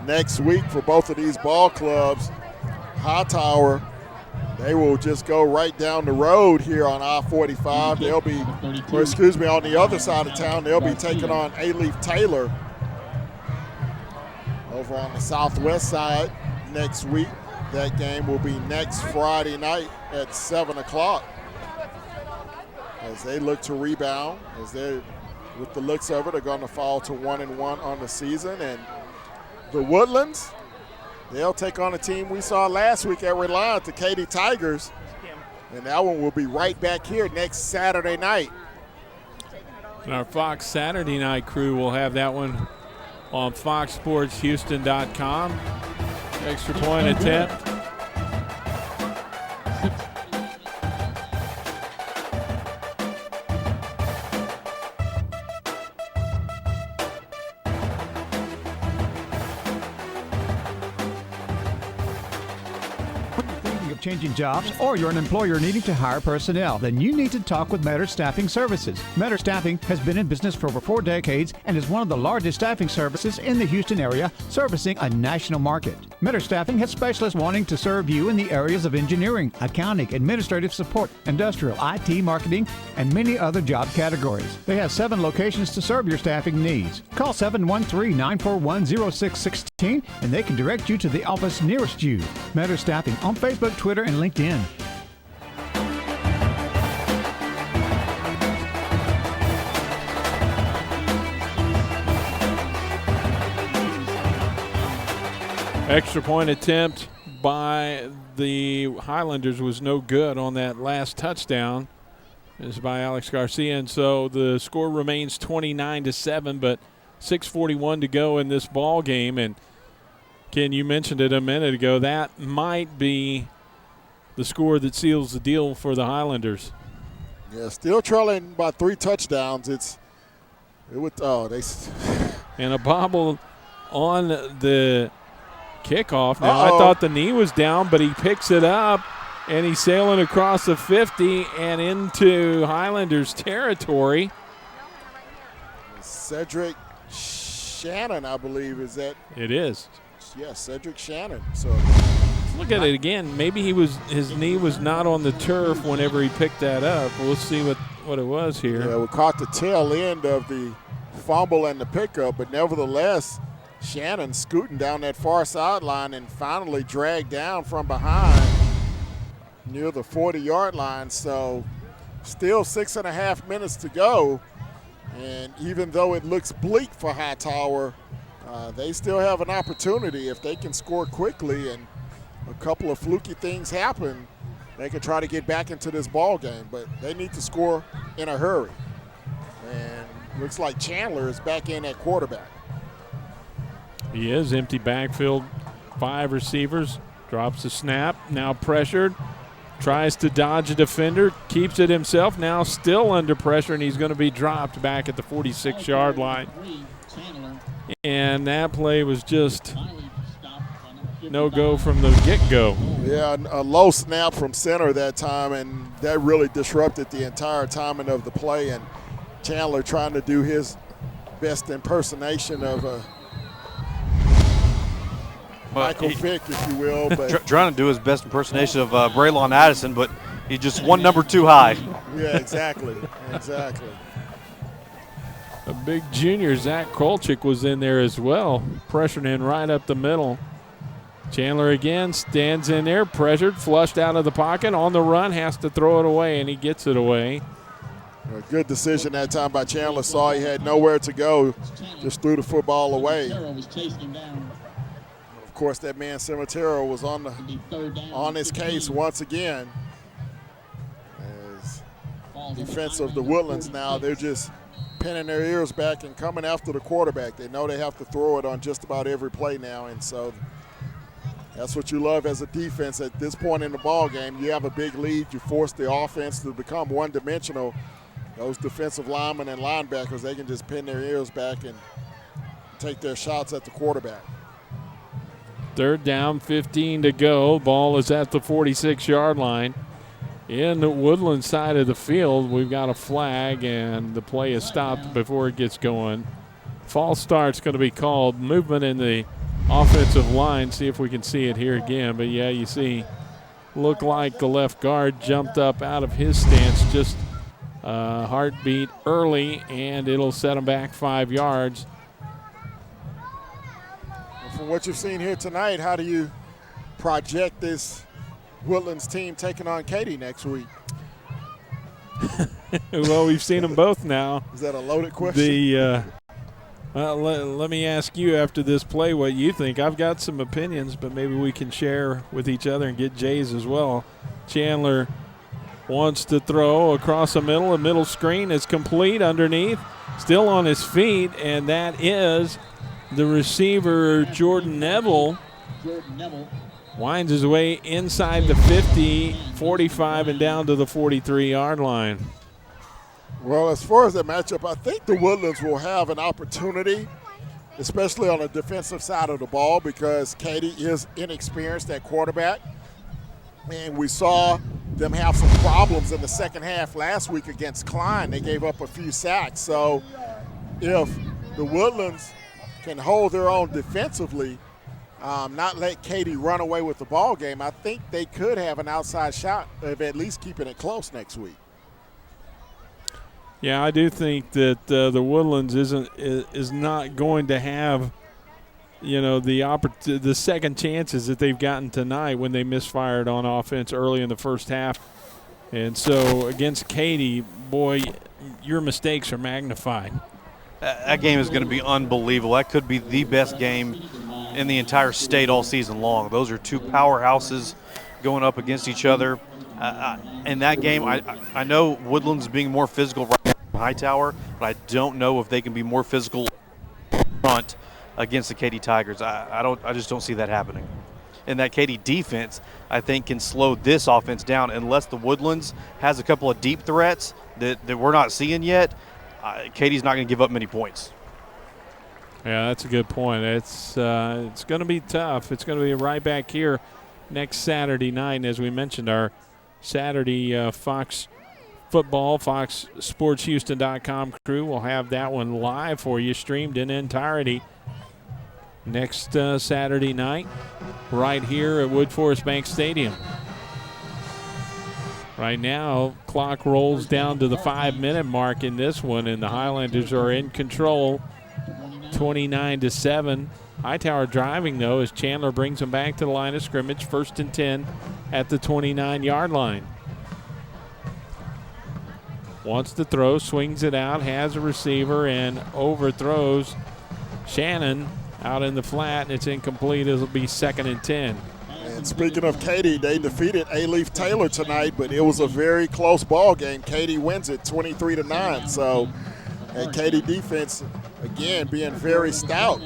next week for both of these ball clubs, Hightower, they will just go right down the road here on I-45. They'll be, on the other side of town, they'll be taking on A-Leaf Taylor over on the southwest side next week. That game will be next Friday night at 7 o'clock as they look to rebound, as they're, with the looks of it, are going to fall to 1-1 on the season. And the Woodlands, they'll take on a team we saw last week at Reliant, the Katy Tigers. And that one will be right back here next Saturday night. And our Fox Saturday night crew will have that one on foxsportshouston.com. Extra point attempt. Changing jobs, or you're an employer needing to hire personnel, then you need to talk with Metter Staffing Services. Metter Staffing has been in business for over 4 decades and is one of the largest staffing services in the Houston area, servicing a national market. Metter Staffing has specialists wanting to serve you in the areas of engineering, accounting, administrative support, industrial, IT, marketing, and many other job categories. They have 7 locations to serve your staffing needs. Call 713-941-0616 and they can direct you to the office nearest you. Metter Staffing on Facebook, Twitter, and LinkedIn. Extra point attempt by the Highlanders was no good on that last touchdown. This is by Alex Garcia, and so the score remains 29-7, but 6:41 to go in this ball game. And Ken, you mentioned it a minute ago, that might be the score that seals the deal for the Highlanders. Yeah, still trailing by 3 touchdowns. And a bobble on the kickoff. Now, I thought the knee was down, but he picks it up, and he's sailing across the 50 and into Highlanders territory. Cedric Shannon, I believe, is that? It is. Yes, Cedric Shannon. So look at it again. Maybe his knee was not on the turf whenever he picked that up. We'll see what it was here. Yeah, we caught the tail end of the fumble and the pickup, but nevertheless, Shannon scooting down that far sideline and finally dragged down from behind near the 40-yard line. So still 6.5 minutes to go. And even though it looks bleak for Hightower, they still have an opportunity. If they can score quickly and a couple of fluky things happen, they can try to get back into this ball game. But they need to score in a hurry. And looks like Chandler is back in at quarterback. He is. Empty backfield, 5 receivers. Drops the snap, now pressured. Tries to dodge a defender, keeps it himself, now still under pressure, and he's going to be dropped back at the 46-yard line. And that play was just no-go from the get-go. Yeah, a low snap from center that time, and that really disrupted the entire timing of the play. And Chandler trying to do his best impersonation of Michael Vick, if you will. But trying to do his best impersonation of Braylon Addison, but he just one number too high. Yeah, exactly. Exactly. A big junior, Zach Kolchik, was in there as well, pressuring in right up the middle. Chandler again stands in there, pressured, flushed out of the pocket, on the run, has to throw it away, and he gets it away. A good decision that time by Chandler. Saw he had nowhere to go, just threw the football away. Of course, that man Cemeterio was on his case once again. As defense of the Woodlands now, they're just pinning their ears back and coming after the quarterback. They know they have to throw it on just about every play now, and so that's what you love as a defense at this point in the ball game. You have a big lead. You force the offense to become one-dimensional. Those defensive linemen and linebackers, they can just pin their ears back and take their shots at the quarterback. 3rd down, 15 to go. Ball is at the 46-yard line. In the Woodland side of the field, we've got a flag, and the play is stopped before it gets going. False start's going to be called. Movement in the offensive line. See if we can see it here again. But, yeah, you see, look like the left guard jumped up out of his stance, just heartbeat early, and it'll set him back 5 yards. From what you've seen here tonight, how do you project this Woodlands team taking on Katy next week? Well, we've seen them both now. Is that a loaded question? Let me ask you after this play what you think. I've got some opinions, but maybe we can share with each other and get Jay's as well. Chandler wants to throw across the middle. A middle screen is complete underneath. Still on his feet, and that is the receiver, Jordan Neville. Winds his way inside the 50, 45, and down to the 43-yard line. Well, as far as the matchup, I think the Woodlands will have an opportunity, especially on the defensive side of the ball, because Katy is inexperienced at quarterback. And we saw them have some problems in the second half last week against Klein. They gave up a few sacks. So if the Woodlands can hold their own defensively, not let Katy run away with the ball game, I think they could have an outside shot of at least keeping it close next week. Yeah, I do think that the Woodlands is not going to have, the second chances that they've gotten tonight when they misfired on offense early in the first half. And so against Katy, boy, your mistakes are magnified. That game is going to be unbelievable. That could be the best game in the entire state all season long. Those are two powerhouses going up against each other. In that game, I know Woodlands being more physical right now than Hightower, but I don't know if they can be more physical front against the Katy Tigers. I just don't see that happening. And that Katy defense, I think, can slow this offense down unless the Woodlands has a couple of deep threats that we're not seeing yet. Katy's not going to give up many points. Yeah, that's a good point. It's going to be tough. It's going to be right back here next Saturday night. And as we mentioned, our Saturday Fox Football, FoxSportsHouston.com crew will have that one live for you, streamed in entirety next Saturday night right here at Wood Forest Bank Stadium. Right now, clock rolls down to the 5-minute mark in this one, and the Highlanders are in control, 29-7. Hightower driving, though, as Chandler brings them back to the line of scrimmage, 1st and 10 at the 29-yard line. wants to throw, swings it out, has a receiver, and overthrows Shannon out in the flat, and it's incomplete. It'll be 2nd and 10. And speaking of Katy, they defeated A-Leaf Taylor tonight, but it was a very close ball game. Katy wins it 23-9. So, and Katy defense, again, being very stout,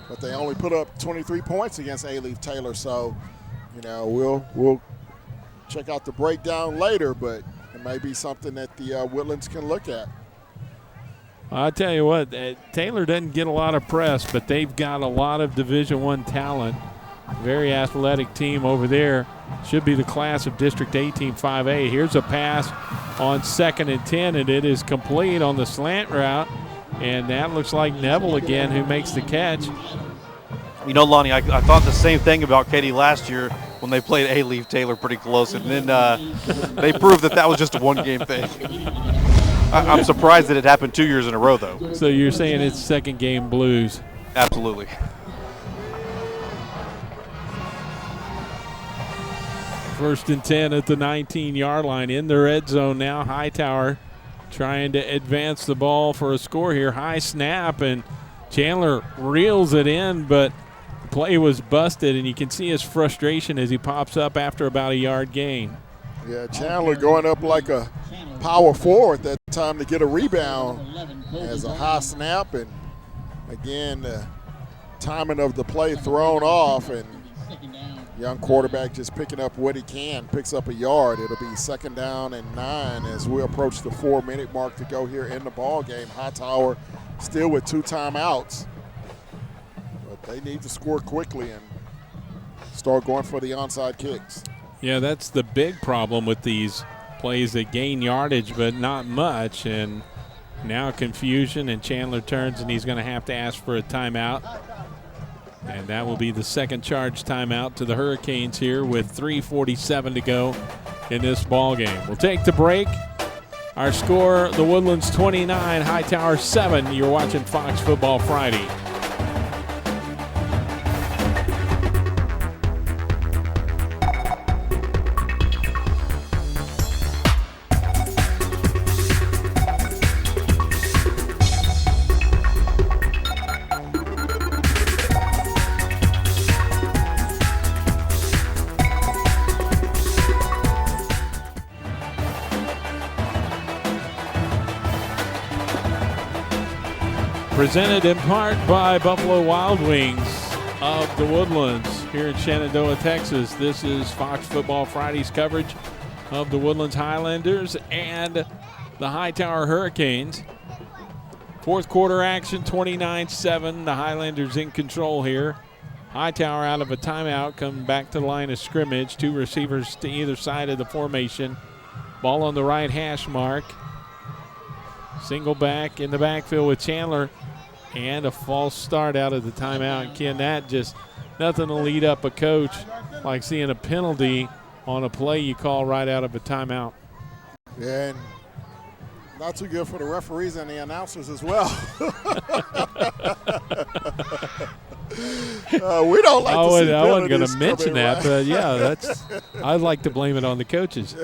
but they only put up 23 points against A-Leaf Taylor. So, you know, we'll check out the breakdown later, but it may be something that the Woodlands can look at. I'll tell you what, Taylor doesn't get a lot of press, but they've got a lot of Division I talent. Very athletic team over there. Should be the class of District 18 5A. Here's a pass on 2nd and 10, and it is complete on the slant route. And that looks like Neville again who makes the catch. You know, Lonnie, I thought the same thing about Katy last year when they played A-Leaf Taylor pretty close, and then they proved that was just a one-game thing. I'm surprised that it happened 2 years in a row, though. So you're saying it's second game blues? Absolutely. First and 10 at the 19-yard line. In the red zone now. Hightower trying to advance the ball for a score here. High snap, and Chandler reels it in, but the play was busted, and you can see his frustration as he pops up after about a yard gain. Yeah, Chandler going up like a power forward that time to get a rebound as a high snap, and again, the timing of the play thrown off, and young quarterback just picking up what he can, picks up a yard. It'll be 2nd down and 9 as we approach the 4-minute mark to go here in the ball game. Hightower still with 2 timeouts, but they need to score quickly and start going for the onside kicks. Yeah, that's the big problem with these plays that gain yardage but not much, and now confusion, and Chandler turns and he's going to have to ask for a timeout. And that will be the second charge timeout to the Hurricanes here with 3:47 to go in this ball game. We'll take the break. Our score, the Woodlands 29, Hightower 7. You're watching Fox Football Friday. Presented in part by Buffalo Wild Wings of the Woodlands here in Shenandoah, Texas. This is Fox Football Friday's coverage of the Woodlands Highlanders and the Hightower Hurricanes. Fourth quarter action, 29-7. The Highlanders in control here. Hightower out of a timeout, coming back to the line of scrimmage. 2 receivers to either side of the formation. Ball on the right hash mark. Single back in the backfield with Chandler, and a false start out of the timeout. Ken, that just nothing to lead up a coach like seeing a penalty on a play you call right out of a timeout. Yeah, and not too good for the referees and the announcers as well. We don't like to see I wasn't going to penalties mention coming that, right. but yeah, I'd like to blame it on the coaches.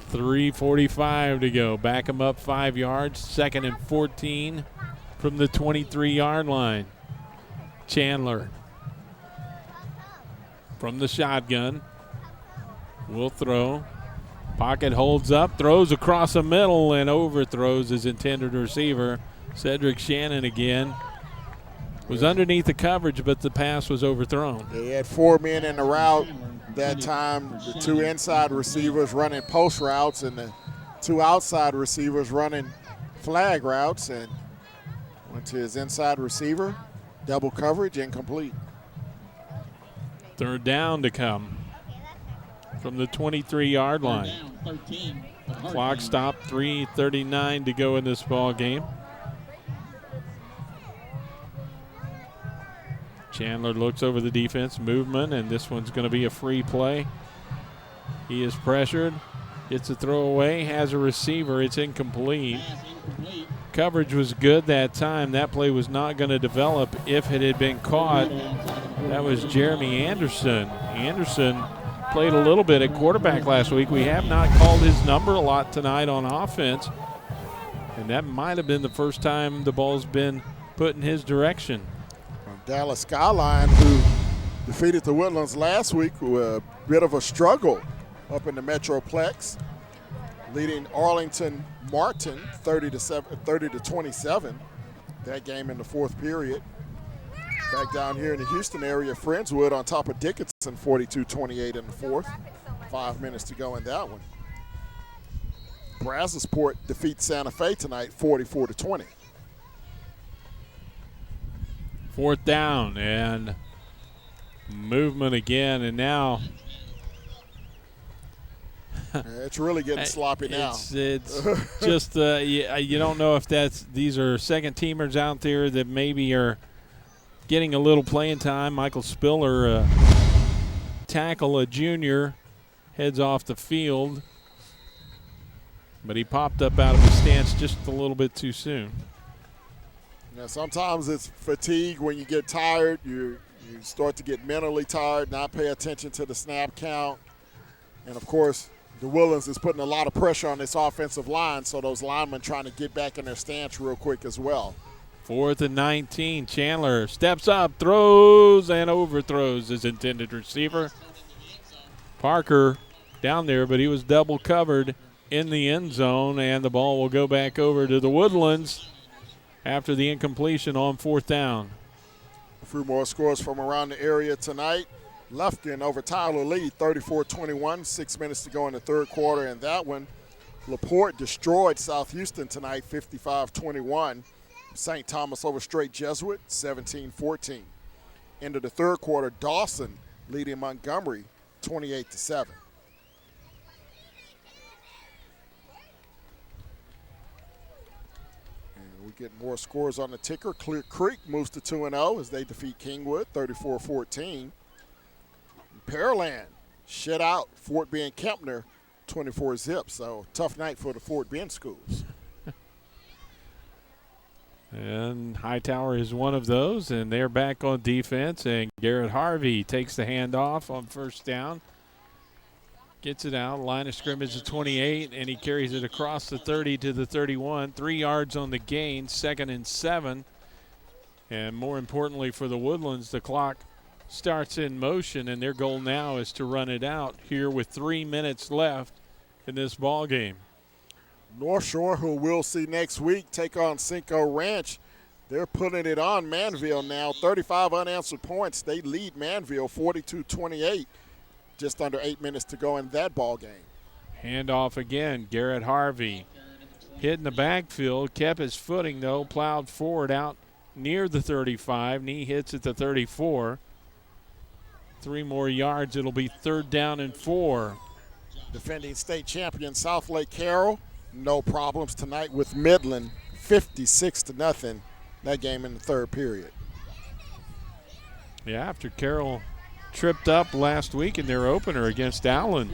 3:45 to go. Back them up 5 yards. 2nd and 14 from the 23-yard line. Chandler from the shotgun will throw. Pocket holds up, throws across the middle, and overthrows his intended receiver. Cedric Shannon again. Was underneath the coverage, but the pass was overthrown. They had 4 men in the route that time. The 2 inside receivers running post routes and the 2 outside receivers running flag routes, and went to his inside receiver. Double coverage, incomplete. 3rd down to come from the 23-yard line. Clock stopped, 3:39 to go in this ball game. Chandler looks over the defense, movement, and this one's going to be a free play. He is pressured, gets a throwaway, has a receiver. It's incomplete. Coverage was good that time. That play was not going to develop if it had been caught. That was Jeremy Anderson. Anderson played a little bit at quarterback last week. We have not called his number a lot tonight on offense, and that might have been the first time the ball's been put in his direction. Dallas Skyline, who defeated the Woodlands last week with a bit of a struggle up in the Metroplex, leading Arlington Martin 30-27. That game in the fourth period. Back down here in the Houston area, Friendswood on top of Dickinson 42-28 in the fourth. 5 minutes to go in that one. Brazosport defeats Santa Fe tonight 44-20. Fourth down and movement again, and now it's really getting sloppy now. It's just you don't know if these are second teamers out there that maybe are getting a little playing time. Michael Spiller, tackle, a junior, heads off the field, but he popped up out of his stance just a little bit too soon. Yeah, sometimes it's fatigue. When you get tired, you start to get mentally tired, not pay attention to the snap count. And, of course, the Woodlands is putting a lot of pressure on this offensive line, so those linemen trying to get back in their stance real quick as well. 4th and 19. Chandler steps up, throws, and overthrows his intended receiver. Parker down there, but he was double covered in the end zone, and the ball will go back over to the Woodlands after the incompletion on 4th down. A few more scores from around the area tonight. Lufkin over Tyler Lee, 34-21, 6 minutes to go in the third quarter in that one. LaPorte destroyed South Houston tonight, 55-21. St. Thomas over Straight Jesuit, 17-14. Into the third quarter, Dawson leading Montgomery, 28-7. We get more scores on the ticker. Clear Creek moves to 2-0 as they defeat Kingwood, 34-14. Pearland shut out Fort Bend Kempner, 24-zip. So tough night for the Fort Bend schools. And Hightower is one of those, and they're back on defense, and Garrett Harvey takes the handoff on first down. Gets it out, line of scrimmage at 28, and he carries it across the 30 to the 31. 3 yards on the gain, 2nd and 7. And more importantly for the Woodlands, the clock starts in motion, and their goal now is to run it out here with 3 minutes left in this ball game. North Shore, who we'll see next week, take on Cinco Ranch. They're putting it on Manville now. 35 unanswered points. They lead Manville 42-28. Just under 8 minutes to go in that ball game. Handoff again. Garrett Harvey hit in the backfield, kept his footing though, plowed forward out near the 35. Knee hits at the 34. 3 more yards. It'll be 3rd down and 4. Defending state champion South Lake Carroll, no problems tonight with Midland, 56-0. That game in the third period. Yeah, after Carroll tripped up last week in their opener against Allen.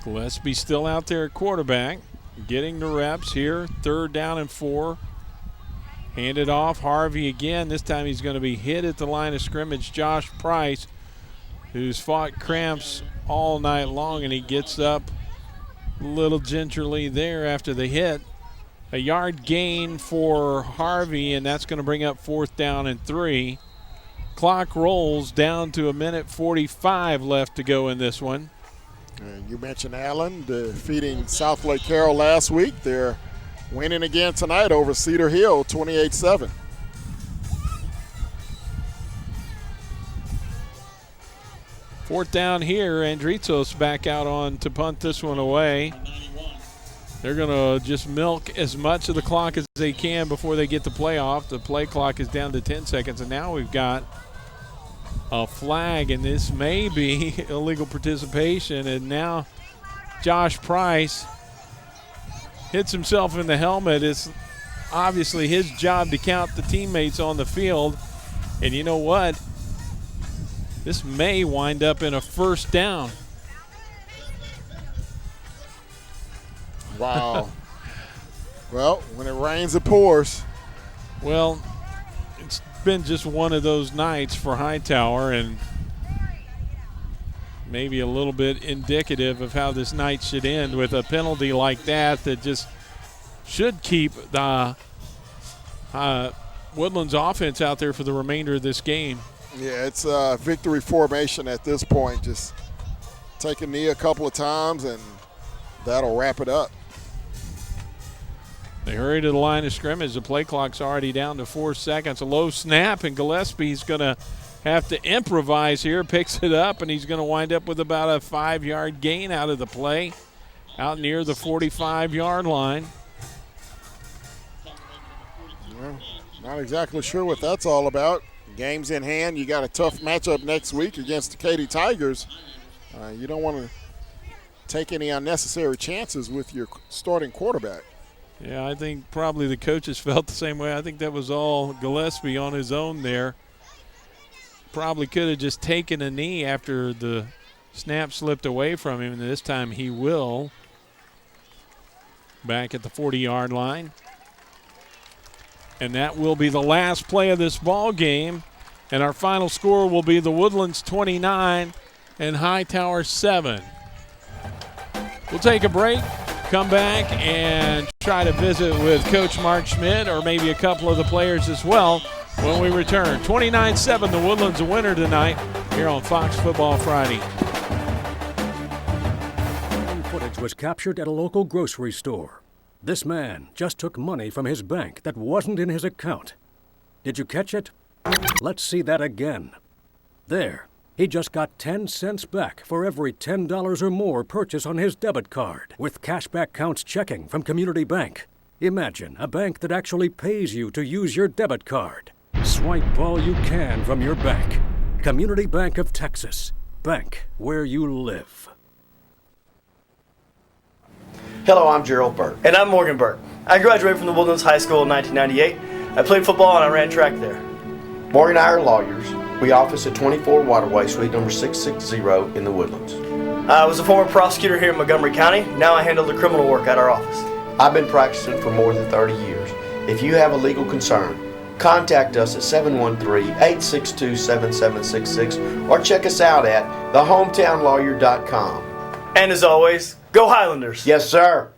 Gillespie still out there at quarterback, getting the reps here. 3rd down and 4. Handed off, Harvey again. This time he's going to be hit at the line of scrimmage. Josh Price, who's fought cramps all night long, and he gets up a little gingerly there after the hit. A yard gain for Harvey, and that's going to bring up 4th down and 3. Clock rolls down to 1:45 left to go in this one. You mentioned Allen defeating South Lake Carroll last week. They're winning again tonight over Cedar Hill, 28-7. Fourth down here, Andritos back out on to punt this one away. They're going to just milk as much of the clock as they can before they get the play off. The play clock is down to 10 seconds, and now we've got a flag, and this may be illegal participation. And now Josh Price hits himself in the helmet. It's obviously his job to count the teammates on the field. And you know what? This may wind up in a 1st down. Wow. Well, when it rains, it pours. Well, it's been just one of those nights for Hightower, and maybe a little bit indicative of how this night should end with a penalty like that just should keep the Woodlands offense out there for the remainder of this game. Yeah, it's a victory formation at this point. Just take a knee a couple of times, and that'll wrap it up. They hurry to the line of scrimmage. The play clock's already down to 4 seconds. A low snap, and Gillespie's going to have to improvise here. Picks it up, and he's going to wind up with about a 5-yard gain out of the play out near the 45-yard line. Well, not exactly sure what that's all about. Game's in hand. You got a tough matchup next week against the Katy Tigers. You don't want to take any unnecessary chances with your starting quarterback. Yeah, I think probably the coaches felt the same way. I think that was all Gillespie on his own there. Probably could have just taken a knee after the snap slipped away from him, and this time he will. Back at the 40-yard line. And that will be the last play of this ball game. And our final score will be the Woodlands 29 and Hightower 7. We'll take a break, come back, and try to visit with Coach Mark Schmidt or maybe a couple of the players as well when we return. 29-7, the Woodlands a winner tonight here on Fox Football Friday. Footage was captured at a local grocery store. This man just took money from his bank that wasn't in his account. Did you catch it? Let's see that again. There, he just got 10 cents back for every $10 or more purchase on his debit card with cashback counts checking from Community Bank. Imagine a bank that actually pays you to use your debit card. Swipe all you can from your bank. Community Bank of Texas. Bank where you live. Hello, I'm Gerald Burke. And I'm Morgan Burke. I graduated from the Woodlands High School in 1998. I played football and I ran track there. Morgan and I are lawyers. We office at 24 Waterway, suite number 660 in the Woodlands. I was a former prosecutor here in Montgomery County. Now I handle the criminal work at our office. I've been practicing for more than 30 years. If you have a legal concern, contact us at 713-862-7766 or check us out at thehometownlawyer.com. And as always, go Highlanders. Yes, sir.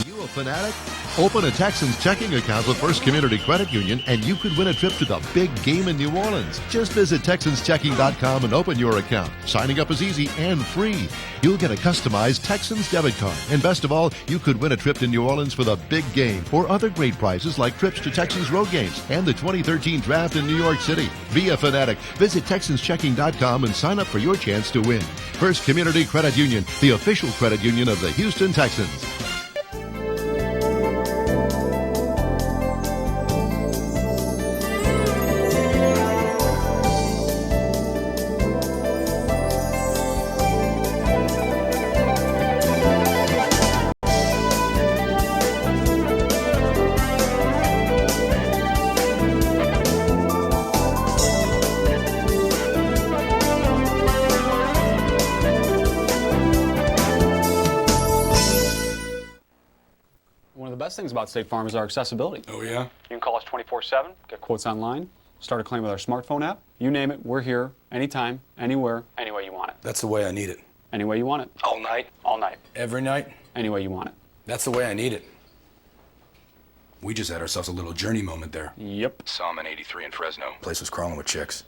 You a fanatic? Open a Texans checking account with First Community Credit Union and you could win a trip to the big game in New Orleans. Just visit TexansChecking.com and open your account. Signing up is easy and free. You'll get a customized Texans debit card. And best of all, you could win a trip to New Orleans for the big game or other great prizes like trips to Texans road games and the 2013 draft in New York City. Be a fanatic. Visit TexansChecking.com and sign up for your chance to win. First Community Credit Union, the official credit union of the Houston Texans. Best things about State Farm is our accessibility. Oh, yeah? You can call us 24/7, get quotes online, start a claim with our smartphone app. You name it, we're here, anytime, anywhere, any way you want it. That's the way I need it. Any way you want it. All night? All night. Every night? Any way you want it. That's the way I need it. We just had ourselves a little journey moment there. Yep. Saw him in 83 in Fresno. Place was crawling with chicks.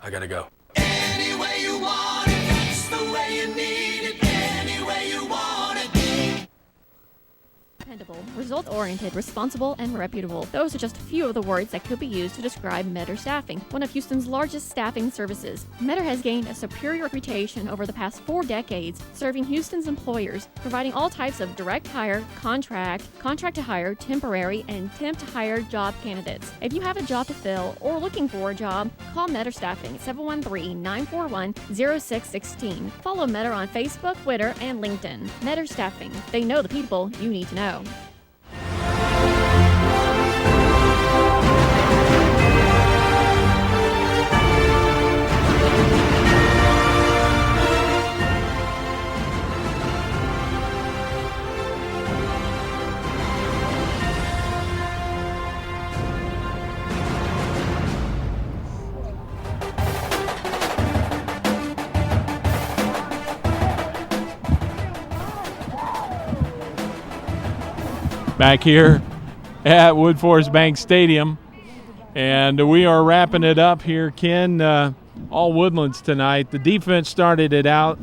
I gotta go. Any way you want it, it's the way you need it. Any way you want it. Dependable, result-oriented, responsible, and reputable. Those are just a few of the words that could be used to describe Metter Staffing, one of Houston's largest staffing services. Metter has gained a superior reputation over the past 4 decades, serving Houston's employers, providing all types of direct hire, contract to hire, temporary, and temp to hire job candidates. If you have a job to fill or looking for a job, call Metter Staffing at 713-941-0616. Follow Metter on Facebook, Twitter, and LinkedIn. Metter Staffing. They know the people you need to know. back here at Woodforest Bank Stadium. And we are wrapping it up here, Ken. All Woodlands tonight. The defense started it out.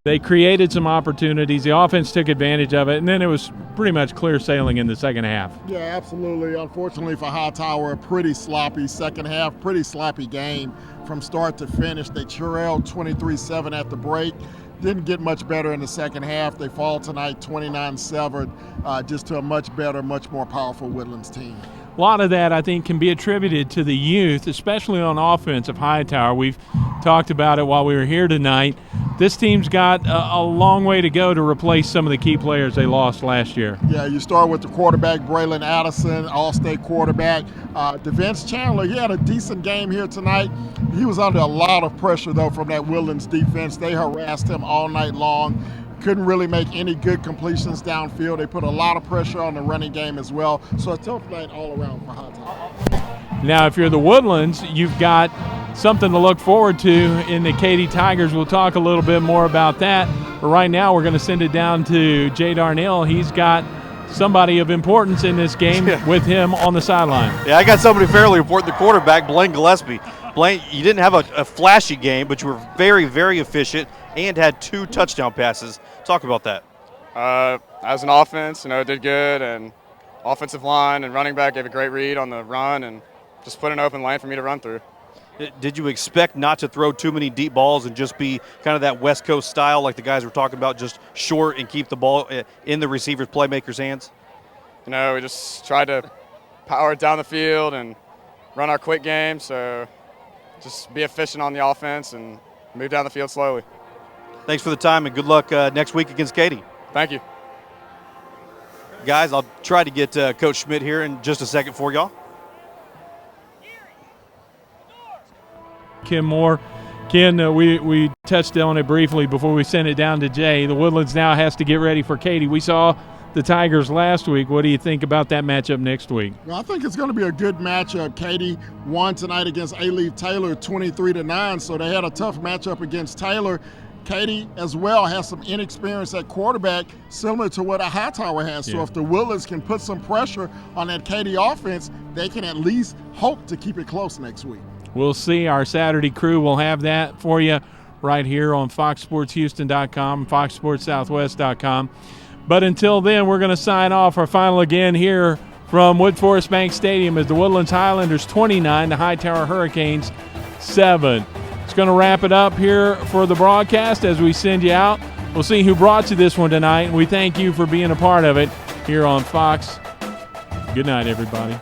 They created some opportunities. The offense took advantage of it, and then it was pretty much clear sailing in the second half. Yeah, absolutely. Unfortunately for Hightower, a pretty sloppy second half, pretty sloppy game from start to finish. They trailed 23-7 at the break. Didn't get much better in the second half. They fall tonight 29-7, just to a much better, much more powerful Woodlands team. A lot of that, I think, can be attributed to the youth, especially on offense of Hightower. We've talked about it while we were here tonight. This team's got a long way to go to replace some of the key players they lost last year. Yeah, you start with the quarterback, Braylon Addison, all-state quarterback. DeVance Chandler, he had a decent game here tonight. He was under a lot of pressure, though, from that Woodlands defense. They harassed him all night long. Couldn't really make any good completions downfield. They put a lot of pressure on the running game as well. So a tough night all around for Hightower. Now, if you're the Woodlands, you've got something to look forward to in the Katy Tigers. We'll talk a little bit more about that. But right now, we're going to send it down to Jay Darnell. He's got somebody of importance in this game with him on the sideline. Yeah, I got somebody fairly important, the quarterback, Blaine Gillespie. Blaine, you didn't have a flashy game, but you were very, very efficient and had 2 touchdown passes. Talk about that. As an offense, did good, and offensive line and running back gave a great read on the run and just put an open lane for me to run through. Did you expect not to throw too many deep balls and just be kind of that West Coast style like the guys were talking about, just short and keep the ball in the receiver's playmaker's hands? We just tried to power it down the field and run our quick game, so just be efficient on the offense and move down the field slowly. Thanks for the time, and good luck next week against Katy. Thank you. Guys, I'll try to get Coach Schmidt here in just a second for y'all. Kim Moore. Ken, we touched on it briefly before we sent it down to Jay. The Woodlands now has to get ready for Katy. We saw the Tigers last week. What do you think about that matchup next week? Well, I think it's going to be a good matchup. Katy won tonight against A-Leaf Taylor 23-9, so they had a tough matchup against Taylor. Katy as well has some inexperience at quarterback, similar to what a Hightower has. So if the Woodlands can put some pressure on that Katy offense, they can at least hope to keep it close next week. We'll see. Our Saturday crew will have that for you right here on FoxSportsHouston.com, FoxSportsSouthwest.com. But until then, we're going to sign off. Our final again here from Woodforest Bank Stadium is the Woodlands Highlanders 29, the Hightower Hurricanes 7. It's going to wrap it up here for the broadcast as we send you out. We'll see who brought you this one tonight, and we thank you for being a part of it here on Fox. Good night, everybody.